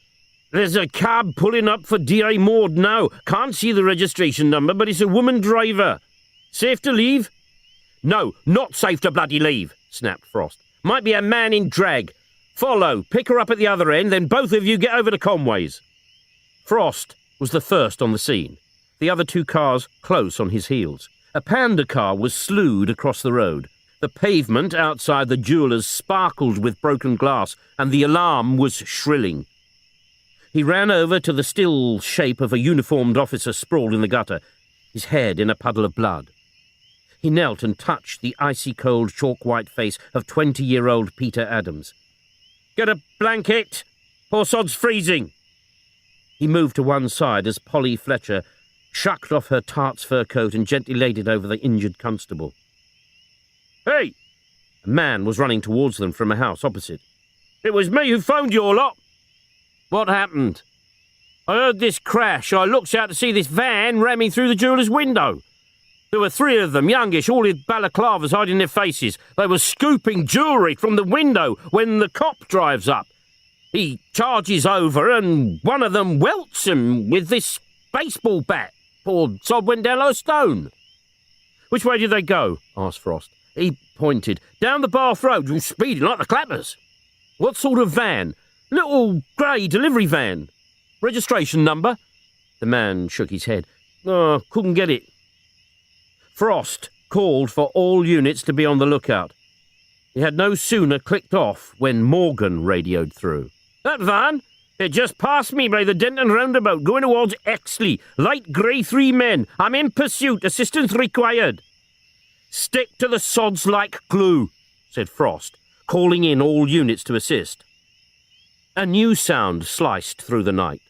there's a cab pulling up for D.A. Maud now. Can't see the registration number, but it's a woman driver. Safe to leave? No, not safe to bloody leave, snapped Frost. Might be a man in drag. Follow, pick her up at the other end, then both of you get over to Conway's. Frost was the first on the scene, the other 2 cars close on his heels. A Panda car was slewed across the road. The pavement outside the jewellers sparkled with broken glass, and the alarm was shrilling. He ran over to the still shape of a uniformed officer sprawled in the gutter, his head in a puddle of blood. He knelt and touched the icy-cold, chalk-white face of 20-year-old Peter Adams. Get a blanket! Poor sod's freezing! He moved to one side as Polly Fletcher shucked off her tart's fur coat and gently laid it over the injured constable. Hey! A man was running towards them from a house opposite. It was me who phoned you all lot. What happened? I heard this crash. I looked out to see this van ramming through the jeweller's window. There were 3 of them, youngish, all with balaclavas hiding their faces. They were scooping jewellery from the window when the cop drives up. He charges over and one of them welts him with this baseball bat. Poor sod went down like a stone. Which way did they go? Asked Frost. He pointed. Down the Bath Road, all speeding like the clappers. What sort of van? Little grey delivery van. Registration number? The man shook his head. Oh, couldn't get it. Frost called for all units to be on the lookout. He had no sooner clicked off when Morgan radioed through. That van? It just passed me by the Denton roundabout, going towards Exley. Light grey 3 men. I'm in pursuit. Assistance required. Stick to the sods like glue, said Frost, calling in all units to assist. A new sound sliced through the night.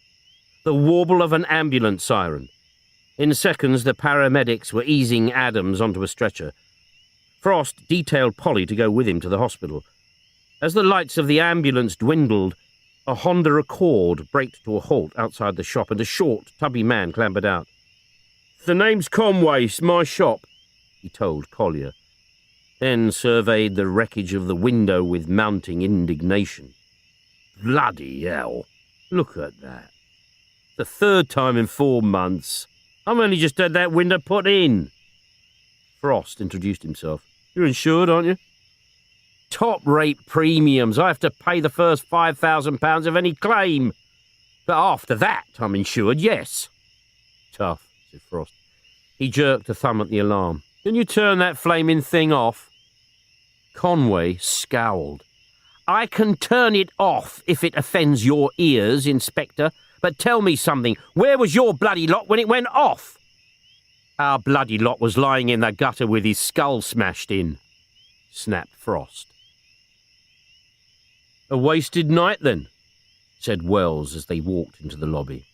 The warble of an ambulance siren. In seconds, the paramedics were easing Adams onto a stretcher. Frost detailed Polly to go with him to the hospital. As the lights of the ambulance dwindled, a Honda Accord braked to a halt outside the shop and a short, tubby man clambered out. The name's Conway, it's my shop, he told Collier, then surveyed the wreckage of the window with mounting indignation. Bloody hell, look at that. The 3rd time in 4 months. I've only just had that window put in. Frost introduced himself. You're insured, aren't you? Top-rate premiums. I have to pay the first £5,000 of any claim. But after that, I'm insured, yes. Tough, said Frost. He jerked a thumb at the alarm. Can you turn that flaming thing off? Conway scowled. I can turn it off if it offends your ears, Inspector. But tell me something. Where was your bloody lot when it went off? Our bloody lot was lying in the gutter with his skull smashed in, snapped Frost. A wasted night, then, said Wells as they walked into the lobby.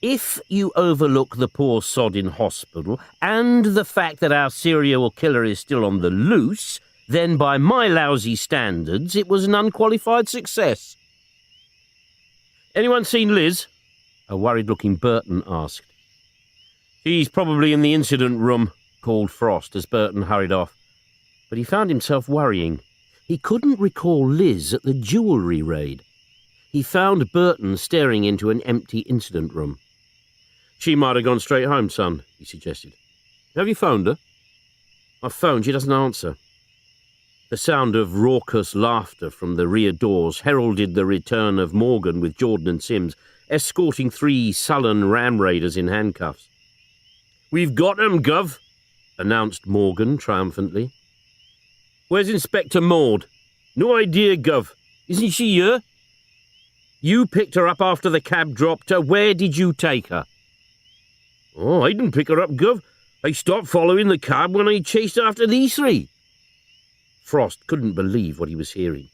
If you overlook the poor sod in hospital and the fact that our serial killer is still on the loose, then by my lousy standards, it was an unqualified success. Anyone seen Liz? A worried-looking Burton asked. She's probably in the incident room, called Frost as Burton hurried off. But he found himself worrying. He couldn't recall Liz at the jewellery raid. He found Burton staring into an empty incident room. She might have gone straight home, son, he suggested. Have you phoned her? I've phoned, she doesn't answer. The sound of raucous laughter from the rear doors heralded the return of Morgan with Jordan and Sims, escorting 3 sullen ram raiders in handcuffs. We've got 'em, Gov, announced Morgan triumphantly. Where's Inspector Maud? No idea, Gov. Isn't she here? You picked her up after the cab dropped her. Where did you take her? Oh, I didn't pick her up, Gov. I stopped following the cab when I chased after these 3. Frost couldn't believe what he was hearing.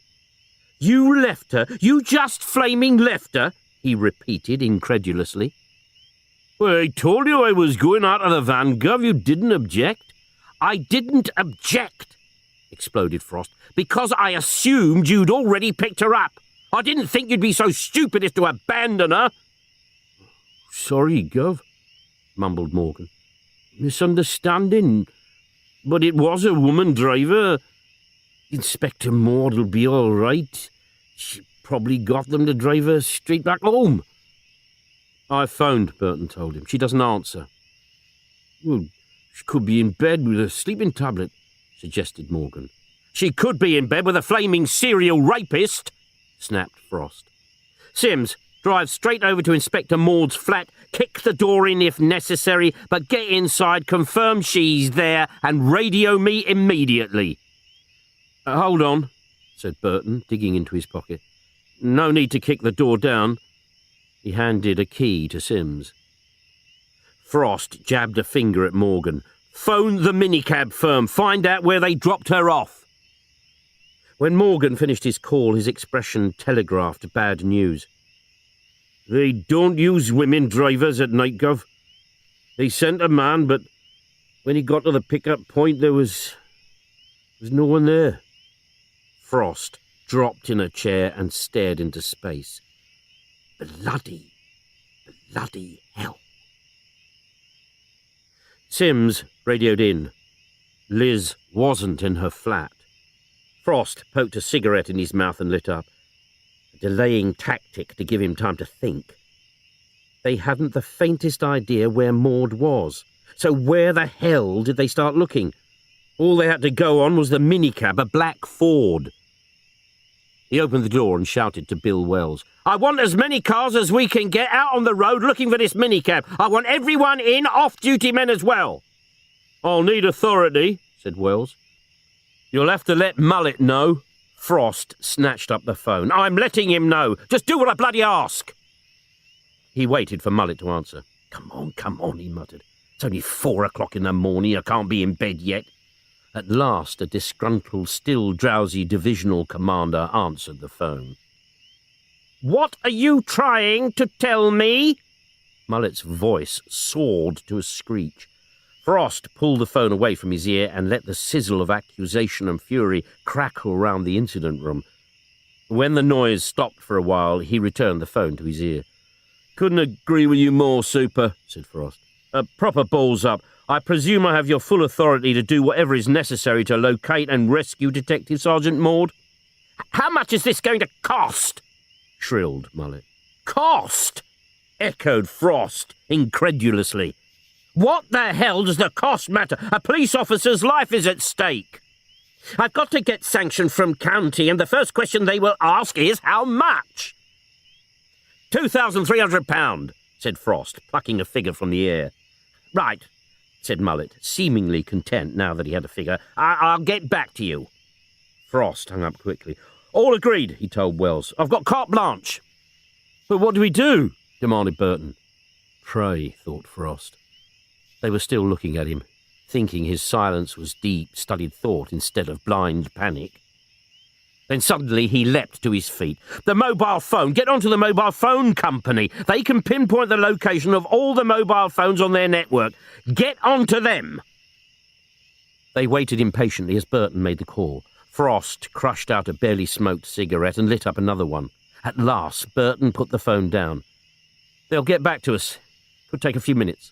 You left her? You just flaming left her? He repeated incredulously. Well, I told you I was going out of the van, Gov. You didn't object. I didn't object, exploded Frost, because I assumed you'd already picked her up. I didn't think you'd be so stupid as to abandon her. Sorry, Gov, mumbled Morgan. Misunderstanding. But it was a woman driver. Inspector Maud'll be all right. She probably got them to drive her straight back home. I phoned, Burton told him. She doesn't answer. Well, she could be in bed with a sleeping tablet, suggested Morgan. She could be in bed with a flaming serial rapist, snapped Frost. Sims, drive straight over to Inspector Maud's flat, kick the door in if necessary, but get inside, confirm she's there, and radio me immediately. Hold on, said Burton, digging into his pocket. No need to kick the door down. He handed a key to Sims. Frost jabbed a finger at Morgan. Phone the minicab firm. Find out where they dropped her off. When Morgan finished his call, his expression telegraphed bad news. They don't use women drivers at night, Gov. They sent a man, but when he got to the pickup point, there was no one there. Frost dropped in a chair and stared into space. Bloody hell. Sims radioed in. Liz wasn't in her flat. Frost poked a cigarette in his mouth and lit up. A delaying tactic to give him time to think. They hadn't the faintest idea where Maud was. So where the hell did they start looking? All they had to go on was the minicab, a black Ford. He opened the door and shouted to Bill Wells. I want as many cars as we can get out on the road looking for this minicab. I want everyone in, off-duty men as well. I'll need authority, said Wells. You'll have to let Mullet know. Frost snatched up the phone. I'm letting him know. Just do what I bloody ask. He waited for Mullet to answer. Come on, he muttered. It's only 4 o'clock in the morning. I can't be in bed yet. At last, a disgruntled, still drowsy divisional commander answered the phone. What are you trying to tell me? Mullet's voice soared to a screech. Frost pulled the phone away from his ear and let the sizzle of accusation and fury crackle round the incident room. When the noise stopped for a while, he returned the phone to his ear. Couldn't agree with you more, Super, said Frost. Proper balls up. I presume I have your full authority to do whatever is necessary to locate and rescue Detective Sergeant Maud. How much is this going to cost? Shrilled Mullet. Cost? Echoed Frost incredulously. What the hell does the cost matter? A police officer's life is at stake. I've got to get sanction from county, and the first question they will ask is how much? £2,300, said Frost, plucking a figure from the air. Right, said Mullet, seemingly content now that he had a figure. I'll get back to you. Frost hung up quickly. All agreed, he told Wells. I've got carte blanche. But what do we do? Demanded Burton. Pray, thought Frost. They were still looking at him, thinking his silence was deep, studied thought instead of blind panic. Then suddenly he leapt to his feet. The mobile phone! Get onto the mobile phone company! They can pinpoint the location of all the mobile phones on their network. Get onto them! They waited impatiently as Burton made the call. Frost crushed out a barely smoked cigarette and lit up another one. At last, Burton put the phone down. They'll get back to us. Could take a few minutes.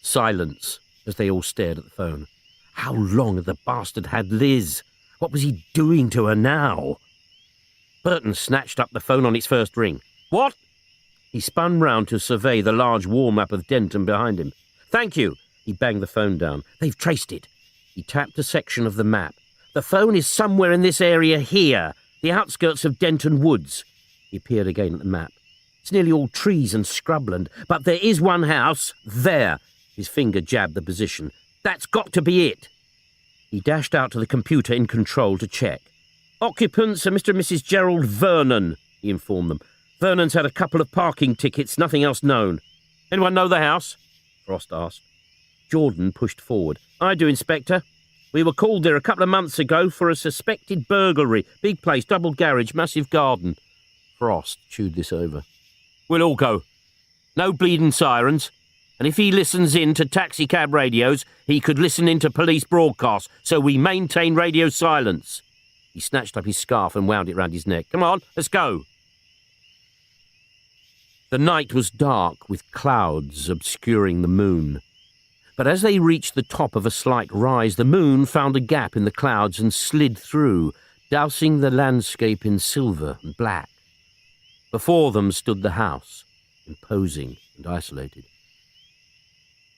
Silence as they all stared at the phone. How long had the bastard had Liz? What was he doing to her now? Burton snatched up the phone on its first ring. What? He spun round to survey the large war map of Denton behind him. Thank you. He banged the phone down. They've traced it. He tapped a section of the map. The phone is somewhere in this area here, the outskirts of Denton Woods. He peered again at the map. It's nearly all trees and scrubland, but there is one house there. His finger jabbed the position. That's got to be it. He dashed out to the computer in control to check. Occupants are Mr. and Mrs. Gerald Vernon, he informed them. Vernon's had a couple of parking tickets, nothing else known. Anyone know the house? Frost asked. Jordan pushed forward. I do, Inspector. We were called there a couple of months ago for a suspected burglary. Big place, double garage, massive garden. Frost chewed this over. We'll all go. No bleeding sirens. And if he listens in to taxicab radios, he could listen into police broadcasts, so we maintain radio silence. He snatched up his scarf and wound it round his neck. Come on, let's go. The night was dark, with clouds obscuring the moon. But as they reached the top of a slight rise, the moon found a gap in the clouds and slid through, dousing the landscape in silver and black. Before them stood the house, imposing and isolated.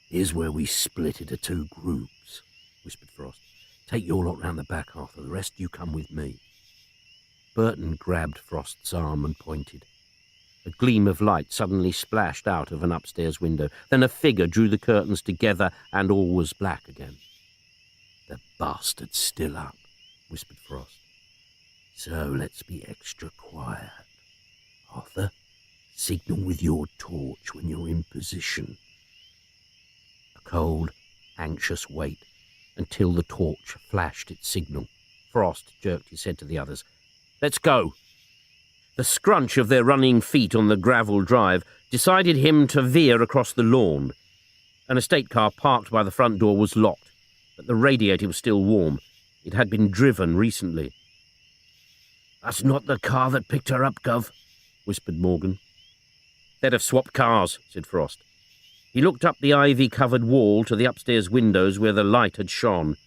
Here's where we split into two groups, whispered Frost. Take your lot round the back, Arthur. The rest you come with me. Burton grabbed Frost's arm and pointed. A gleam of light suddenly splashed out of an upstairs window. Then a figure drew the curtains together and all was black again. The bastard's still up, whispered Frost. So let's be extra quiet. Arthur, signal with your torch when you're in position. A cold, anxious wait until the torch flashed its signal. Frost jerked his head to the others. Let's go. The scrunch of their running feet on the gravel drive decided him to veer across the lawn. An estate car parked by the front door was locked, but the radiator was still warm. It had been driven recently. That's not the car that picked her up, Gov, whispered Morgan. They'd have swapped cars, said Frost. He looked up the ivy-covered wall to the upstairs windows where the light had shone.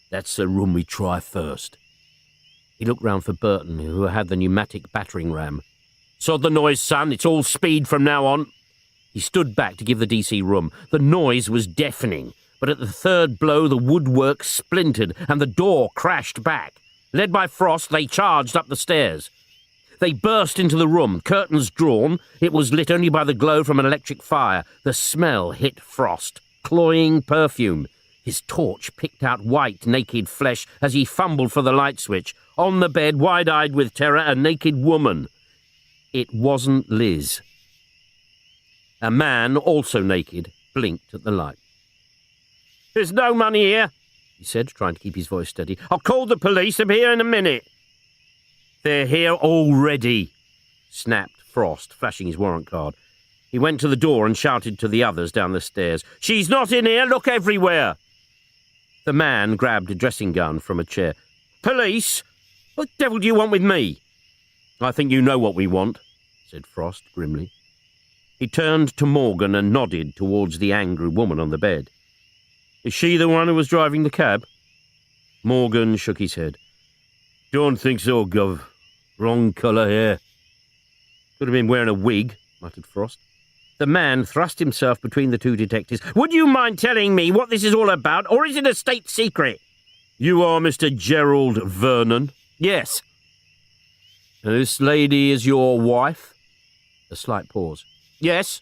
That's the room we try first. He looked round for Burton, who had the pneumatic battering ram. Sod the noise, son. It's all speed from now on. He stood back to give the DC room. The noise was deafening, but at the third blow the woodwork splintered and the door crashed back. Led by Frost, they charged up the stairs. They burst into the room, curtains drawn. It was lit only by the glow from an electric fire. The smell hit Frost, cloying perfume. His torch picked out white, naked flesh as he fumbled for the light switch. On the bed, wide-eyed with terror, a naked woman. It wasn't Liz. A man, also naked, blinked at the light. There's no money here, he said, trying to keep his voice steady. I'll call the police. I'm here in a minute. They're here already, snapped Frost, flashing his warrant card. He went to the door and shouted to the others down the stairs. She's not in here. Look everywhere. The man grabbed a dressing gun from a chair. Police? What the devil do you want with me? I think you know what we want, said Frost grimly. He turned to Morgan and nodded towards the angry woman on the bed. Is she the one who was driving the cab? Morgan shook his head. Don't think so, Gov. Wrong colour hair. Could have been wearing a wig, muttered Frost. The man thrust himself between the two detectives. Would you mind telling me what this is all about, or is it a state secret? You are Mr. Gerald Vernon? Yes. And this lady is your wife? A slight pause. Yes.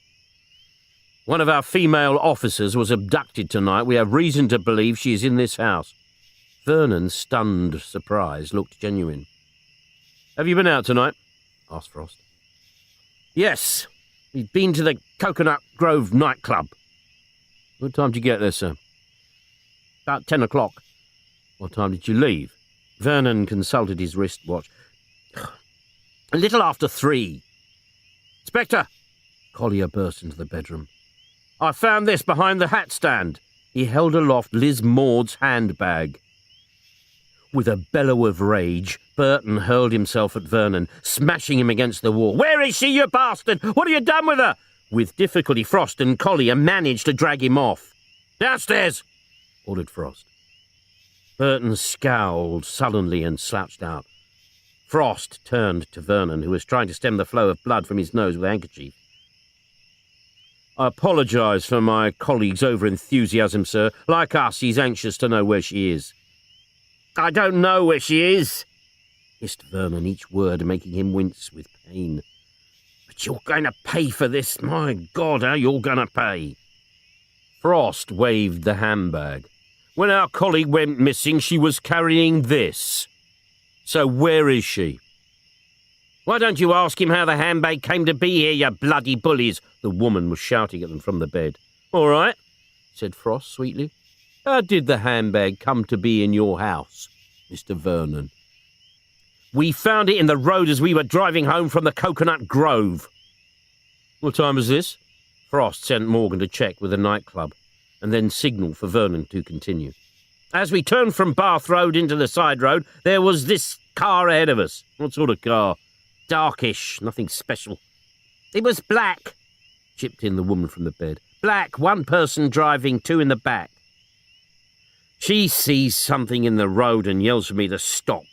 One of our female officers was abducted tonight. We have reason to believe she is in this house. Vernon's stunned surprise looked genuine. Have you been out tonight? Asked Frost. Yes. We've been to the Coconut Grove nightclub. What time did you get there, sir? About 10 o'clock. What time did you leave? Vernon consulted his wristwatch. A little after 3. Inspector! Collier burst into the bedroom. I found this behind the hat stand. He held aloft Liz Maud's handbag. With a bellow of rage, Burton hurled himself at Vernon, smashing him against the wall. Where is she, you bastard? What have you done with her? With difficulty, Frost and Collier managed to drag him off. Downstairs, ordered Frost. Burton scowled sullenly and slouched out. Frost turned to Vernon, who was trying to stem the flow of blood from his nose with a handkerchief. I apologise for my colleague's over-enthusiasm, sir. Like us, he's anxious to know where she is. I don't know where she is, hissed Vernon, each word making him wince with pain. But you're going to pay for this. My God, how you're going to pay. Frost waved the handbag. When our colleague went missing, she was carrying this. So where is she? Why don't you ask him how the handbag came to be here, you bloody bullies? The woman was shouting at them from the bed. All right, said Frost sweetly. How did the handbag come to be in your house, Mr. Vernon? We found it in the road as we were driving home from the Coconut Grove. What time was this? Frost sent Morgan to check with the nightclub, and then signalled for Vernon to continue. As we turned from Bath Road into the side road, there was this car ahead of us. What sort of car? Darkish, nothing special. It was black, chipped in the woman from the bed. Black, one person driving, 2 in the back. She sees something in the road and yells for me to stop,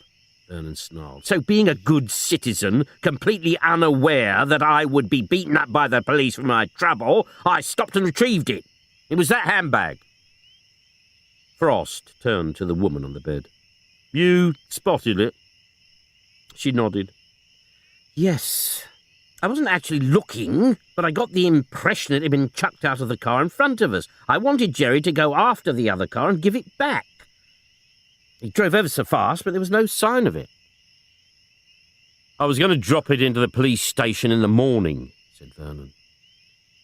Vernon snarled. So being a good citizen, completely unaware that I would be beaten up by the police for my trouble, I stopped and retrieved it. It was that handbag. Frost turned to the woman on the bed. You spotted it? She nodded. Yes. I wasn't actually looking, but I got the impression it had been chucked out of the car in front of us. I wanted Jerry to go after the other car and give it back. He drove ever so fast, but there was no sign of it. I was going to drop it into the police station in the morning, said Vernon.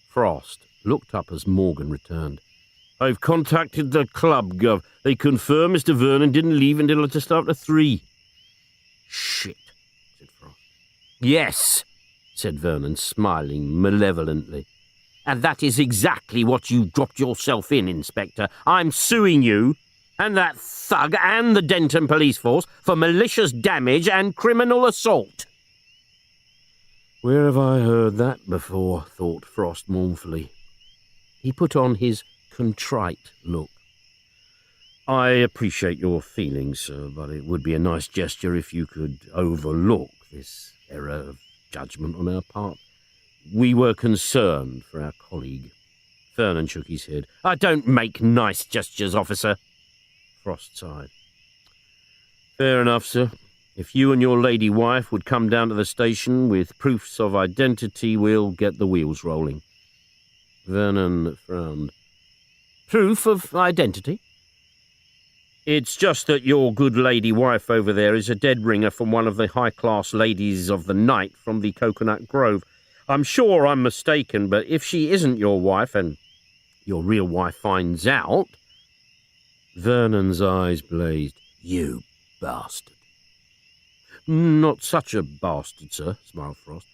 Frost looked up as Morgan returned. I've contacted the club, Gov. They confirm Mr. Vernon didn't leave until just after 3. Shit, said Frost. Yes, said Vernon, smiling malevolently. And that is exactly what you dropped yourself in, Inspector. I'm suing you and that thug and the Denton police force for malicious damage and criminal assault. Where have I heard that before? Thought Frost mournfully. He put on his contrite look. I appreciate your feelings, sir, but it would be a nice gesture if you could overlook this error of judgment on our part. We were concerned for our colleague. Vernon shook his head. I don't make nice gestures, officer. Frost sighed. Fair enough, sir. If you and your lady wife would come down to the station with proofs of identity, we'll get the wheels rolling. Vernon frowned. Proof of identity? It's just that your good lady wife over there is a dead ringer from one of the high-class ladies of the night from the Coconut Grove. I'm sure I'm mistaken, but if she isn't your wife and your real wife finds out... Vernon's eyes blazed. You bastard. Not such a bastard, sir, smiled Frost.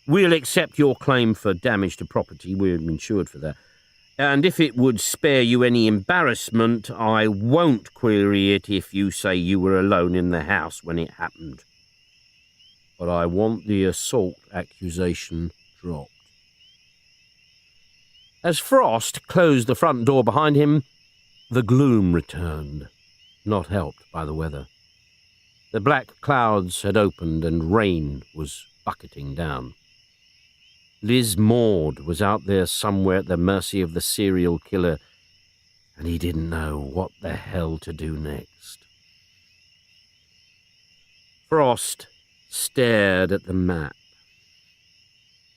We'll accept your claim for damage to property. We're insured for that. And if it would spare you any embarrassment, I won't query it if you say you were alone in the house when it happened. But I want the assault accusation dropped. As Frost closed the front door behind him, the gloom returned, not helped by the weather. The black clouds had opened and rain was bucketing down. Liz Maud was out there somewhere at the mercy of the serial killer, and he didn't know what the hell to do next. Frost stared at the map.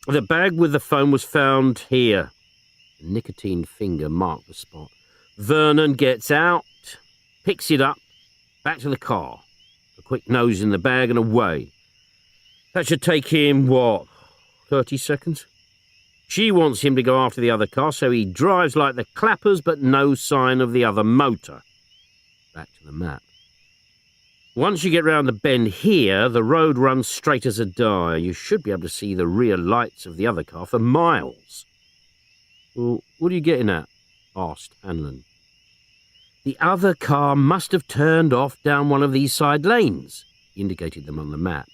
The bag with the phone was found here. A nicotine finger marked the spot. Vernon gets out, picks it up, back to the car. A quick nose in the bag and away. That should take him, 30 seconds? She wants him to go after the other car, so he drives like the clappers, but no sign of the other motor. Back to the map. Once you get round the bend here, the road runs straight as a die. You should be able to see the rear lights of the other car for miles. Well, what are you getting at? Asked Hanlon. The other car must have turned off down one of these side lanes. He indicated them on the map.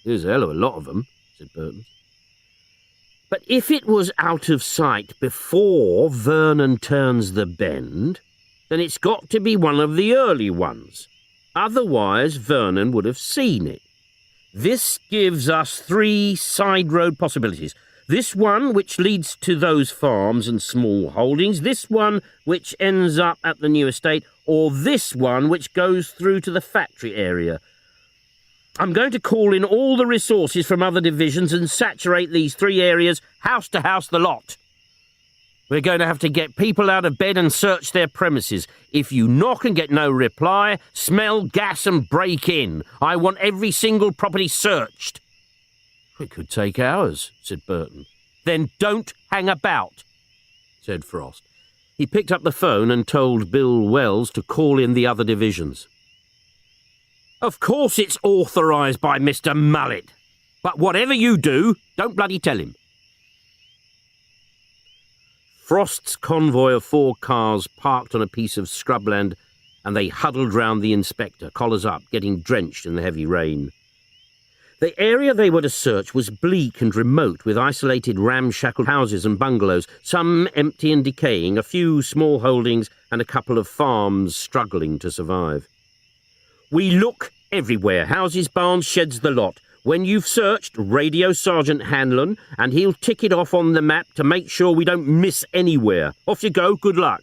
There's a hell of a lot of them, said Burton. But if it was out of sight before Vernon turns the bend, then it's got to be one of the early ones. Otherwise, Vernon would have seen it. This gives us 3 side road possibilities. This one, which leads to those farms and small holdings, this one, which ends up at the new estate, or this one, which goes through to the factory area. I'm going to call in all the resources from other divisions and saturate these 3 areas, house to house, the lot. We're going to have to get people out of bed and search their premises. If you knock and get no reply, smell gas and break in. I want every single property searched. It could take hours, said Burton. Then don't hang about, said Frost. He picked up the phone and told Bill Wells to call in the other divisions. Of course it's authorised by Mr. Mullet. But whatever you do, don't bloody tell him. Frost's convoy of 4 cars parked on a piece of scrubland, and they huddled round the inspector, collars up, getting drenched in the heavy rain. The area they were to search was bleak and remote, with isolated ramshackle houses and bungalows, some empty and decaying, a few small holdings, and a couple of farms struggling to survive. We look everywhere, houses, barns, sheds, the lot. When you've searched, radio Sergeant Hanlon, and he'll tick it off on the map to make sure we don't miss anywhere. Off you go, good luck.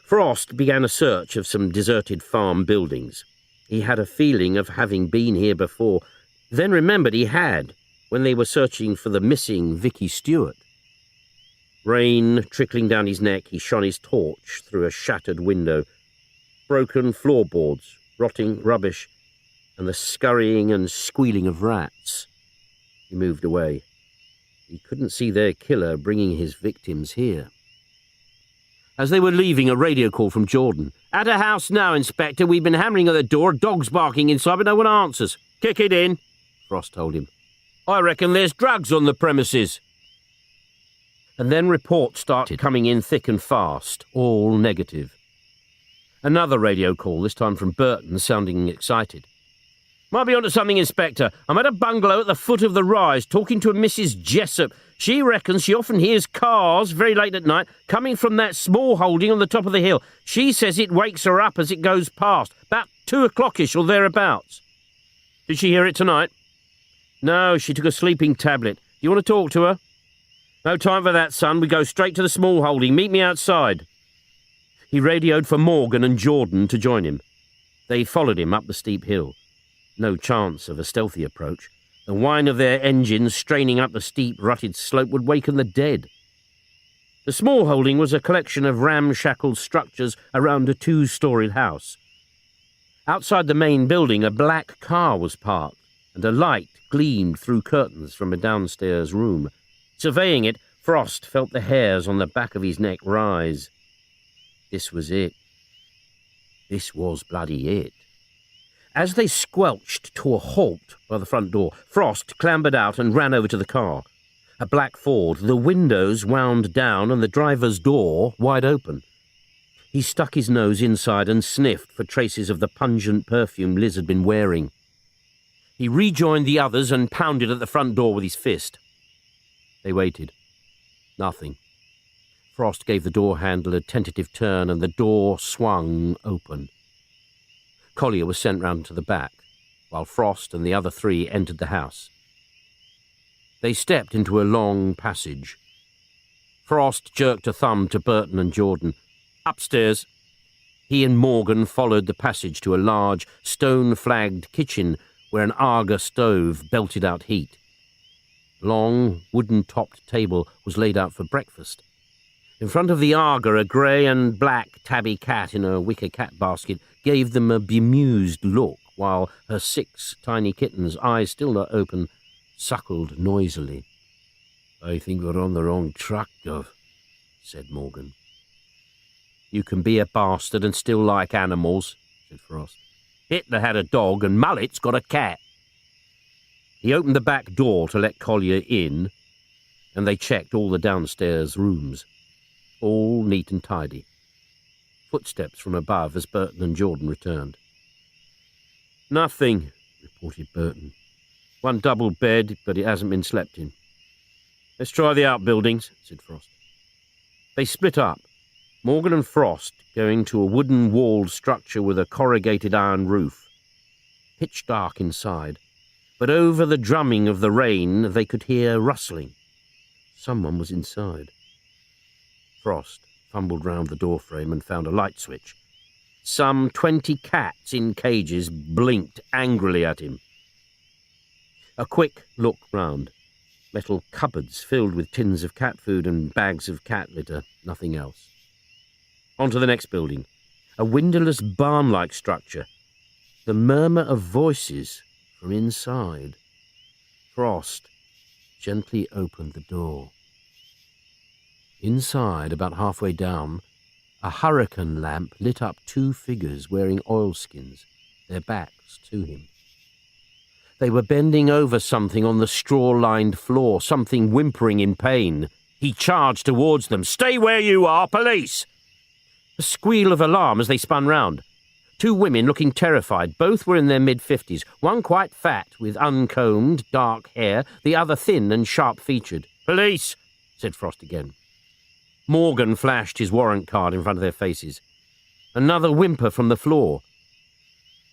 Frost began a search of some deserted farm buildings. He had a feeling of having been here before, then remembered he had, when they were searching for the missing Vicky Stewart. Rain trickling down his neck, he shone his torch through a shattered window. Broken floorboards, rotting rubbish, and the scurrying and squealing of rats. He moved away. He couldn't see their killer bringing his victims here. As they were leaving, a radio call from Jordan. At a house now, Inspector. We've been hammering at the door, dogs barking inside, but no one answers. Kick it in, Frost told him. I reckon there's drugs on the premises. And then reports started coming in thick and fast, all negative. Another radio call, this time from Burton, sounding excited. Might be onto something, Inspector. I'm at a bungalow at the foot of the rise, talking to a Mrs. Jessup. She reckons she often hears cars, very late at night, coming from that small holding on the top of the hill. She says it wakes her up as it goes past, about 2 o'clock-ish or thereabouts. Did she hear it tonight? No, she took a sleeping tablet. Do you want to talk to her? No time for that, son. We go straight to the small holding. Meet me outside. He radioed for Morgan and Jordan to join him. They followed him up the steep hill. No chance of a stealthy approach. The whine of their engines straining up the steep, rutted slope would waken the dead. The small holding was a collection of ramshackle structures around a 2-storied house. Outside the main building, a black car was parked, and a light gleamed through curtains from a downstairs room. Surveying it, Frost felt the hairs on the back of his neck rise. This was it. This was bloody it. As they squelched to a halt by the front door, Frost clambered out and ran over to the car. A black Ford, the windows wound down and the driver's door wide open. He stuck his nose inside and sniffed for traces of the pungent perfume Liz had been wearing. He rejoined the others and pounded at the front door with his fist. They waited. Nothing. Frost gave the door handle a tentative turn and the door swung open. Collier was sent round to the back, while Frost and the other 3 entered the house. They stepped into a long passage. Frost jerked a thumb to Burton and Jordan. Upstairs. He and Morgan followed the passage to a large, stone-flagged kitchen where an Aga stove belted out heat. A long, wooden-topped table was laid out for breakfast. In front of the Aga, a grey and black tabby cat in a wicker cat basket gave them a bemused look, while her 6 tiny kittens, eyes still not open, suckled noisily. "I think we're on the wrong track, Gov," said Morgan. "You can be a bastard and still like animals," said Frost. "Hitler had a dog and Mullet's got a cat." He opened the back door to let Collier in, and they checked all the downstairs rooms. All neat and tidy. Footsteps from above as Burton and Jordan returned. "Nothing," reported Burton. "One double bed, but it hasn't been slept in." "Let's try the outbuildings," said Frost. They split up, Morgan and Frost going to a wooden-walled structure with a corrugated iron roof. Pitch dark inside, but over the drumming of the rain they could hear rustling. Someone was inside. Frost fumbled round the doorframe and found a light switch. Some 20 cats in cages blinked angrily at him. A quick look round. Metal cupboards filled with tins of cat food and bags of cat litter, nothing else. On to the next building. A windowless barn-like structure. The murmur of voices from inside. Frost gently opened the door. Inside, about halfway down, a hurricane lamp lit up 2 figures wearing oilskins, their backs to him. They were bending over something on the straw-lined floor, something whimpering in pain. He charged towards them. "Stay where you are, police!" A squeal of alarm as they spun round. 2 women looking terrified. Both were in their mid-50s, one quite fat with uncombed, dark hair, the other thin and sharp-featured. "Police!" said Frost again. Morgan flashed his warrant card in front of their faces. Another whimper from the floor.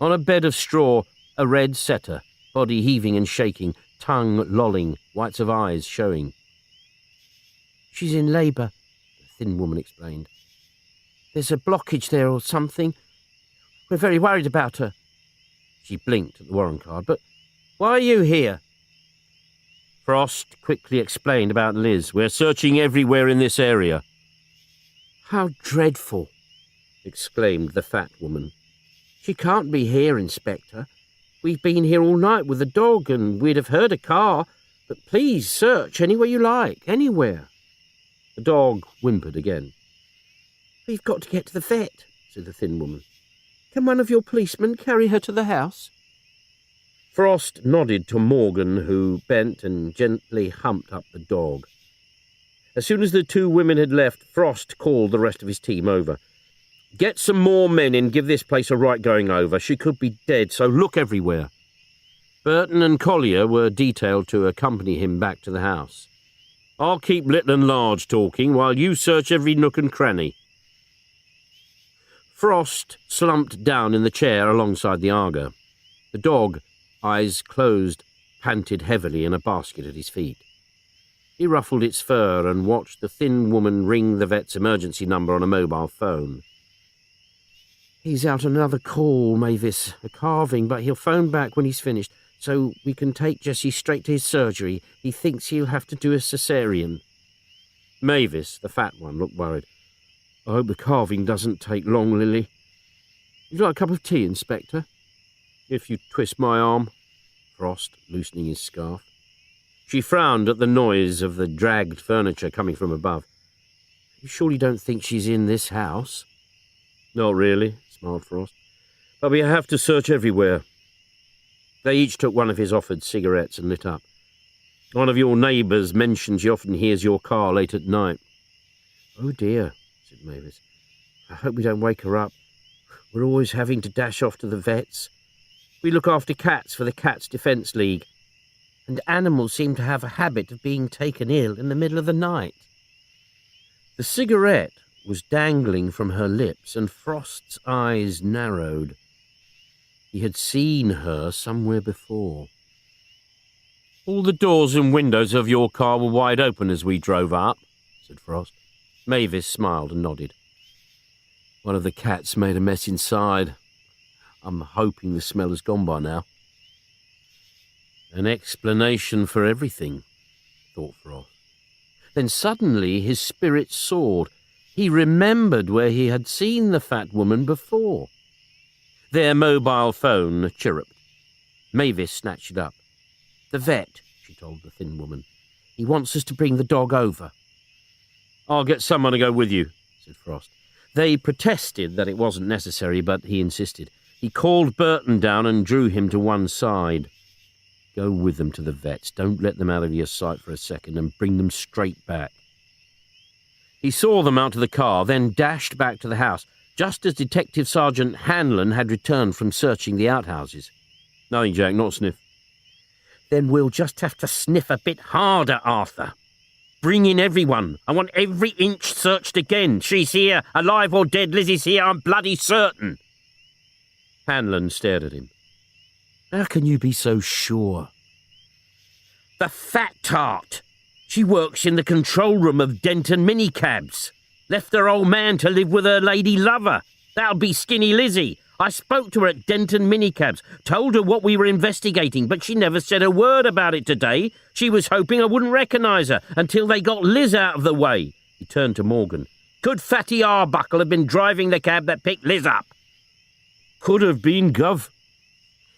On a bed of straw, a red setter, body heaving and shaking, tongue lolling, whites of eyes showing. "She's in labour," the thin woman explained. "There's a blockage there or something. We're very worried about her." She blinked at the warrant card. "But why are you here?" Frost quickly explained about Liz. "We're searching everywhere in this area." "How dreadful!" exclaimed the fat woman. "She can't be here, Inspector. We've been here all night with the dog and we'd have heard a car. But please search anywhere you like, anywhere." The dog whimpered again. "We've got to get to the vet," said the thin woman. "Can one of your policemen carry her to the house?" Frost nodded to Morgan, who bent and gently humped up the dog. As soon as the 2 women had left, Frost called the rest of his team over. "Get some more men in, give this place a right going over. She could be dead, so look everywhere." Burton and Collier were detailed to accompany him back to the house. "I'll keep little and large talking while you search every nook and cranny." Frost slumped down in the chair alongside the Aga. The dog, eyes closed, panted heavily in a basket at his feet. He ruffled its fur and watched the thin woman ring the vet's emergency number on a mobile phone. "He's out on another call, Mavis, a carving, but he'll phone back when he's finished, so we can take Jessie straight to his surgery. He thinks he'll have to do a cesarean." Mavis, the fat one, looked worried. "I hope the carving doesn't take long, Lily. Would you like a cup of tea, Inspector?" "If you twist my arm," Frost, loosening his scarf. She frowned at the noise of the dragged furniture coming from above. "You surely don't think she's in this house?" "Not really," smiled Frost. "But we have to search everywhere." They each took one of his offered cigarettes and lit up. "One of your neighbours mentioned she often hears your car late at night." "Oh dear," said Mavis. "I hope we don't wake her up. We're always having to dash off to the vets. We look after cats for the Cats Defence League, and animals seem to have a habit of being taken ill in the middle of the night." The cigarette was dangling from her lips, and Frost's eyes narrowed. He had seen her somewhere before. "All the doors and windows of your car were wide open as we drove up," said Frost. Mavis smiled and nodded. One of the cats made a mess inside. I'm hoping the smell has gone by now. An explanation for everything, thought Frost. Then suddenly his spirit soared. He remembered where he had seen the fat woman before. Their mobile phone chirruped. Mavis snatched it up. "The vet," she told the thin woman. "He wants us to bring the dog over." "I'll get someone to go with you," said Frost. They protested that it wasn't necessary, but he insisted. He called Burton down and drew him to one side. "Go with them to the vet's. Don't let them out of your sight for a second, and bring them straight back." He saw them out to the car, then dashed back to the house, just as Detective Sergeant Hanlon had returned from searching the outhouses. "Nothing, Jack, not a sniff." "Then we'll just have to sniff a bit harder, Arthur. Bring in everyone. I want every inch searched again. She's here, alive or dead. Lizzie's here, I'm bloody certain." Hanlon stared at him. "How can you be so sure?" "The fat tart. She works in the control room of Denton minicabs. Left her old man to live with her lady lover. That'll be Skinny Lizzie. I spoke to her at Denton minicabs, told her what we were investigating, but she never said a word about it today. She was hoping I wouldn't recognise her until they got Liz out of the way." He turned to Morgan. "Could Fatty Arbuckle have been driving the cab that picked Liz up?" "Could have been, Gov."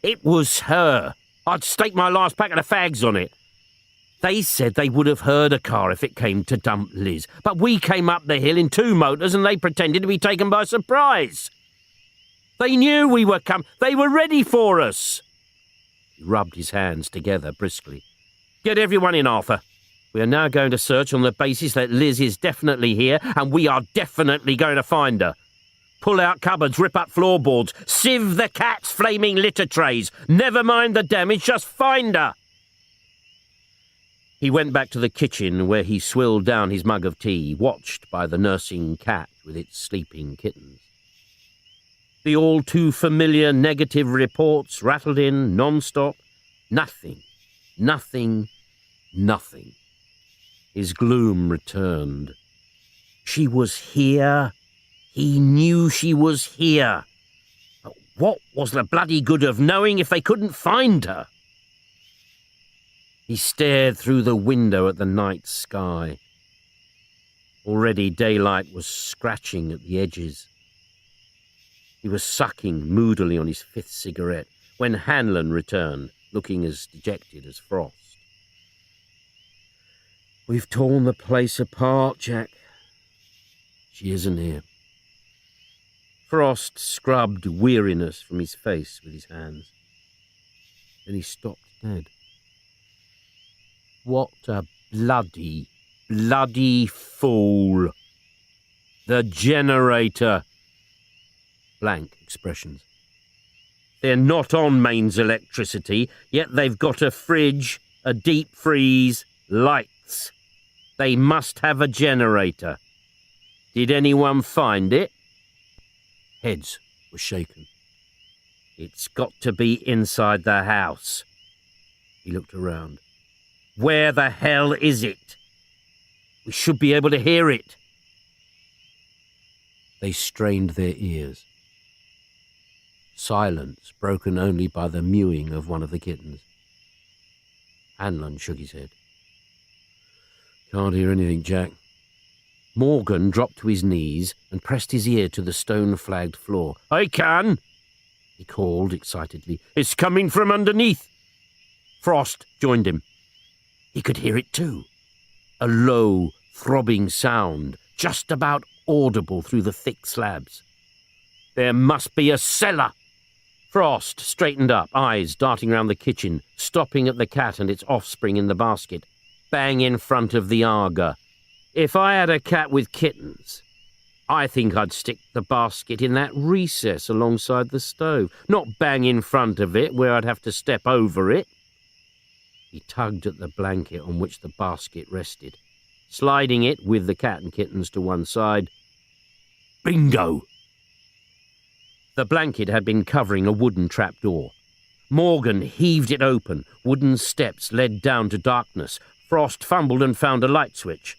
"It was her. I'd stake my last packet of fags on it. They said they would have heard a car if it came to dump Liz, but we came up the hill in 2 motors and they pretended to be taken by surprise. They knew we were coming. They were ready for us." He rubbed his hands together briskly. "Get everyone in, Arthur. We are now going to search on the basis that Liz is definitely here, and we are definitely going to find her. Pull out cupboards, rip up floorboards, sieve the cat's flaming litter trays. Never mind the damage, just find her." He went back to the kitchen, where he swilled down his mug of tea, watched by the nursing cat with its sleeping kittens. The all-too-familiar negative reports rattled in non-stop. Nothing, nothing, nothing. His gloom returned. She was here. He knew she was here. But what was the bloody good of knowing if they couldn't find her? He stared through the window at the night sky. Already daylight was scratching at the edges. He was sucking moodily on his 5th cigarette when Hanlon returned, looking as dejected as Frost. "We've torn the place apart, Jack. She isn't here." Frost scrubbed weariness from his face with his hands. Then he stopped dead. What a bloody fool. The generator. Blank expressions. They're not on mains electricity, yet they've got a fridge, a deep freeze, lights. They must have a generator. Did anyone find it? Heads were shaken. It's got to be inside the house. He looked around. Where the hell is it? We should be able to hear it. They strained their ears. Silence broken only by the mewing of one of the kittens. Hanlon shook his head. "Can't hear anything, Jack." Morgan dropped to his knees and pressed his ear to the stone-flagged floor. "I can!" he called excitedly. "It's coming from underneath." Frost joined him. He could hear it too. A low, throbbing sound, just about audible through the thick slabs. There must be a cellar. Frost straightened up, eyes darting round the kitchen, stopping at the cat and its offspring in the basket, bang in front of the Aga. If I had a cat with kittens, I think I'd stick the basket in that recess alongside the stove, not bang in front of it where I'd have to step over it. He tugged at the blanket on which the basket rested, sliding it with the cat and kittens to one side. Bingo! The blanket had been covering a wooden trapdoor. Morgan heaved it open. Wooden steps led down to darkness. Frost fumbled and found a light switch.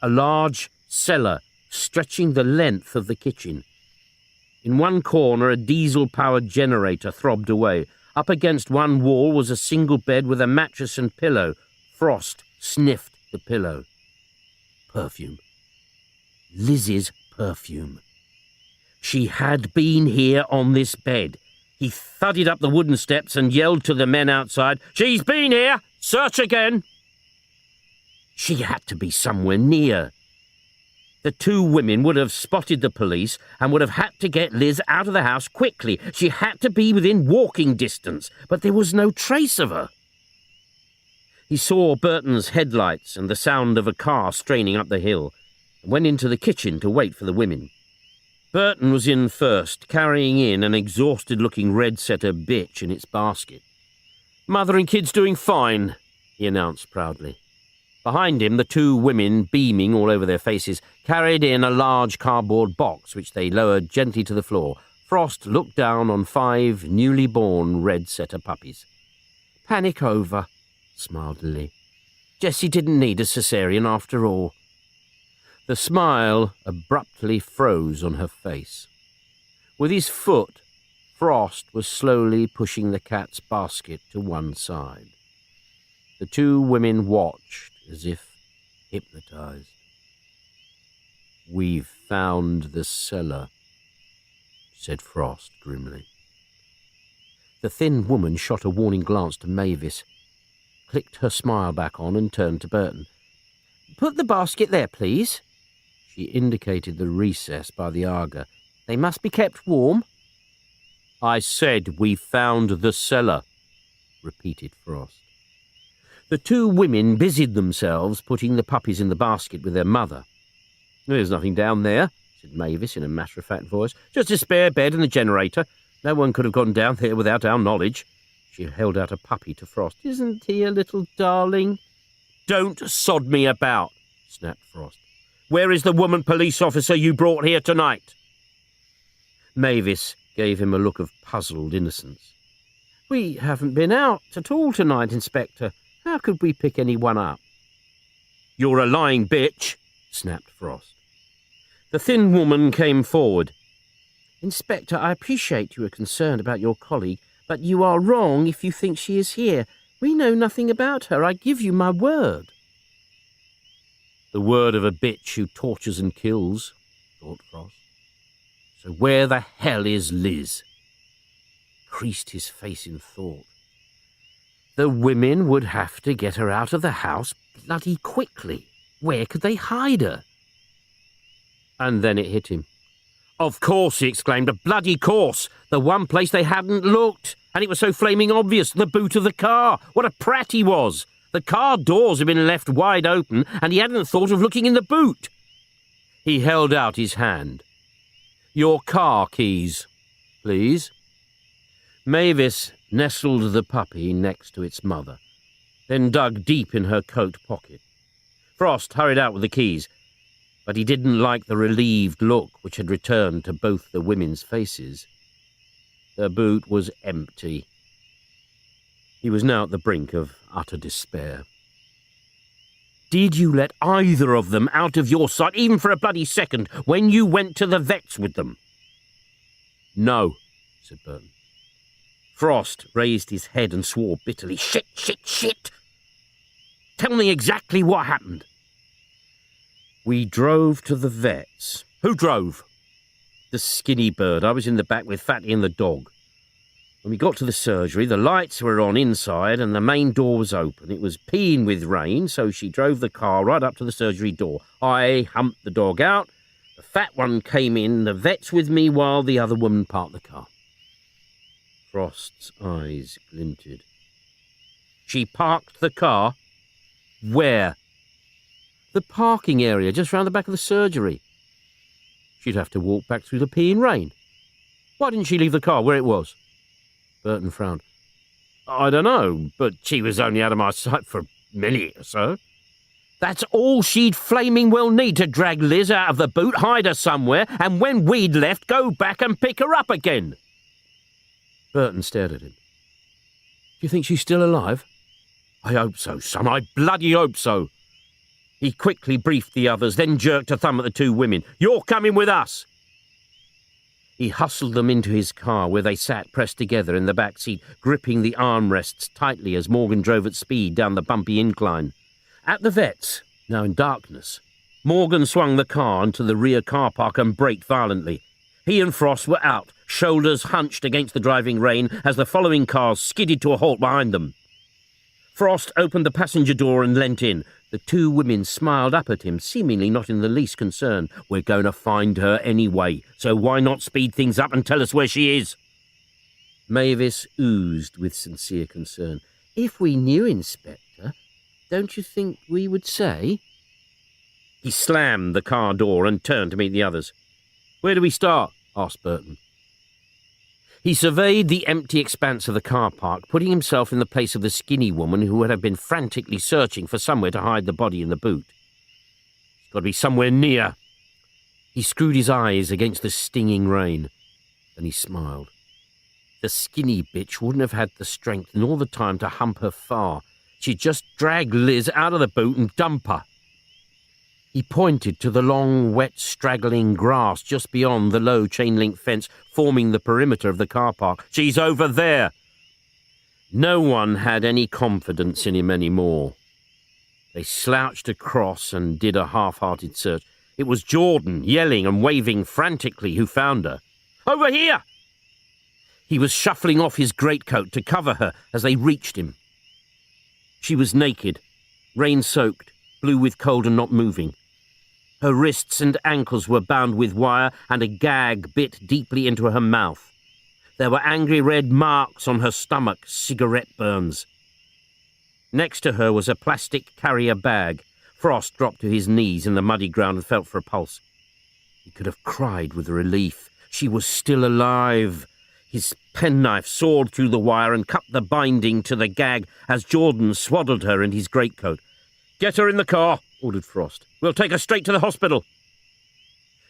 A large cellar stretching the length of the kitchen. In one corner, a diesel-powered generator throbbed away. Up against one wall was a single bed with a mattress and pillow. Frost sniffed the pillow. Perfume. Liz's perfume. She had been here on this bed. He thudded up the wooden steps and yelled to the men outside, "She's been here! Search again!" She had to be somewhere near. The two women would have spotted the police and would have had to get Liz out of the house quickly. She had to be within walking distance, but there was no trace of her. He saw Burton's headlights and the sound of a car straining up the hill, and went into the kitchen to wait for the women. Burton was in first, carrying in an exhausted-looking red setter bitch in its basket. "Mother and kid's doing fine," he announced proudly. Behind him, the two women, beaming all over their faces, carried in a large cardboard box which they lowered gently to the floor. Frost looked down on 5 newly born red setter puppies. "Panic over," smiled Lily. "Jessie didn't need a cesarean after all." The smile abruptly froze on her face. With his foot, Frost was slowly pushing the cat's basket to one side. The two women watched as if hypnotized. "We've found the cellar," said Frost grimly. The thin woman shot a warning glance to Mavis, clicked her smile back on and turned to Burton. "Put the basket there, please." She indicated the recess by the Aga. "They must be kept warm." "I said we found the cellar," repeated Frost. The two women busied themselves putting the puppies in the basket with their mother. "There's nothing down there," said Mavis in a matter-of-fact voice. "Just a spare bed and the generator. No one could have gone down there without our knowledge." She held out a puppy to Frost. "Isn't he a little darling?" "Don't sod me about," snapped Frost. "Where is the woman police officer you brought here tonight?" Mavis gave him a look of puzzled innocence. "We haven't been out at all tonight, Inspector. How could we pick anyone up?" "You're a lying bitch," snapped Frost. The thin woman came forward. "Inspector, I appreciate you are concerned about your colleague, but you are wrong if you think she is here. We know nothing about her. I give you my word." The word of a bitch who tortures and kills, thought Frost. So where the hell is Liz? Creased his face in thought. The women would have to get her out of the house bloody quickly. Where could they hide her? And then it hit him. "Of course," he exclaimed, "a bloody course. The one place they hadn't looked. And it was so flaming obvious, the boot of the car. What a prat he was. The car doors had been left wide open, and he hadn't thought of looking in the boot." He held out his hand. "Your car keys, please." Mavis nestled the puppy next to its mother, then dug deep in her coat pocket. Frost hurried out with the keys, but he didn't like the relieved look which had returned to both the women's faces. The boot was empty. He was now at the brink of utter despair. "Did you let either of them out of your sight, even for a bloody second, when you went to the vet's with them?" "No," said Burton. Frost raised his head and swore bitterly. "Shit, shit, shit! Tell me exactly what happened." "We drove to the vet's." "Who drove?" "The skinny bird. I was in the back with Fatty and the dog. When we got to the surgery, the lights were on inside and the main door was open. It was peeing with rain, so she drove the car right up to the surgery door. I humped the dog out. The fat one came in, the vet's with me while the other woman parked the car." Frost's eyes glinted. "She parked the car? Where?" "The parking area, just round the back of the surgery." "She'd have to walk back through the peeing rain. Why didn't she leave the car where it was?" Burton frowned. "I don't know, but she was only out of my sight for a minute or so." "That's all she'd flaming well need, to drag Liz out of the boot, hide her somewhere, and when we'd left, go back and pick her up again." Burton stared at him. "Do you think she's still alive?" "I hope so, son. I bloody hope so." He quickly briefed the others, then jerked a thumb at the two women. "You're coming with us!" He hustled them into his car, where they sat pressed together in the back seat, gripping the armrests tightly as Morgan drove at speed down the bumpy incline. At the vet's, now in darkness, Morgan swung the car into the rear car park and braked violently. He and Frost were out, shoulders hunched against the driving rain as the following cars skidded to a halt behind them. Frost opened the passenger door and leant in. The two women smiled up at him, seemingly not in the least concerned. "We're going to find her anyway, so why not speed things up and tell us where she is?" Mavis oozed with sincere concern. "If we knew, Inspector, don't you think we would say?" He slammed the car door and turned to meet the others. "Where do we start?" asked Burton. He surveyed the empty expanse of the car park, putting himself in the place of the skinny woman who would have been frantically searching for somewhere to hide the body in the boot. "It's got to be somewhere near." He screwed his eyes against the stinging rain. Then he smiled. The skinny bitch wouldn't have had the strength nor the time to hump her far. She'd just drag Liz out of the boot and dump her. He pointed to the long, wet, straggling grass just beyond the low chain-link fence forming the perimeter of the car park. "She's over there." No one had any confidence in him anymore. They slouched across and did a half-hearted search. It was Jordan, yelling and waving frantically, who found her. "Over here!" He was shuffling off his greatcoat to cover her as they reached him. She was naked, rain-soaked, blue with cold and not moving. Her wrists and ankles were bound with wire, and a gag bit deeply into her mouth. There were angry red marks on her stomach, cigarette burns. Next to her was a plastic carrier bag. Frost dropped to his knees in the muddy ground and felt for a pulse. He could have cried with relief. She was still alive. His penknife sawed through the wire and cut the binding to the gag as Jordan swaddled her in his greatcoat. "Get her in the car," ordered Frost. "We'll take her straight to the hospital."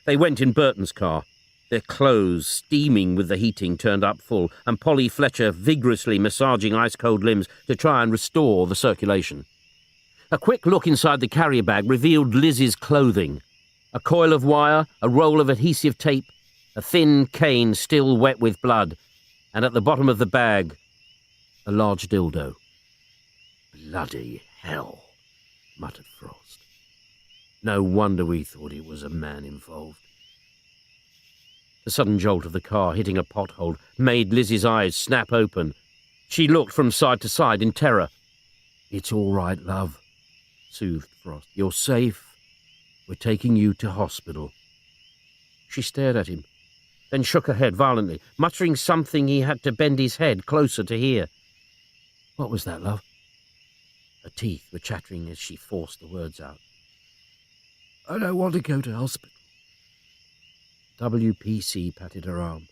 They went in Burton's car, their clothes steaming with the heating turned up full, and Polly Fletcher vigorously massaging ice-cold limbs to try and restore the circulation. A quick look inside the carrier bag revealed Liz's clothing. A coil of wire, a roll of adhesive tape, a thin cane still wet with blood, and at the bottom of the bag, a large dildo. "Bloody hell," muttered Frost. "No wonder we thought it was a man involved." The sudden jolt of the car hitting a pothole made Liz's eyes snap open. She looked from side to side in terror. "It's all right, love," soothed Frost. "You're safe. We're taking you to hospital." She stared at him, then shook her head violently, muttering something he had to bend his head closer to hear. "What was that, love?" Her teeth were chattering as she forced the words out. "I don't want to go to hospital." WPC patted her arm.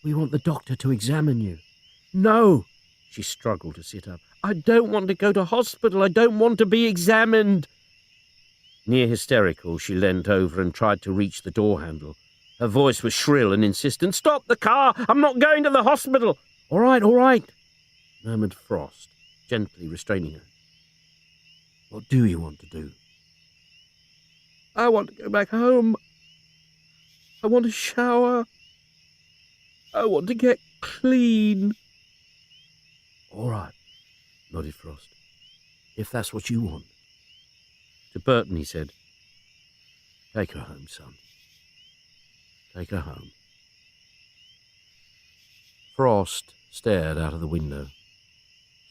"We want the doctor to examine you." "No!" She struggled to sit up. "I don't want to go to hospital. I don't want to be examined." Near hysterical, she leant over and tried to reach the door handle. Her voice was shrill and insistent. "Stop the car! I'm not going to the hospital!" All right, murmured Frost, gently restraining her. "What do you want to do?" "I want to go back home. I want to shower. I want to get clean." "All right," nodded Frost, "if that's what you want." To Burton he said, "Take her home, son. Take her home." Frost stared out of the window.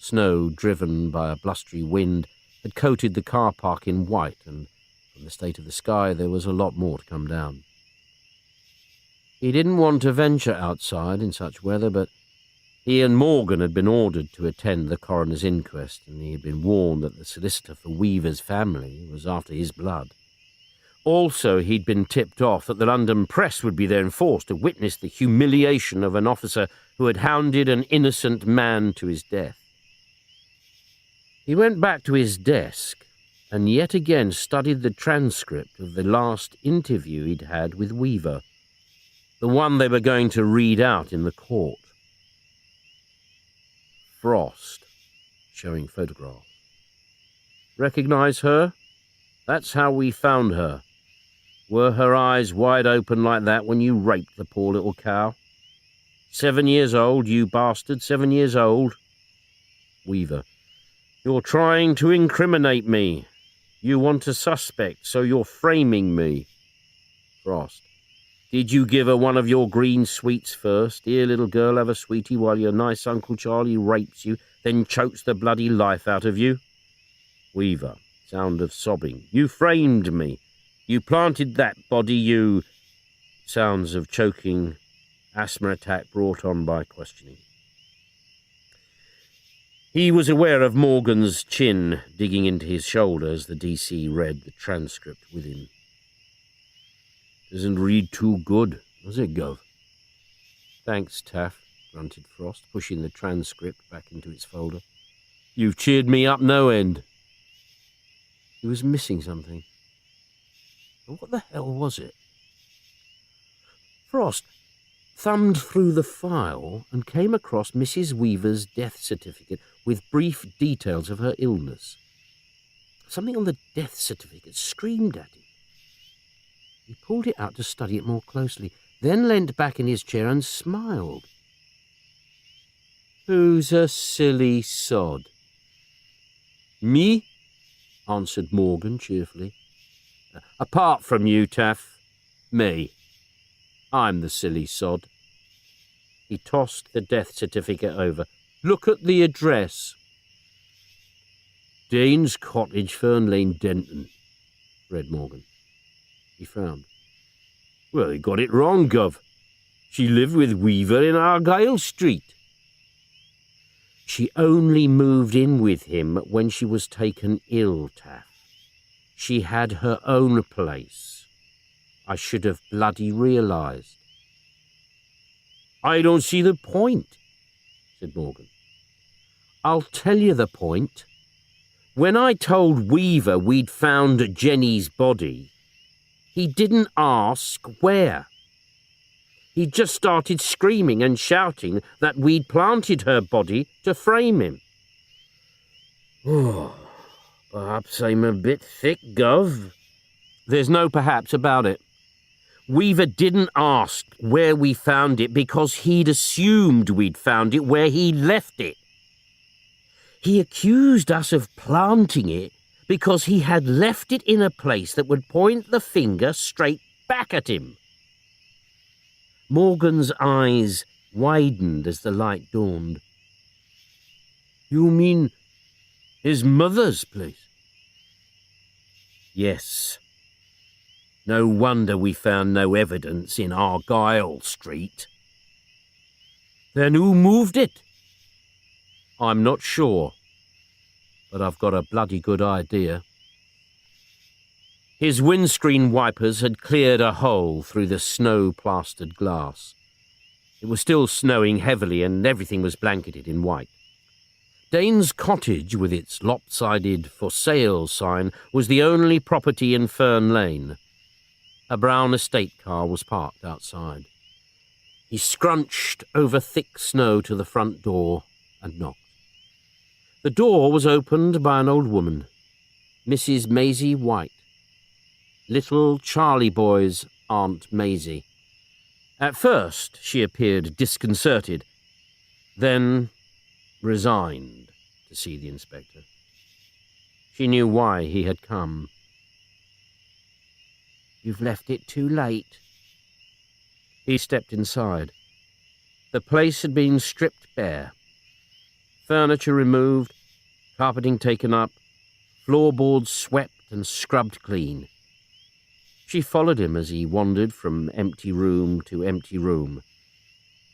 Snow, driven by a blustery wind, had coated the car park in white, and from the state of the sky there was a lot more to come down. He didn't want to venture outside in such weather, but he and Morgan had been ordered to attend the coroner's inquest, and he had been warned that the solicitor for Weaver's family was after his blood. Also, he'd been tipped off that the London press would be there in force to witness the humiliation of an officer who had hounded an innocent man to his death. He went back to his desk and yet again studied the transcript of the last interview he'd had with Weaver, the one they were going to read out in the court. Frost, showing photograph. "Recognize her?" That's how we found her. Were her eyes wide open like that when you raped the poor little cow? 7 years old, you bastard, 7 years old. Weaver. You're trying to incriminate me. You want a suspect, so you're framing me. Frost. Did you give her one of your green sweets first? Here, little girl, have a sweetie while your nice Uncle Charlie rapes you, then chokes the bloody life out of you? Weaver. Sound of sobbing. You framed me. You planted that body, you... Sounds of choking, asthma attack brought on by questioning. He was aware of Morgan's chin digging into his shoulder as the DC read the transcript with him. Doesn't read too good, does it, Gov? Thanks, Taff, grunted Frost, pushing the transcript back into its folder. You've cheered me up no end. He was missing something. But what the hell was it? Frost thumbed through the file and came across Mrs. Weaver's death certificate with brief details of her illness. Something on the death certificate screamed at him. He pulled it out to study it more closely, then leant back in his chair and smiled. Who's a silly sod? Me? Answered Morgan cheerfully. Apart from you, Taff, me. I'm the silly sod. He tossed the death certificate over. Look at the address. Dean's Cottage, Fern Lane, Denton, read Morgan. He frowned. Well, he got it wrong, Gov. She lived with Weaver in Argyle Street. She only moved in with him when she was taken ill, Taff. She had her own place. I should have bloody realised. I don't see the point, said Morgan. I'll tell you the point. When I told Weaver we'd found Jenny's body, he didn't ask where. He just started screaming and shouting that we'd planted her body to frame him. Oh, perhaps I'm a bit thick, Gov. There's no perhaps about it. Weaver didn't ask where we found it because he'd assumed we'd found it where he left it. He accused us of planting it because he had left it in a place that would point the finger straight back at him. Morgan's eyes widened as the light dawned. You mean his mother's place? Yes. No wonder we found no evidence in Argyle Street. Then who moved it? I'm not sure, but I've got a bloody good idea. His windscreen wipers had cleared a hole through the snow-plastered glass. It was still snowing heavily and everything was blanketed in white. Dane's cottage, with its lopsided for sale sign, was the only property in Fern Lane. A brown estate car was parked outside. He scrunched over thick snow to the front door and knocked. The door was opened by an old woman, Mrs. Maisie White, little Charlie boy's Aunt Maisie. At first she appeared disconcerted, then resigned to see the inspector. She knew why he had come. You've left it too late. He stepped inside. The place had been stripped bare. Furniture removed, carpeting taken up, floorboards swept and scrubbed clean. She followed him as he wandered from empty room to empty room.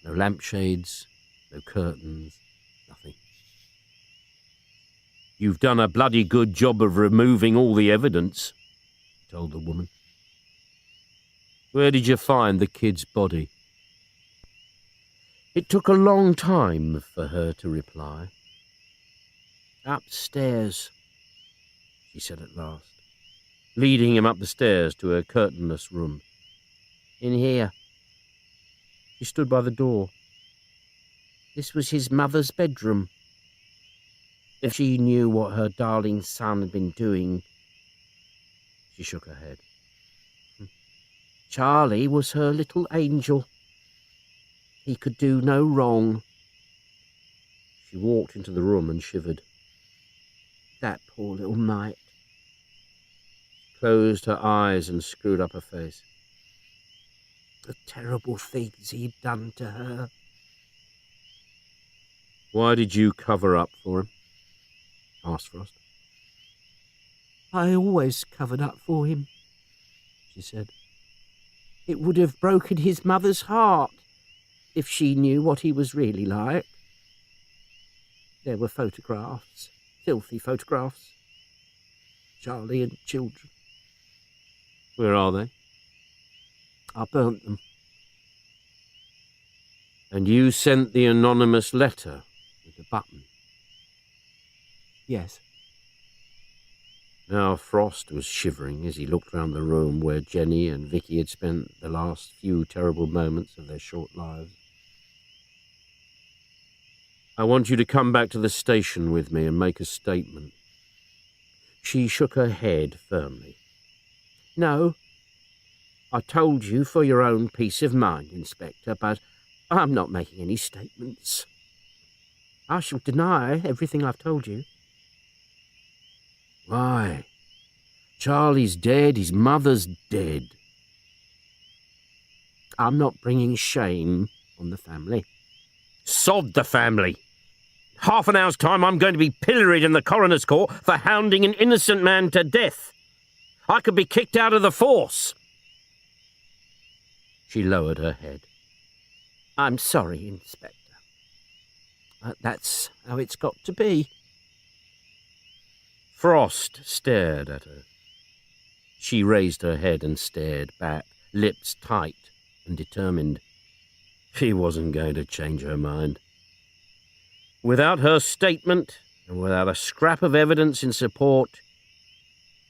No lampshades, no curtains, nothing. You've done a bloody good job of removing all the evidence, he told the woman. Where did you find the kid's body? It took a long time for her to reply. Upstairs, she said at last, leading him up the stairs to a curtainless room. In here. She stood by the door. This was his mother's bedroom. If she knew what her darling son had been doing, She shook her head. Charlie was her little angel. He could do no wrong. She walked into the room and shivered. That poor little mite. She closed her eyes and screwed up her face. The terrible things he'd done to her. Why did you cover up for him? Asked Frost. I always covered up for him, she said. It would have broken his mother's heart if she knew what he was really like. There were photographs, filthy photographs. Charlie and children. Where are they? I burnt them. And you sent the anonymous letter with the button? Yes. Now Frost was shivering as he looked round the room where Jenny and Vicky had spent the last few terrible moments of their short lives. I want you to come back to the station with me and make a statement. She shook her head firmly. No. I told you for your own peace of mind, Inspector, but I'm not making any statements. I shall deny everything I've told you. Why? Charlie's dead, his mother's dead. I'm not bringing shame on the family. Sod the family! Half an hour's time I'm going to be pilloried in the coroner's court for hounding an innocent man to death. I could be kicked out of the force. She lowered her head. I'm sorry, Inspector. That's how it's got to be. Frost stared at her. She raised her head and stared back, lips tight and determined. He wasn't going to change her mind. Without her statement, and without a scrap of evidence in support,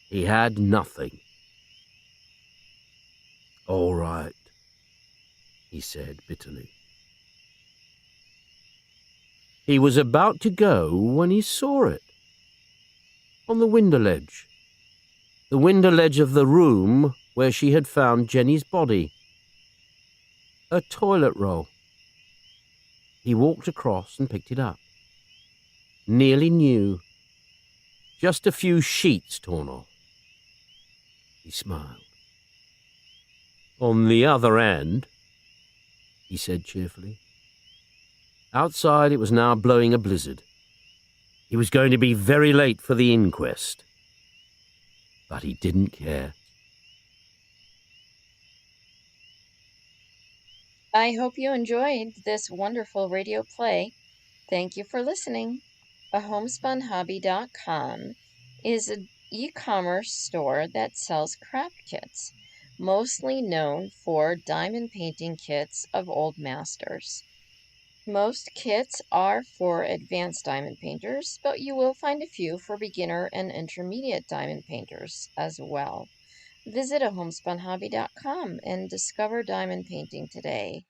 he had nothing. All right, he said bitterly. He was about to go when he saw it. On the window ledge. The window ledge of the room where she had found Jenny's body. A toilet roll. He walked across and picked it up. Nearly new. Just a few sheets torn off. He smiled. On the other end, he said cheerfully. Outside it was now blowing a blizzard. He was going to be very late for the inquest. But he didn't care. I hope you enjoyed this wonderful radio play. Thank you for listening. ahomespunhobby.com is an e-commerce store that sells craft kits, mostly known for diamond painting kits of old masters. Most kits are for advanced diamond painters, but you will find a few for beginner and intermediate diamond painters as well. Visit ahomespunhobby.com and discover diamond painting today.